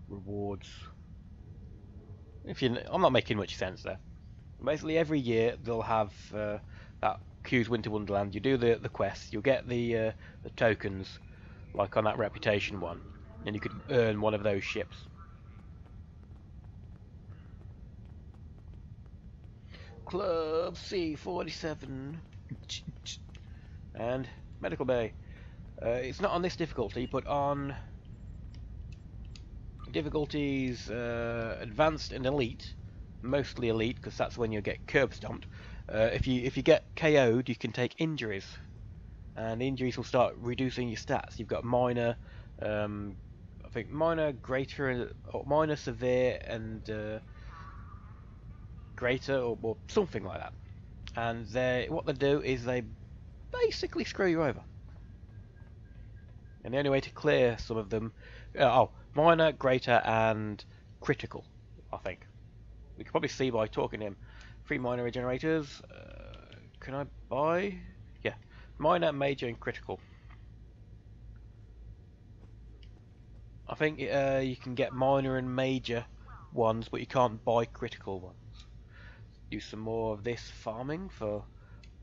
rewards. I'm not making much sense there. Basically, every year they'll have that Q's Winter Wonderland. You do the quest, you'll get the tokens, like on that reputation one, and you could earn one of those ships. Club C47 and Medical Bay. It's not on this difficulty, but on difficulties Advanced and Elite, mostly Elite because that's when you get curb stomped. If you get KO'd, you can take injuries, and injuries will start reducing your stats. You've got minor, I think minor, greater, or minor, severe, and greater, or something like that. And what they do is they basically screw you over. And the only way to clear some of them, minor, greater, and critical, I think. We can probably see by talking to him. 3 minor regenerators. Can I buy? Yeah, minor, major, and critical. I think you can get minor and major ones, but you can't buy critical ones. Do some more of this farming for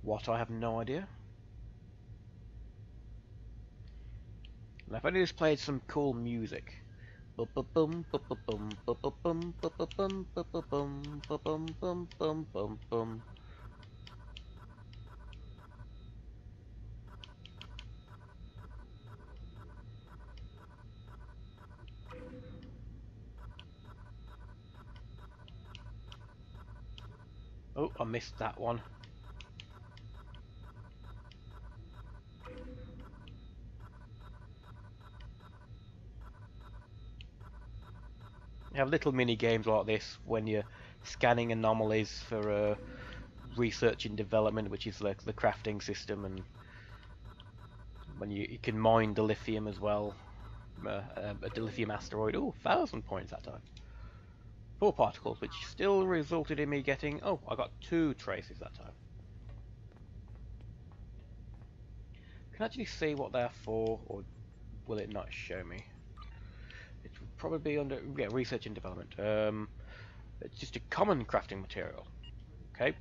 what I have no idea. Now, if I just played some cool music. Oh, I missed that one. You have little mini games like this when you're scanning anomalies for research and development, which is the crafting system, and when you can mine dilithium as well. A dilithium asteroid. Oh, 1,000 points that time. 4 particles, which still resulted in me getting... Oh, I got 2 traces that time. Can I actually see what they're for, or will it not show me? It would probably be under research and development. It's just a common crafting material. Okay.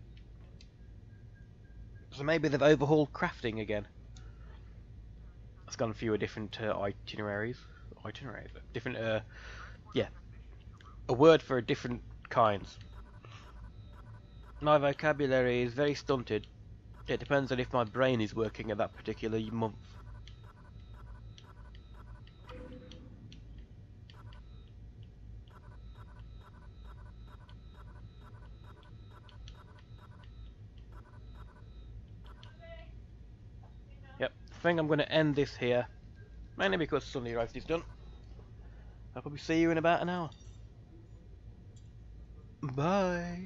So maybe they've overhauled crafting again. It's gone through a different itineraries. Different, yeah. A word for different kinds. My vocabulary is very stunted. It depends on if my brain is working at that particular month. Yep, I think I'm going to end this here. Mainly because Sunday Roast is done. I'll probably see you in about an hour. Bye.